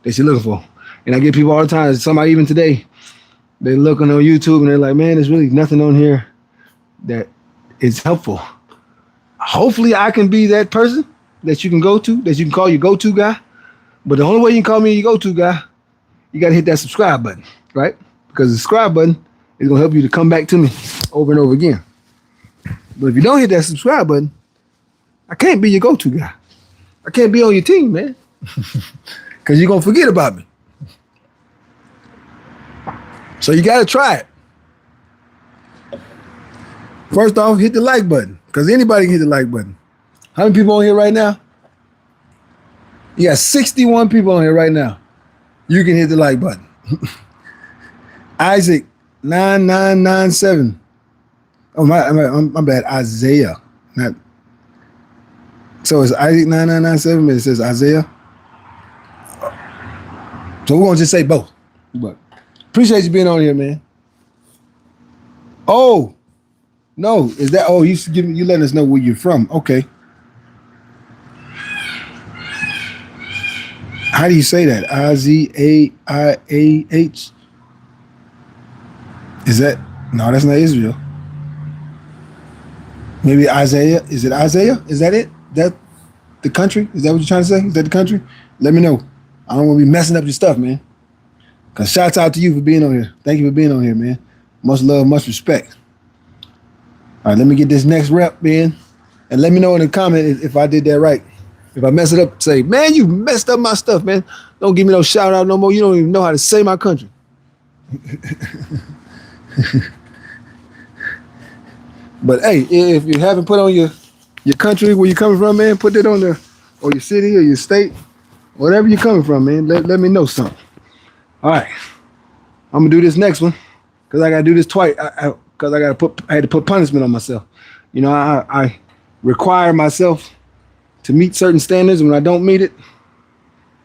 that you're looking for. And I get people all the time, somebody even today, they're looking on YouTube and they're like, man, there's really nothing on here that is helpful. Hopefully I can be that person that you can go to, that you can call your go-to guy. But the only way you can call me your go-to guy, you got to hit that subscribe button, right? Because the subscribe button is going to help you to come back to me over and over again. But if you don't hit that subscribe button, I can't be your go-to guy. I can't be on your team, man. Because you're going to forget about me. So you got to try it. First off, hit the like button. Because anybody can hit the like button. How many people on here right now? You got 61 people on here right now. You can hit the like button. Isaac 9997. Oh my bad. Isaiah. So it's Isaac 9997, but it says Isaiah. So we're gonna just say both. But appreciate you being on here, man. Oh, no, is that? Oh, you letting us know where you're from? Okay. How do you say that? Izaiah? Is that? No, that's not Israel. Maybe Isaiah. Is it Isaiah? Is that it? That the country? Is that what you're trying to say? Is that the country? Let me know. I don't want to be messing up your stuff, man. Cause shouts out to you for being on here. Thank you for being on here, man. Much love, much respect. All right, let me get this next rep, man. And let me know in the comment if I did that right. If I mess it up, say, man, you messed up my stuff, man. Don't give me no shout out no more. You don't even know how to say my country. But hey, if you haven't put on your country, where you coming from, man, put that on there, or your city or your state, whatever you're coming from, man. Let me know something. All right, I'm gonna do this next one because I gotta do this twice. Because I had to put punishment on myself. I require myself to meet certain standards. When I don't meet it,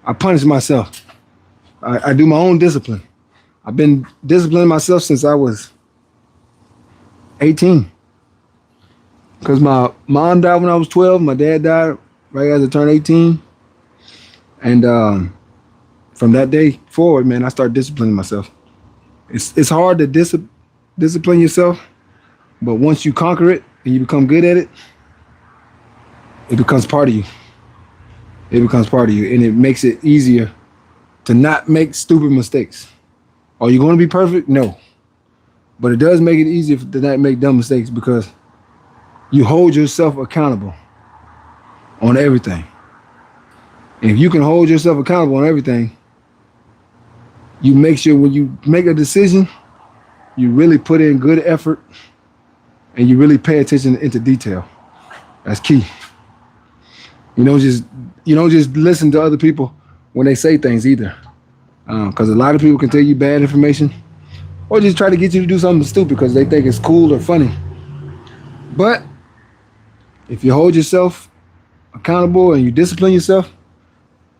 I punish myself. I do my own discipline. I've been disciplining myself since I was 18. Because my mom died when I was 12. My dad died right as I turned 18. And from that day forward, man, I started disciplining myself. It's hard to discipline yourself, but once you conquer it and you become good at it, it becomes part of you. It becomes part of you, and it makes it easier to not make stupid mistakes. Are you going to be perfect? No. But it does make it easier to not make dumb mistakes because you hold yourself accountable on everything. And if you can hold yourself accountable on everything, you make sure when you make a decision, you really put in good effort and you really pay attention into detail. That's key. You don't just listen to other people when they say things either. Because a lot of people can tell you bad information or just try to get you to do something stupid because they think it's cool or funny. But if you hold yourself accountable and you discipline yourself,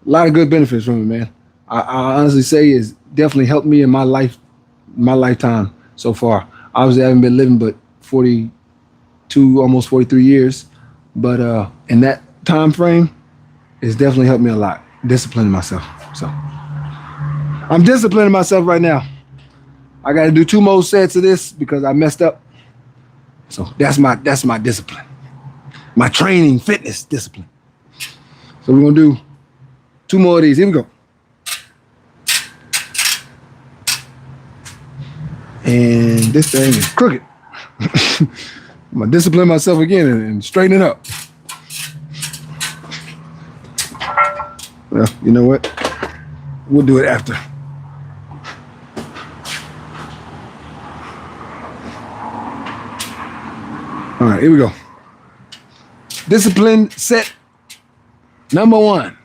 a lot of good benefits from it, man. I honestly say it's definitely helped me in my lifetime so far. Obviously, I haven't been living but 42, almost 43 years. But in that time frame, it's definitely helped me a lot, disciplining myself. So I'm disciplining myself right now. I got to do 2 more sets of this because I messed up. So that's my discipline, my training, fitness discipline. So we're going to do 2 more of these. Here we go. And this thing is crooked. I'm going to discipline myself again and straighten it up. Well, you know what? We'll do it after. All right, here we go. Discipline set number 1.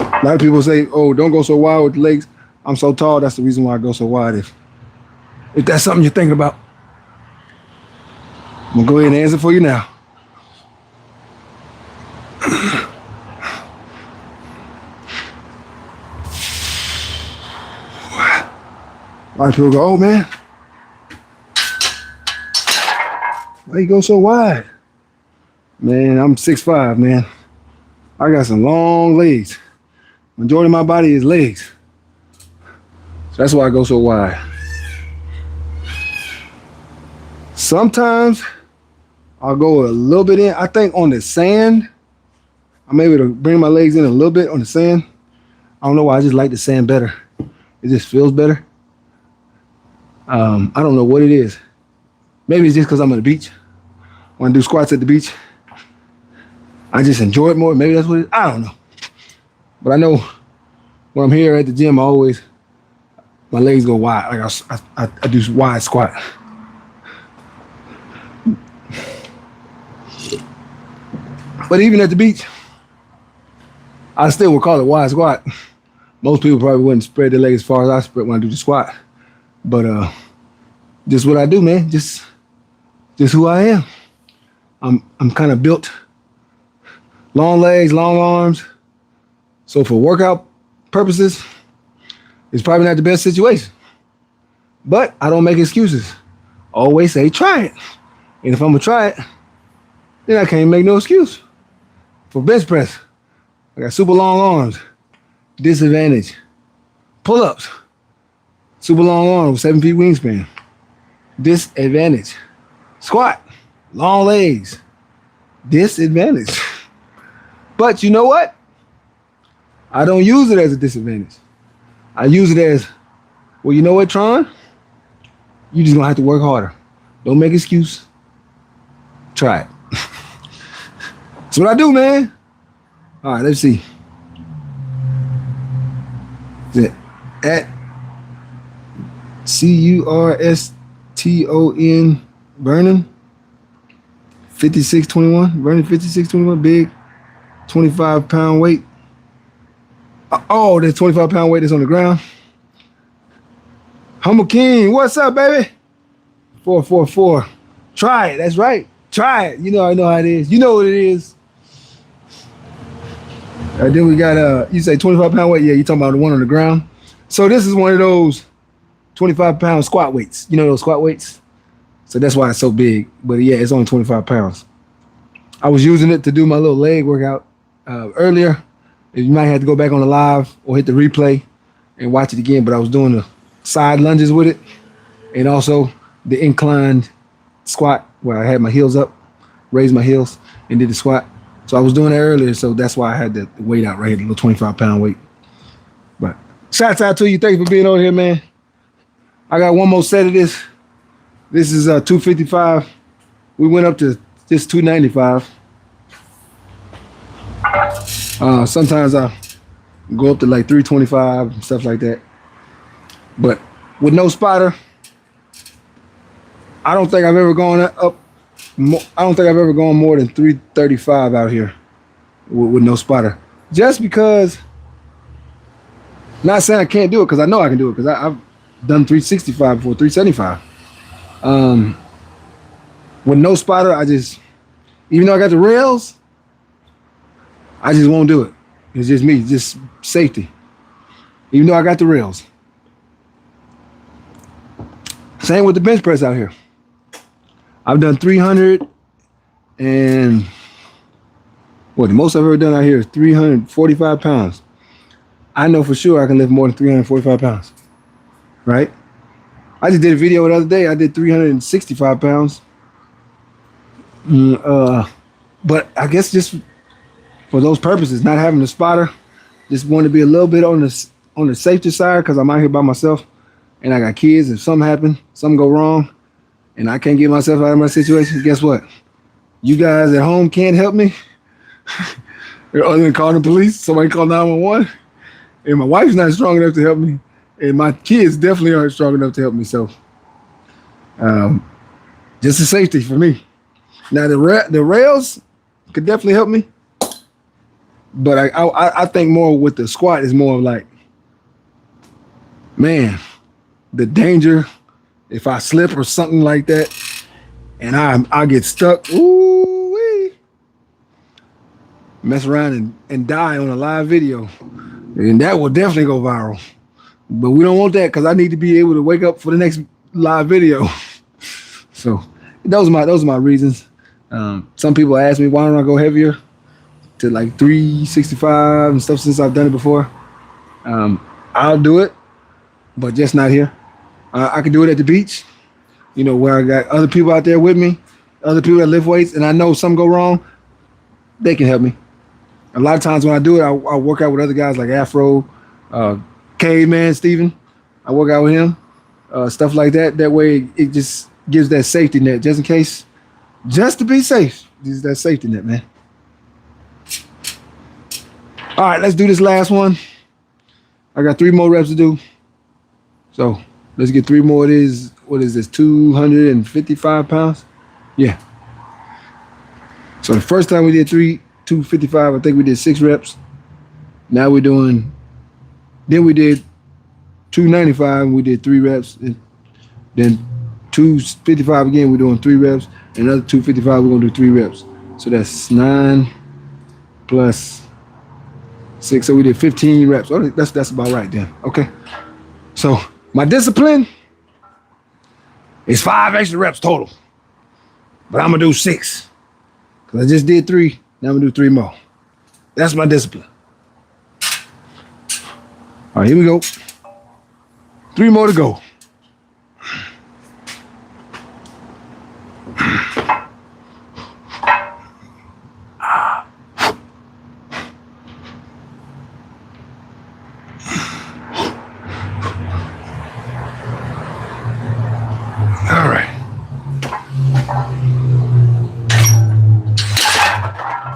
A lot of people say, oh, don't go so wide with the legs. I'm so tall, that's the reason why I go so wide. If that's something you're thinking about, I'm gonna go ahead and answer for you now. A lot of people go, oh man, why you go so wide? Man, I'm 6'5", man. I got some long legs. Majority of my body is legs. So that's why I go so wide. Sometimes I'll go a little bit in. I think on the sand, I'm able to bring my legs in a little bit on the sand. I don't know why, I just like the sand better. It just feels better. I don't know what it is. Maybe it's just because I'm on the beach. When I do squats at the beach, I just enjoy it more. Maybe that's what it is. I don't know. But I know when I'm here at the gym, my legs go wide. Like I do wide squat. But even at the beach, I still would call it wide squat. Most people probably wouldn't spread their legs as far as I spread when I do the squat. But just what I do, man. Just who I am. I'm kind of built. Long legs, long arms. So for workout purposes, it's probably not the best situation. But I don't make excuses. Always say, try it. And if I'm gonna try it, then I can't make no excuse. For bench press, I got super long arms. Disadvantage. Pull-ups. Super long arms, 7 feet wingspan. Disadvantage. Squat. Long legs. Disadvantage. But you know what? I don't use it as a disadvantage. I use it as, well, you know what, Tron? You just gonna have to work harder. Don't make excuse. Try it. That's what I do, man. All right, let's see. Is it at CURSTON Vernon 5621? Vernon 5621, big 25-pound weight. Oh, there's 25-pound weight that's on the ground. Humble King, what's up, baby? 444. Try it. That's right. Try it. You know, I know how it is. You know what it is. Then we got you say 25-pound weight? Yeah, you talking about the one on the ground. So this is one of those 25-pound squat weights. You know those squat weights? So that's why it's so big. But yeah, it's only 25 pounds. I was using it to do my little leg workout earlier. You might have to go back on the live or hit the replay and watch it again. But I was doing the side lunges with it and also the inclined squat where I had my heels up, raised my heels, and did the squat. So I was doing that earlier, so that's why I had the weight out right here, the little 25-pound weight. But shouts out to you. Thanks for being on here, man. I got one more set of this. This is 255. We went up to this 295. Sometimes I go up to like 325 and stuff like that. But with no spotter, I don't think I've ever gone up. I don't think I've ever gone more than 335 out here with no spotter. Just because, not saying I can't do it, because I know I can do it, because I've done 365 before, 375. With no spotter, even though I got the rails, I just won't do it. It's just me, just safety. Even though I got the rails. Same with the bench press out here. I've done 300 and the most I've ever done out here is 345 pounds. I know for sure I can lift more than 345 pounds, right? I just did a video the other day. I did 365 pounds. But I guess just for those purposes, not having a spotter, just want to be a little bit on the safety side because I'm out here by myself and I got kids. If something go wrong, and I can't get myself out of my situation, guess what? You guys at home can't help me. Other than calling the police, somebody call 911. And my wife's not strong enough to help me. And my kids definitely aren't strong enough to help me. So just a safety for me. Now the rails could definitely help me. But I think more with the squat is more of like, man, the danger if I slip or something like that, and I get stuck, ooh-wee, mess around and die on a live video, and that will definitely go viral. But we don't want that because I need to be able to wake up for the next live video. So those are my reasons. Some people ask me why don't I go heavier to like 365 and stuff since I've done it before. I'll do it, but just not here. I can do it at the beach, where I got other people out there with me, other people that lift weights, and I know something go wrong, they can help me. A lot of times when I do it, I work out with other guys like Afro, Caveman Steven. I work out with him, stuff like that. That way it just gives that safety net, just in case, just to be safe. This is that safety net, man. All right, let's do this last one. I got 3 more reps to do. So let's get 3 more of these. What is this, 255 pounds? Yeah. So the first time we did 255, I think we did 6 reps. Now we did 295, and we did 3 reps. And then 255 again, we're doing 3 reps. Another 255, we're gonna do 3 reps. So that's 9 plus 6. So we did 15 reps. Oh, that's about right then. Okay. So my discipline is 5 extra reps total, but I'm gonna do 6 because I just did 3. Now I'm gonna do 3 more. That's my discipline. All right, here we go. 3 more to go.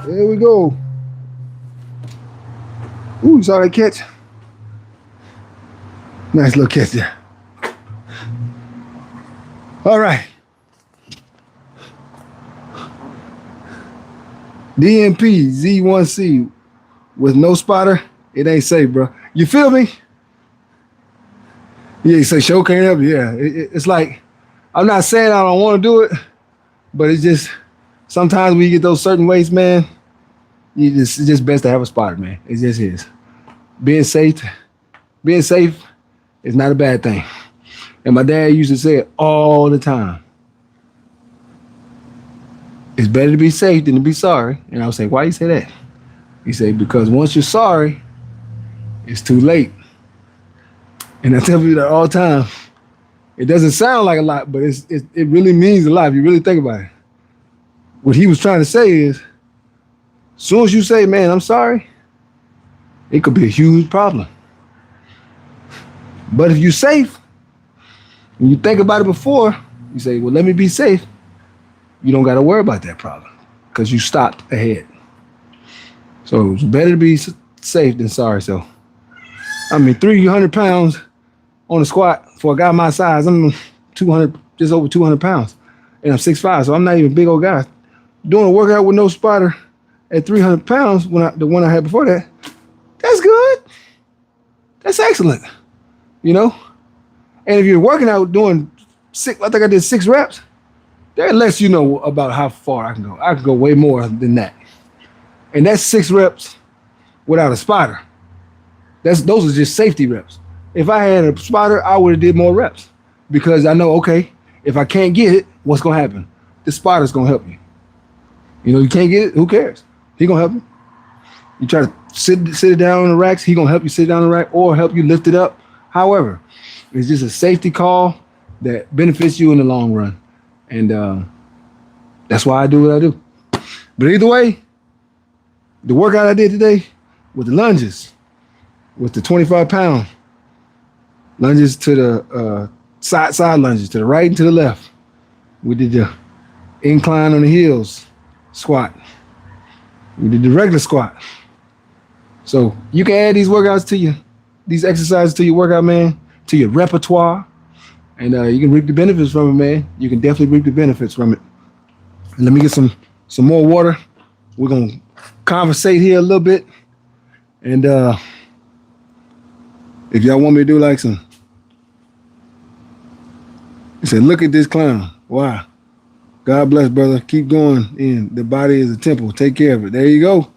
There we go. Ooh, you saw that catch? Nice little catch there. All right. DMP Z1C with no spotter, it ain't safe, bro. You feel me? Yeah, you say show can't help you. Yeah, it's like, I'm not saying I don't want to do it, but it's just, sometimes when you get those certain weights, man, It's just best to have a spotter, man. It just is. Being safe, being safe is not a bad thing. And my dad used to say it all the time. It's better to be safe than to be sorry. And I would say, why you say that? He said, because once you're sorry, it's too late. And I tell people that all the time. It doesn't sound like a lot, but it really means a lot if you really think about it. What he was trying to say is, as soon as you say, man, I'm sorry, it could be a huge problem. But if you're safe, and you think about it before, you say, well, let me be safe. You don't got to worry about that problem because you stopped ahead. So it's better to be safe than sorry. So, I mean, 300 pounds on a squat for a guy my size, I'm 200, just over 200 pounds. And I'm 6'5", so I'm not even a big old guy. Doing a workout with no spotter at 300 pounds, the one I had before that, that's good. That's excellent, you know? And if you're working out doing I think I did 6 reps, that lets you know about how far I can go. I can go way more than that. And that's 6 reps without a spotter. Those are just safety reps. If I had a spotter, I would have did more reps because I know, okay, if I can't get it, what's going to happen? The spotter's going to help you. You know, you can't get it, who cares? He going to help you. You try to sit it down on the racks, he going to help you sit down on the rack or help you lift it up. However, it's just a safety call that benefits you in the long run. And that's why I do what I do. But either way, the workout I did today with the lunges, with the 25-pound lunges to the side lunges, to the right and to the left. We did the incline on the heels squat. We did the regular squat. So you can add these workouts to these exercises to your workout, man, to your repertoire. And you can reap the benefits from it, man. You can definitely reap the benefits from it. And let me get some more water. We're going to conversate here a little bit. And if y'all want me to do like some, he said, look at this clown. Wow. God bless, brother. Keep going in. The body is a temple. Take care of it. There you go.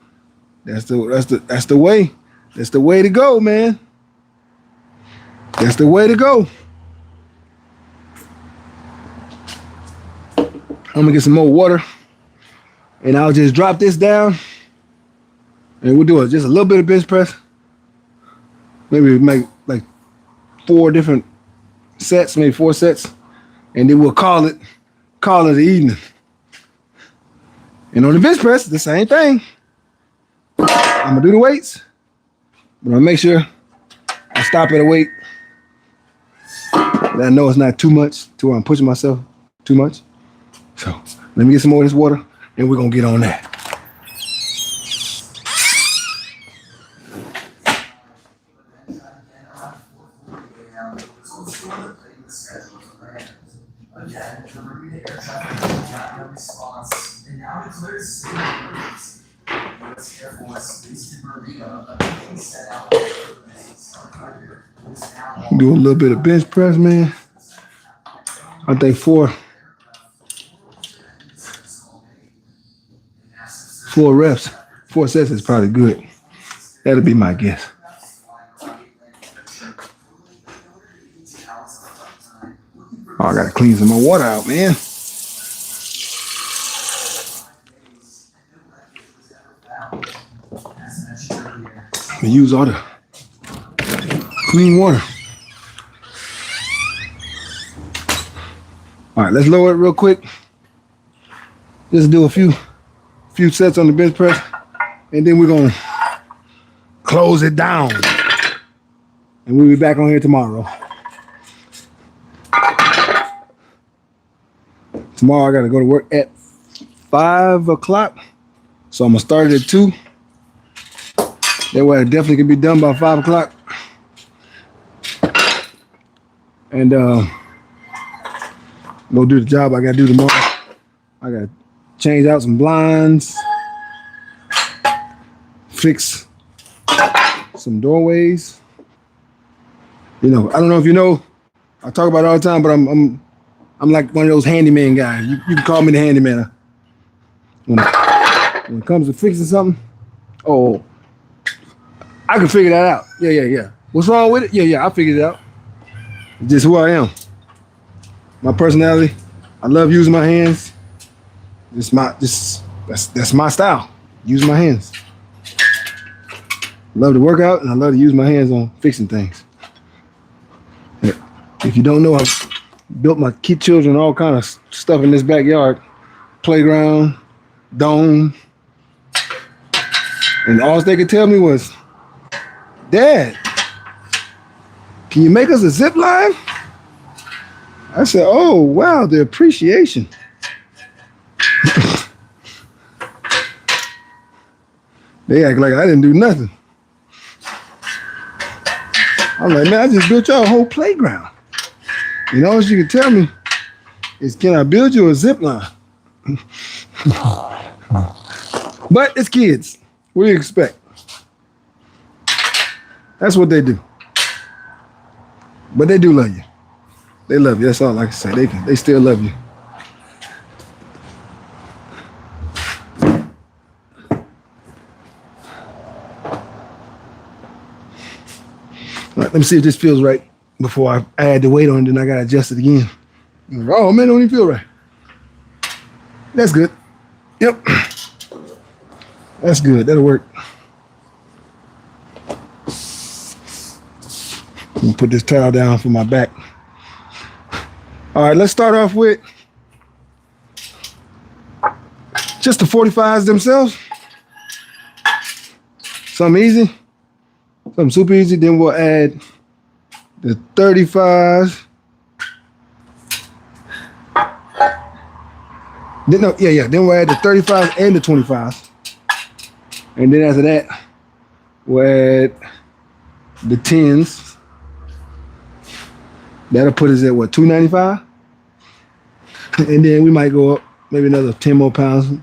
That's the way. That's the way to go, man. That's the way to go. I'm gonna get some more water and I'll just drop this down and we'll do just a little bit of bench press. Maybe make like 4 different sets, maybe 4 sets, and then we'll call it the evening. And on the bench press, the same thing. I'm gonna do the weights, but I'll make sure I stop at a weight that I know it's not too much to where I'm pushing myself too much. So let me get some more of this water and we're gonna get on that. Do a little bit of bench press, man. I think 4 reps, 4 sets is probably good. That'll be my guess. Oh, I gotta clean some more water out, man. I use all the clean water. All right, let's lower it real quick. Just do a few sets on the bench press, and then we're gonna close it down. And we'll be back on here tomorrow. Tomorrow I gotta go to work at 5 o'clock. So I'm gonna start it at 2. That way it definitely can be done by 5 o'clock. And go do the job I gotta do tomorrow. I gotta change out some blinds, fix some doorways. You know, I don't know if you know, I talk about it all the time, but I'm like one of those handyman guys. You can call me the handyman. When it comes to fixing something, Oh, I can figure that out. Yeah. What's wrong with it? Yeah, I figured it out. It's just who I am. My personality. I love using my hands. That's my style. Use my hands. Love to work out and I love to use my hands on fixing things. Yeah. If you don't know, I've built my kid children all kind of stuff in this backyard. Playground, dome. And all they could tell me was, Dad, can you make us a zip line? I said, oh, wow, the appreciation. They act like I didn't do nothing. I'm like, man, I just built y'all a whole playground. And all you can tell me is, can I build you a zip line? But it's kids. What do you expect? That's what they do. But they do love you. They love you. That's all I can say. They still love you. All right, let me see if this feels right before I add the weight on, then I gotta adjust it again. Oh man, don't even feel right. That's good. Yep. That's good. That'll work. Let me put this towel down for my back. All right, let's start off with just the 45s themselves. Something easy. Something super easy. Then we'll add the 35s. Then we'll add the 35s and the 25s. And then after that, we'll add the 10s. That'll put us at what, 295? And then we might go up maybe another 10 more pounds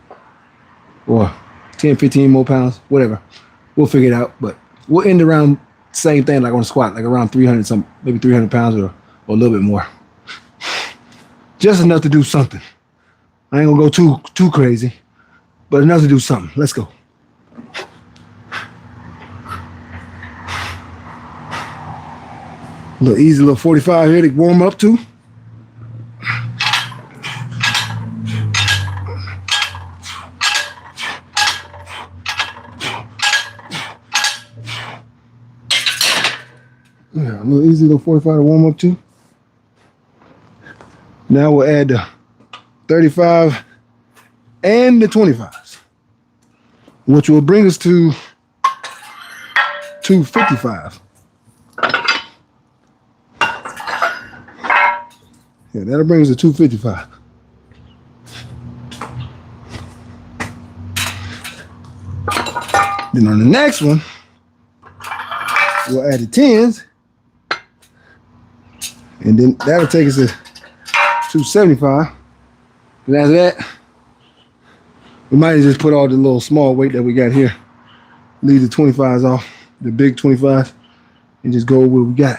or 10, 15 more pounds, whatever. We'll figure it out, but we'll end around the same thing like on a squat, like around 300 something, maybe 300 pounds or a little bit more. Just enough to do something. I ain't gonna go too crazy, but enough to do something. Let's go. A little easy little 45 here to warm up to. Yeah, a little easy little 45 to warm up to. Now we'll add the 35 and the 25s, which will bring us to 255. Yeah, that'll bring us to 255. Then on the next one, we'll add the 10s. And then that'll take us to 275. And after that, we might just put all the little small weight that we got here. Leave the 25s off, the big 25s, and just go with what we got.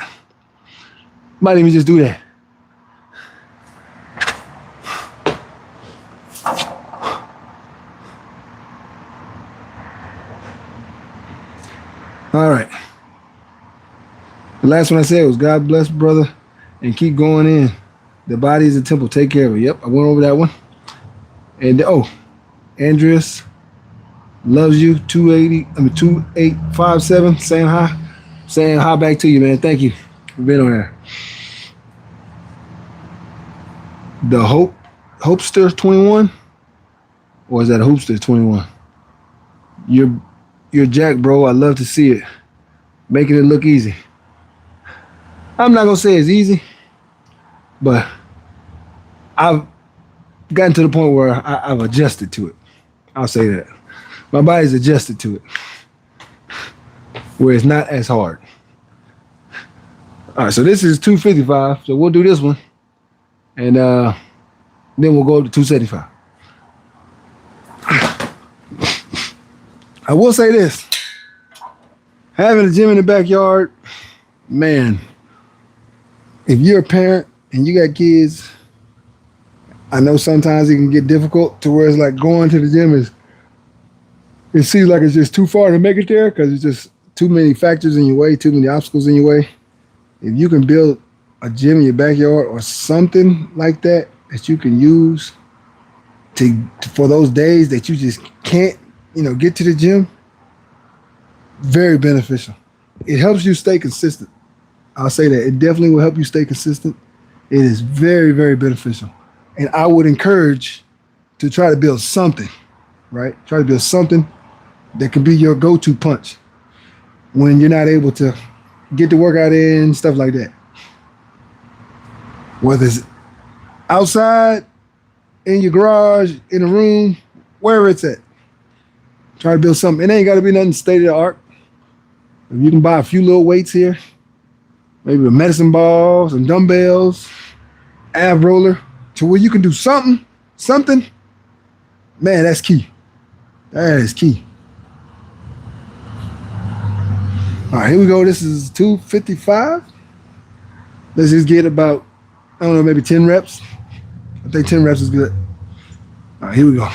Might even just do that. All right. The last one I said was God bless, brother, and keep going in. The body is a temple. Take care of it. Yep, I went over that one. And Andreas loves you. 2857 saying hi. Saying hi back to you, man. Thank you for being on there. The Hopester 21, or is that a Hoopster 21? You're Jack, bro. I love to see it. Making it look easy. I'm not gonna say it's easy, but I've gotten to the point where I've adjusted to it. I'll say that. My body's adjusted to it, where it's not as hard. All right, so this is 255. So we'll do this one, and then we'll go up to 275. I will say this. Having a gym in the backyard, man, if you're a parent and you got kids, I know sometimes it can get difficult to where it's like going to the gym is it seems like it's just too far to make it there because it's just too many factors in your way, too many obstacles in your way. If you can build a gym in your backyard or something like that that you can use for those days that you just can't, get to the gym, very beneficial. It helps you stay consistent. I'll say that. It definitely will help you stay consistent. It is very, very beneficial. And I would encourage to try to build something, right? Try to build something that can be your go-to punch when you're not able to get the workout in, stuff like that. Whether it's outside, in your garage, in a room, wherever it's at. Try to build something. It ain't got to be nothing state of the art. If you can buy a few little weights here, maybe a medicine ball, some dumbbells, ab roller, to where you can do something, man, that's key. That is key. All right, here we go. This is 255. Let's just get about, I don't know, maybe 10 reps. I think 10 reps is good. All right, here we go.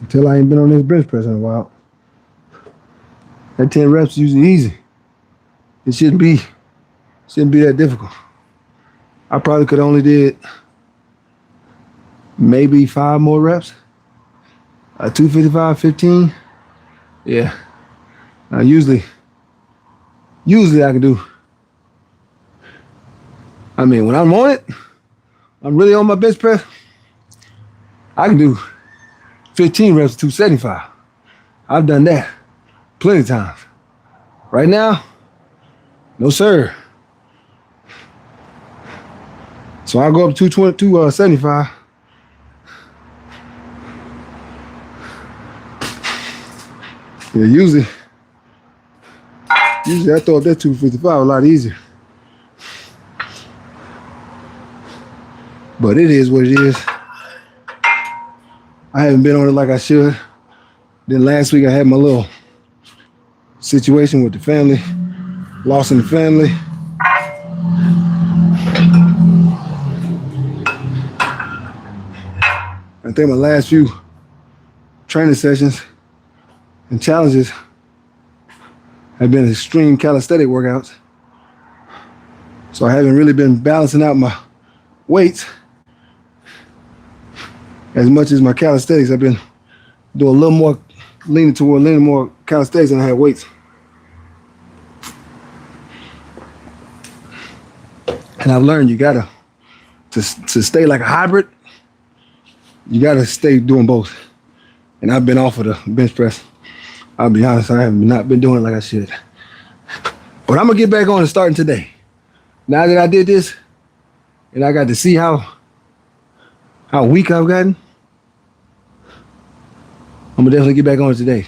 Until I ain't been on this bench press in a while. That 10 reps is usually easy. It shouldn't be that difficult. I probably could only did maybe 5 more reps. 255, 15. Yeah. Usually I can do. I mean, when I'm on it, I'm really on my bench press, I can do 15 reps, 275. I've done that plenty of times. Right now, no sir. So I'll go up to 275. Yeah, usually I throw up that 255 a lot easier. But it is what it is. I haven't been on it like I should. Then last week I had my little situation with the family, loss in the family. I think my last few training sessions and challenges have been extreme calisthenic workouts. So I haven't really been balancing out my weights as much as my calisthenics. I've been doing a little more, leaning more calisthenics than I had weights. And I've learned you gotta, to stay like a hybrid, you gotta stay doing both. And I've been off of the bench press. I'll be honest, I have not been doing it like I should. But I'm gonna get back on it starting today. Now that I did this, and I got to see how weak I've gotten, I'm gonna definitely get back on it today.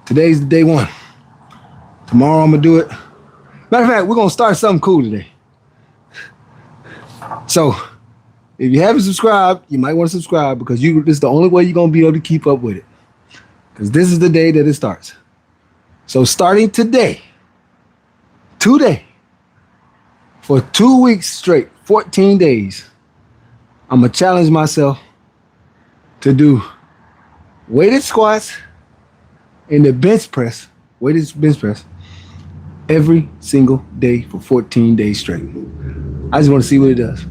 Today's the day one. Tomorrow I'm gonna do it. Matter of fact, we're gonna start something cool today. So if you haven't subscribed, you might want to subscribe because this is the only way you're gonna be able to keep up with it. Because this is the day that it starts. So starting today, for 2 weeks straight, 14 days, I'm gonna challenge myself to do weighted squats and the bench press, weighted bench press, every single day for 14 days straight. I just want to see what it does.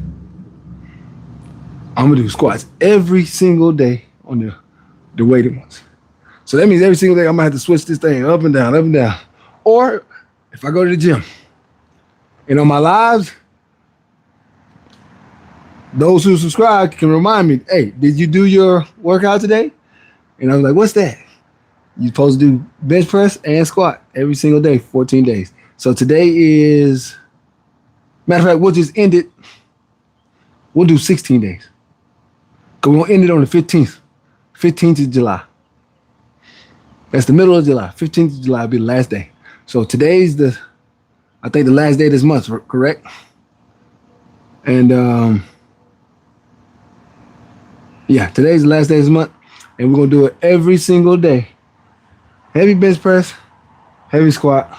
I'm gonna do squats every single day on the weighted ones. So that means every single day I'm gonna have to switch this thing up and down, up and down. Or if I go to the gym and on my lives, those who subscribe can remind me, hey, did you do your workout today? And I was like, what's that? You're supposed to do bench press and squat every single day, 14 days. So today is, matter of fact, we'll just end it. We'll do 16 days. We're gonna end it on the 15th. 15th of July. That's the middle of July. 15th of July will be the last day. So today's I think the last day of this month, correct? And yeah, today's the last day of this month. And we're gonna do it every single day. Heavy bench press, heavy squat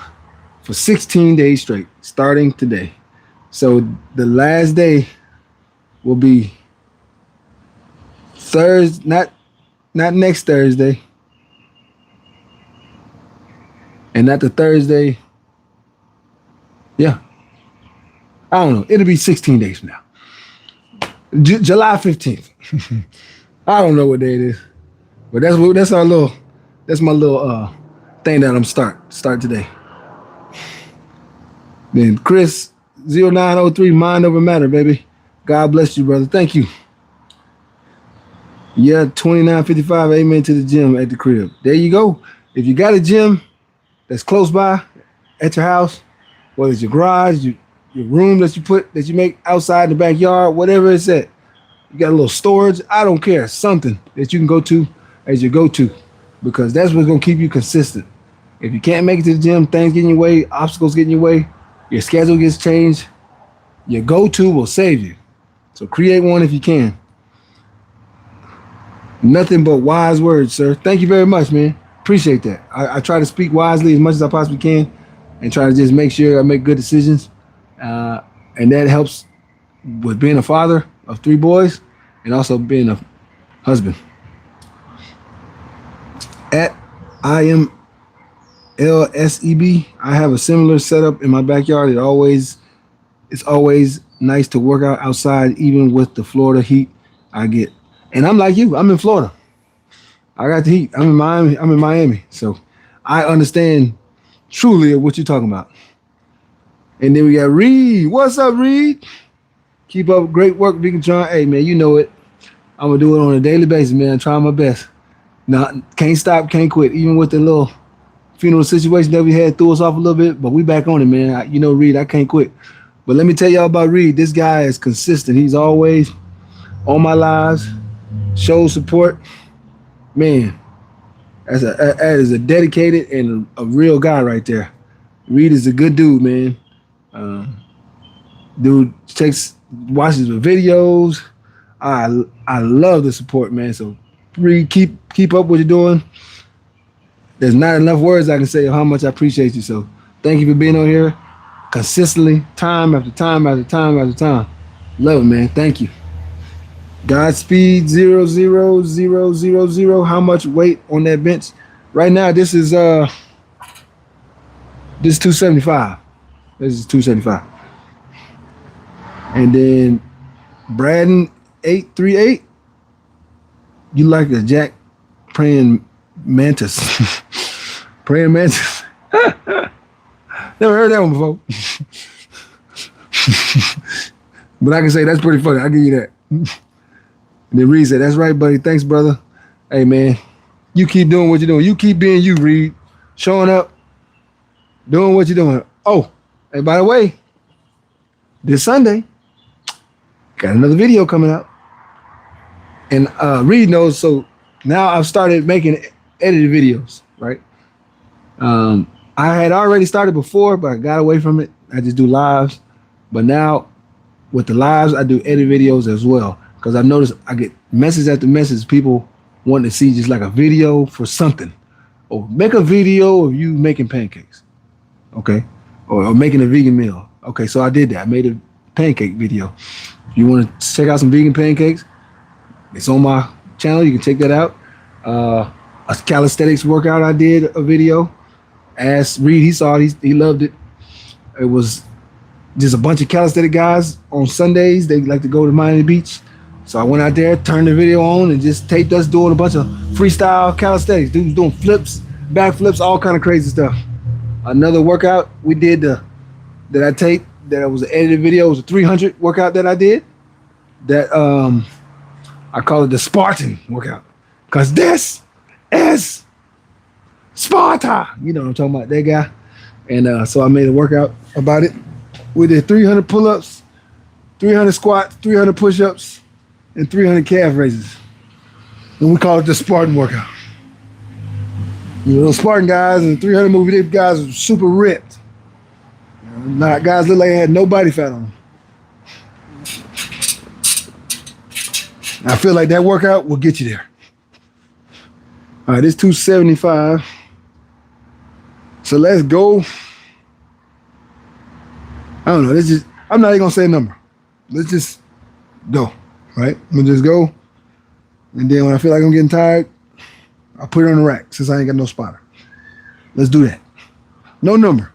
for 16 days straight, starting today. So the last day will be Thursday, not next Thursday, and not the Thursday. Yeah, I don't know. It'll be 16 days from now. July 15th. I don't know what day it is, but that's my little thing that I'm start today. Then Chris 0903, mind over matter, baby. God bless you, brother. Thank you. Yeah, 2955. Amen to the gym at the crib. There you go. If you got a gym that's close by at your house, whether it's your garage, your room that you make outside in the backyard, whatever it's at, you got a little storage. I don't care. Something that you can go to as your go-to, because that's what's gonna keep you consistent. If you can't make it to the gym, things get in your way, obstacles get in your way, your schedule gets changed, your go-to will save you. So create one if you can. Nothing but wise words, sir. Thank you very much, man. Appreciate that. I try to speak wisely as much as I possibly can and try to just make sure I make good decisions. And that helps with being a father of 3 boys and also being a husband. At I am LSEB, I have a similar setup in my backyard. It's always nice to work out outside, even with the Florida heat I get. And I'm like you, I'm in Florida. I got the heat. I'm in Miami. So I understand truly what you're talking about. And then we got Reed. What's up, Reed? Keep up great work, VeganTron. Hey, man, you know it. I'm going to do it on a daily basis, man. Try my best. Now, can't stop, can't quit. Even with the little funeral situation that we had, threw us off a little bit, but we back on it, man. Reed, I can't quit. But let me tell y'all about Reed. This guy is consistent. He's always on my lives, shows support. Man, that is a dedicated and a real guy right there. Reed is a good dude, man. Dude watches the videos. I love the support, man. So Reed, keep up what you're doing. There's not enough words I can say of how much I appreciate you. So thank you for being on here consistently, time after time after time after time. Love it, man. Thank you. Godspeed 00000. How much weight on that bench? Right now, this is 275. This is 275. And then Braden 838. You like a Jack praying mantis. Praying mantis. Never heard that one before. But I can say that's pretty funny. I'll give you that. And then Reed said, that's right, buddy. Thanks, brother. Hey, man, you keep doing what you're doing. You keep being you, Reed. Showing up, doing what you're doing. Oh, and by the way, this Sunday, got another video coming out. And Reed knows, so now I've started making edited videos, right? I had already started before, but I got away from it. I just do lives. But now with the lives, I do edit videos as well. Because I've noticed I get message after message, people wanting to see just like a video for something. Or make a video of you making pancakes. Okay? Or making a vegan meal. Okay, so I did that. I made a pancake video. If you want to check out some vegan pancakes, it's on my channel. You can check that out. A calisthenics workout I did a video. Asked Reed, he saw it, he loved it. It was just a bunch of calisthenic guys on Sundays. They like to go to Miami Beach. So I went out there, turned the video on, and just taped us doing a bunch of freestyle calisthenics. Dudes doing flips, backflips, all kind of crazy stuff. Another workout we did that I taped, that was an edited video, was a 300 workout that I did. That I call it the Spartan workout. Because this is Sparta. You know what I'm talking about, that guy. And so I made a workout about it. We did 300 pull-ups, 300 squats, 300 push-ups, and 300 calf raises. And we call it the Spartan workout. You know, Spartan guys in the 300 movie, they guys are super ripped. Not guys look like they had no body fat on them. I feel like that workout will get you there. All right, it's 275. So let's go. I don't know. I'm not even gonna say a number. Let's just go. Right? I'm gonna just go. And then when I feel like I'm getting tired, I'll put it on the rack since I ain't got no spotter. Let's do that. No number.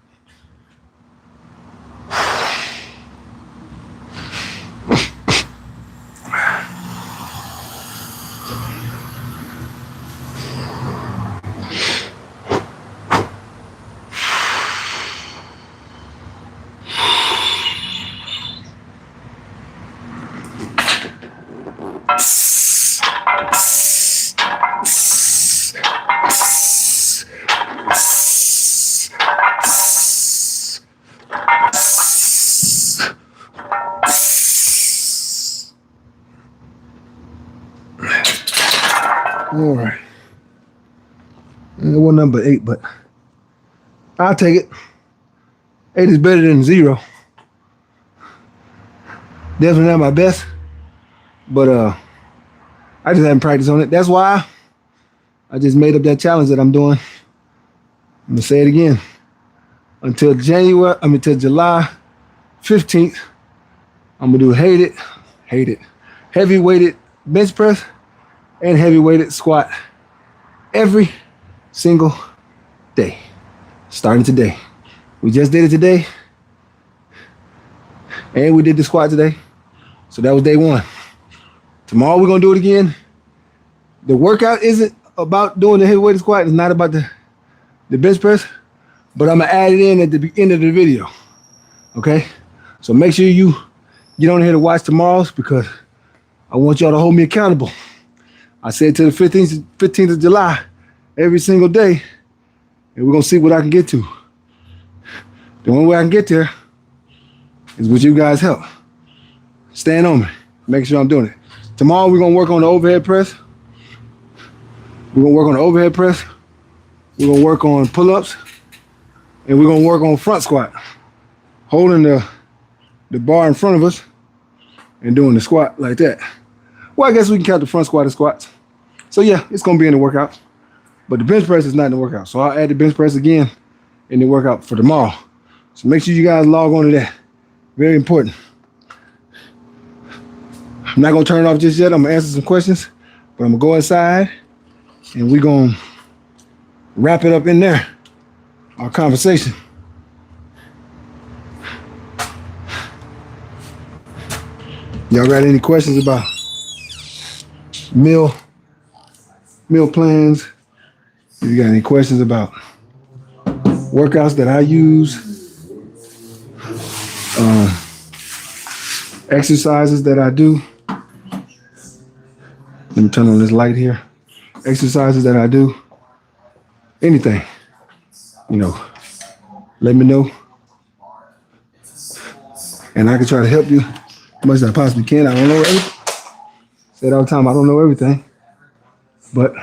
All right. It wasn't number 8, but I'll take it. 8 is better than 0. Definitely not my best, but I just haven't practiced on it. That's why I just made up that challenge that I'm doing. I'm gonna say it again. Until July 15th, I'm gonna do heavy weighted bench press and heavy weighted squat every single day, starting today. We just did it today, and we did the squat today. So that was day 1. Tomorrow we're gonna do it again. The workout isn't about doing the heavy weighted squat. It's not about the bench press, but I'm gonna add it in at the end of the video. Okay? So make sure you get on here to watch tomorrow's because I want y'all to hold me accountable. I said to the 15th of July, every single day, and we're gonna see what I can get to. The only way I can get there is with you guys' help. Stand on me. Make sure I'm doing it. Tomorrow we're gonna work on the overhead press. We're gonna work on the overhead press. We're gonna work on pull-ups, and we're gonna work on front squat, holding the bar in front of us and doing the squat like that. Well, I guess we can count the front squat as squats. So yeah, it's gonna be in the workout, but the bench press is not in the workout. So I'll add the bench press again in the workout for tomorrow. So make sure you guys log on to that. Very important. I'm not gonna turn it off just yet. I'm gonna answer some questions, but I'm gonna go inside and we're gonna wrap it up in there, our conversation. Y'all got any questions about meal plans? If you got any questions about workouts that I use, exercises that I do. Let me turn on this light here. Exercises that I do. Anything, let me know. And I can try to help you as much as I possibly can. I don't know everything. Say it all the time, I don't know everything. But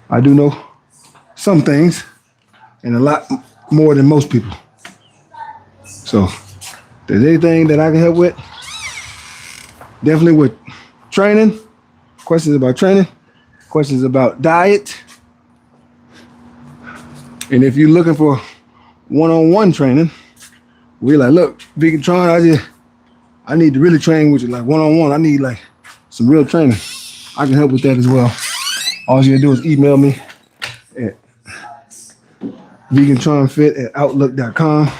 I do know some things and a lot more than most people. So if there's anything that I can help with, definitely with training, questions about training, questions about diet. And if you're looking for one-on-one training, we're like, look, VeganTron, I need to really train with you, like one-on-one. I need like some real training. I can help with that as well. All you gotta do is email me at VeganTronFit@outlook.com.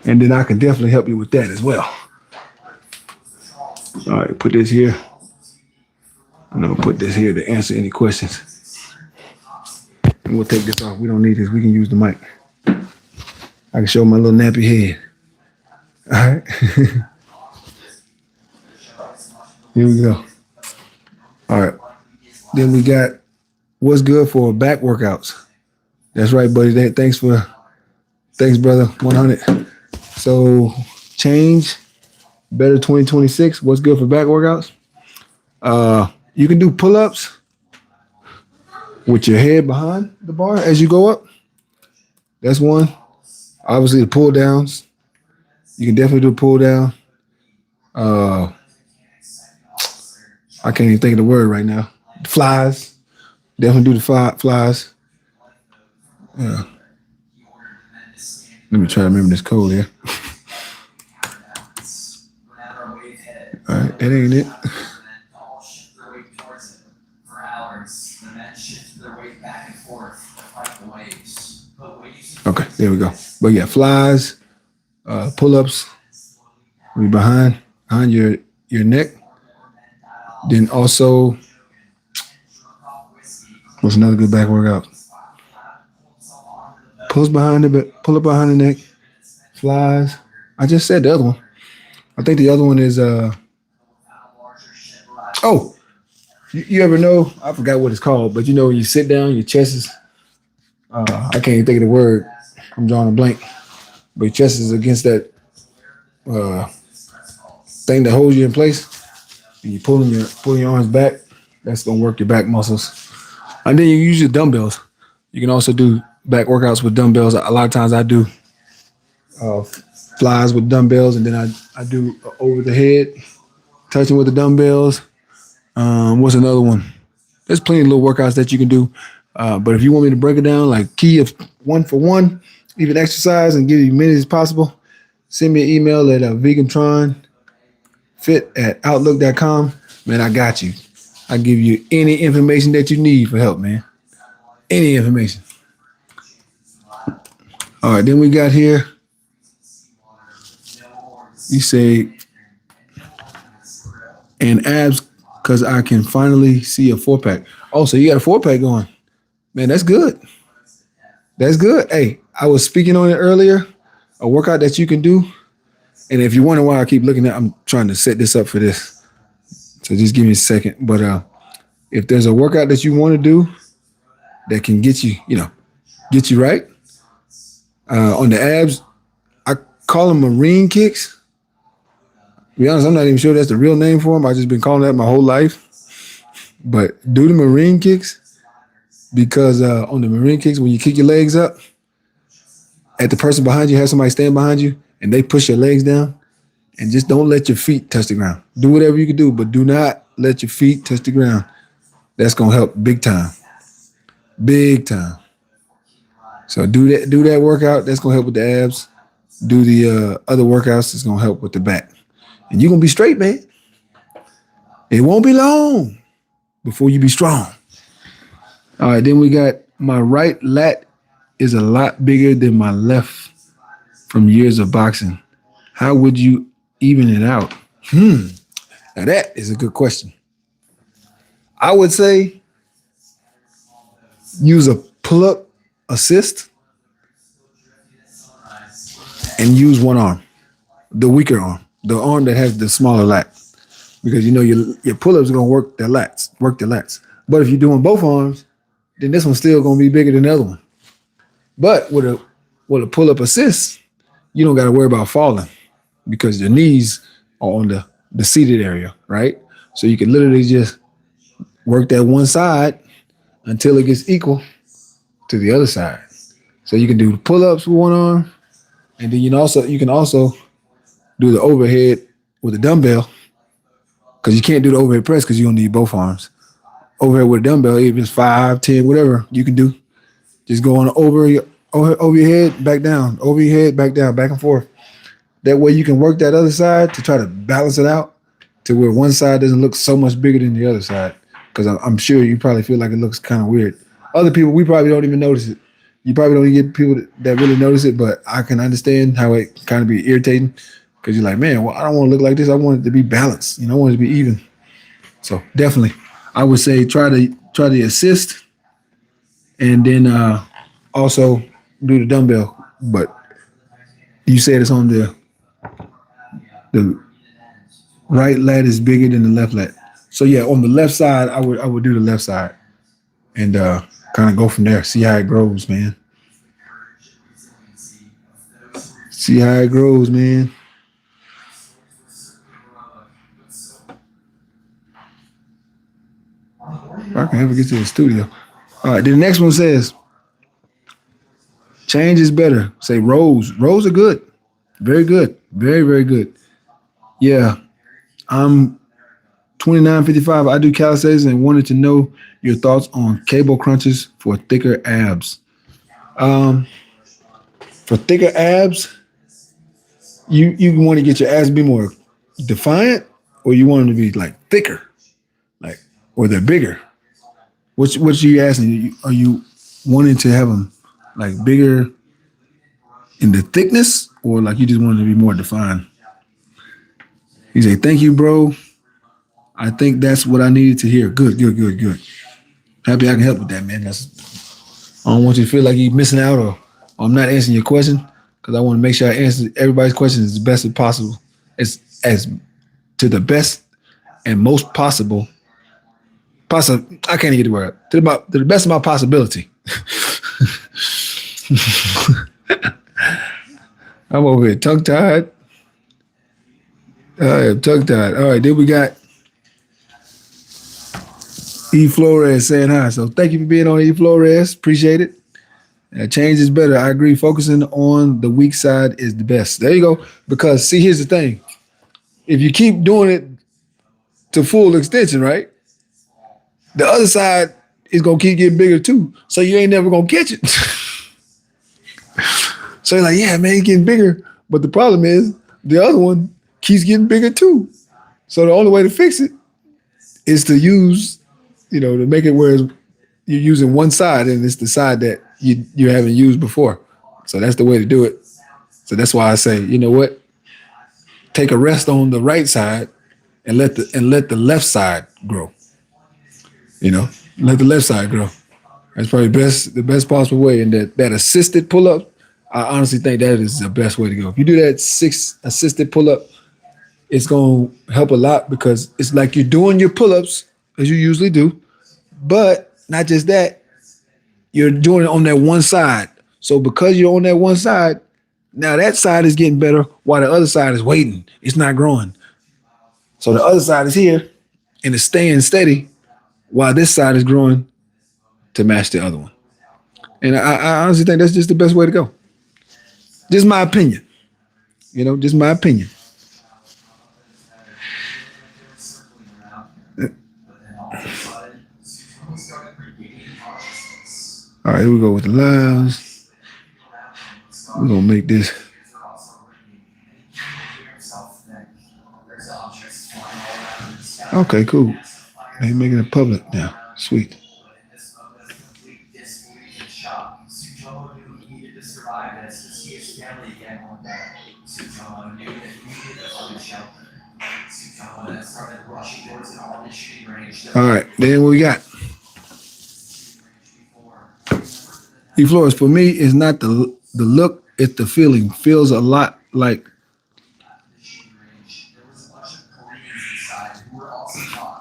And then I can definitely help you with that as well. All right, put this here. I'm gonna put this here to answer any questions. And we'll take this off. We don't need this. We can use the mic. I can show my little nappy head. All right. Here we go. All right. Then we got what's good for back workouts. That's right, buddy. Thanks, brother. 100. So change better 2026. What's good for back workouts? You can do pull-ups with your head behind the bar as you go up. That's one. Obviously, the pull downs. You can definitely do pull down. Uh, I can't even think of the word right now. Flies. Definitely do the flies. Yeah. Let me try to remember this code here. All right, that ain't it. Okay, there we go. But yeah, flies, pull-ups, behind your neck. Then also, what's another good back workout? Pull up behind the neck, flies. I just said the other one. I think the other one is oh, you ever know? I forgot what it's called, but you know when you sit down, your chest is I can't even think of the word. I'm drawing a blank. But your chest is against that uh, thing that holds you in place, and you're pulling your arms back. That's gonna work your back muscles. And then you use your dumbbells. You can also do back workouts with dumbbells. A lot of times I do uh, flies with dumbbells, and then I do over the head, touching with the dumbbells. What's another one? There's plenty of little workouts that you can do. But if you want me to break it down, like key of one for one, even exercise and give you as many as possible, send me an email at VeganTron Fit at Outlook.com. Man, I got you. I give you any information that you need for help, man. Any information. All right, then we got here. You say, and abs, because I can finally see a 4-pack. Oh, so you got a 4-pack going. Man, that's good. That's good. Hey, I was speaking on it earlier, a workout that you can do. And if you wonder why I keep looking at, I'm trying to set this up for this. So just give me a second. But if there's a workout that you want to do that can get you, get you right on the abs, I call them marine kicks. To be honest, I'm not even sure that's the real name for them. I've just been calling that my whole life. But do the marine kicks because on the marine kicks, when you kick your legs up, at the person behind you, have somebody stand behind you, and they push your legs down, and just don't let your feet touch the ground. Do whatever you can do, but do not let your feet touch the ground. That's gonna help big time. Big time. So do that workout. That's gonna help with the abs. Do the other workouts. It's gonna help with the back, and you're gonna be straight, man. It won't be long before you be strong. All right, then we got my right lat is a lot bigger than my left from years of boxing. How would you even it out? Now that is a good question. I would say use a pull-up assist and use one arm, the weaker arm, the arm that has the smaller lat, because your pull-ups are gonna work the lats. But if you're doing both arms, then this one's still gonna be bigger than the other one. But with a pull-up assist, you don't got to worry about falling because your knees are on the seated area, right? So you can literally just work that one side until it gets equal to the other side. So you can do pull-ups with one arm, and then you can also do the overhead with a dumbbell, because you can't do the overhead press because you don't need both arms. Overhead with a dumbbell, even if it's 5, 10, whatever you can do. Just go on over your head, back down, over your head, back down, back and forth. That way you can work that other side to try to balance it out to where one side doesn't look so much bigger than the other side. Because I'm sure you probably feel like it looks kind of weird. Other people, we probably don't even notice it. You probably don't even get people that really notice it, but I can understand how it kind of be irritating because you're like, man, well, I don't want to look like this. I want it to be balanced. I want it to be even. So definitely, I would say try the assist, and then also do the dumbbell. But you said it's on the right lat is bigger than the left lat. So yeah, on the left side, I would do the left side and kind of go from there. See how it grows, man. See how it grows, man. I can ever get to the studio. All right, then the next one says, change is better. Say rows. Rows are good. Very good. Very, very good. Yeah, I'm 2955. I do calisthenics and wanted to know your thoughts on cable crunches for thicker abs. Um, for thicker abs, you want to get your abs to be more defiant, or you want them to be like thicker, like or they're bigger. What you asking? Are you wanting to have them like bigger in the thickness, or like you just want them to be more defined? He say, "Thank you, bro. I think that's what I needed to hear. Good, good, good, good. Happy I can help with that, man. I don't want you to feel like you're missing out or I'm not answering your question because I want to make sure I answer everybody's questions as best as possible, as to the best and most possible. I can't even get the word to the best of my possibility. I'm over here tongue tied. Tongue tied. All right, then we got E Flores saying hi. So thank you for being on, E Flores. Appreciate it. Change is better. I agree. Focusing on the weak side is the best. There you go. Because see, here's the thing. If you keep doing it to full extension, right? The other side is gonna keep getting bigger too. So you ain't never gonna catch it. So you're like, yeah, man, it's getting bigger. But the problem is the other one keeps getting bigger too. So the only way to fix it is to use, to make it where you're using one side and it's the side that you haven't used before. So that's the way to do it. So that's why I say, you know what? Take a rest on the right side and let the left side grow. Let the left side grow. That's probably the best possible way. And that assisted pull up, I honestly think that is the best way to go. If you do that 6 assisted pull up, it's gonna help a lot because it's like you're doing your pull ups as you usually do, but not just that, you're doing it on that one side. So because you're on that one side, now that side is getting better while the other side is waiting. It's not growing. So the other side is here and it's staying steady while this side is growing to match the other one. And I honestly think that's just the best way to go. Just my opinion. Just my opinion. All right, here we go with the lives. We're going to make this. Okay, cool. They're making it public now. Sweet. All right, then what we got? E Flores, for me, it's not the look, it's the feeling. Feels a lot like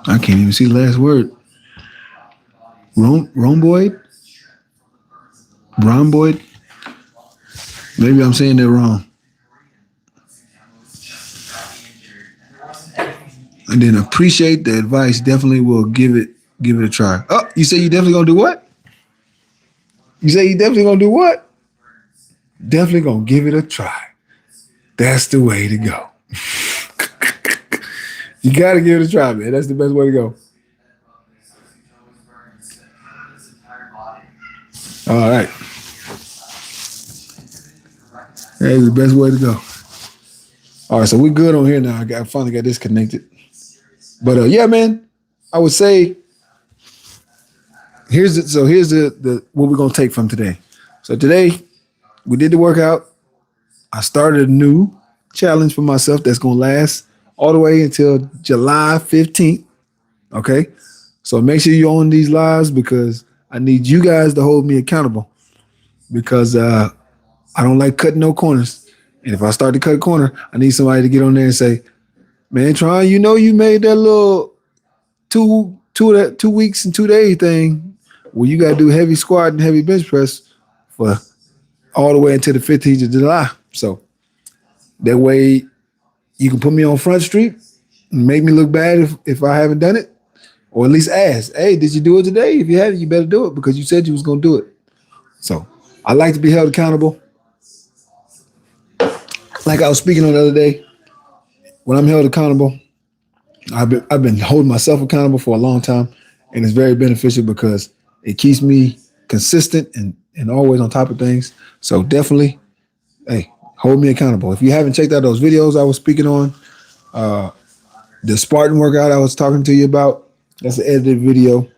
I can't even see the last word. Rhomboid? Rhomboid? Maybe I'm saying that wrong. And then appreciate the advice. Definitely will give it a try. Oh, you say you definitely gonna do what? You say you definitely gonna do what? Definitely gonna give it a try. That's the way to go. You gotta give it a try, man. That's the best way to go. All right. That is the best way to go. All right, so we're good on here now. I finally got disconnected. But yeah, man, I would say here's the what we're gonna take from today. So today we did the workout. I started a new challenge for myself that's gonna last all the way until July 15th. Okay. So make sure you're on these lives because I need you guys to hold me accountable because I don't like cutting no corners. And if I start to cut a corner, I need somebody to get on there and say, man, Tron, you made that little 2 weeks and 2 days thing where you got to do heavy squat and heavy bench press for all the way until the 15th of July. So that way you can put me on Front Street and make me look bad if I haven't done it. or at least ask, hey, did you do it today? If you haven't, you better do it because you said you was gonna do it. So I like to be held accountable. Like I was speaking on the other day, when I'm held accountable, I've been holding myself accountable for a long time, and it's very beneficial because it keeps me consistent and always on top of things. So definitely, hey, hold me accountable. If you haven't checked out those videos I was speaking on, the Spartan workout I was talking to you about, that's an edited video.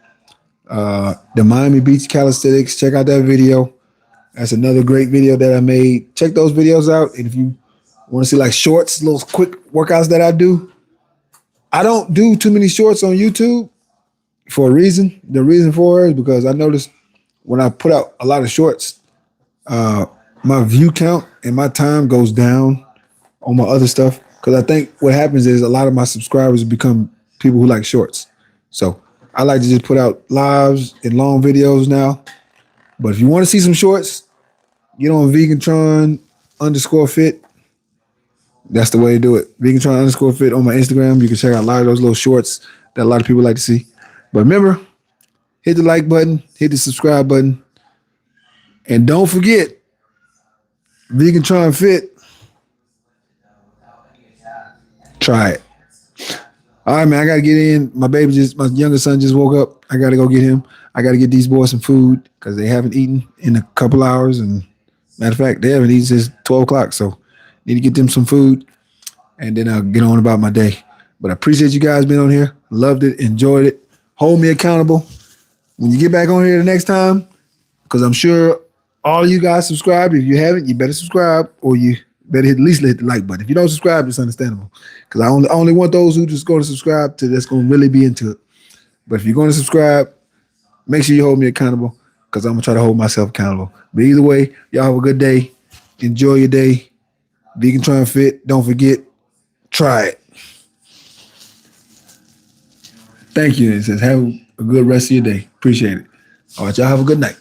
The Miami Beach calisthenics, check out that video. That's another great video that I made. Check those videos out. And if you want to see like shorts, little quick workouts that I do, I don't do too many shorts on YouTube for a reason. The reason for it is because I noticed when I put out a lot of shorts, my view count and my time goes down on my other stuff. Because I think what happens is a lot of my subscribers become people who like shorts. So I like to just put out lives and long videos now. But if you want to see some shorts, get on VeganTron_fit. That's the way to do it. VeganTron_fit on my Instagram. You can check out a lot of those little shorts that a lot of people like to see. But remember, hit the like button, hit the subscribe button, and don't forget VeganTron Fit. Try it. All right, man. I gotta get in. My youngest son just woke up. I gotta go get him. I gotta get these boys some food because they haven't eaten in a couple hours. And matter of fact, they haven't eaten since 12 o'clock. So need to get them some food, and then I'll get on about my day. But I appreciate you guys being on here. Loved it, enjoyed it. Hold me accountable when you get back on here the next time, because I'm sure all you guys subscribe. If you haven't, you better subscribe, or you better at least hit the like button. If you don't subscribe, it's understandable, because I only want those who just going to subscribe to that's going to really be into it. But if you're going to subscribe, make sure you hold me accountable, because I'm going to try to hold myself accountable. But either way, y'all have a good day. Enjoy your day. VeganTron Fit. Don't forget, try it. Thank you. It says have a good rest of your day. Appreciate it. All right, y'all have a good night.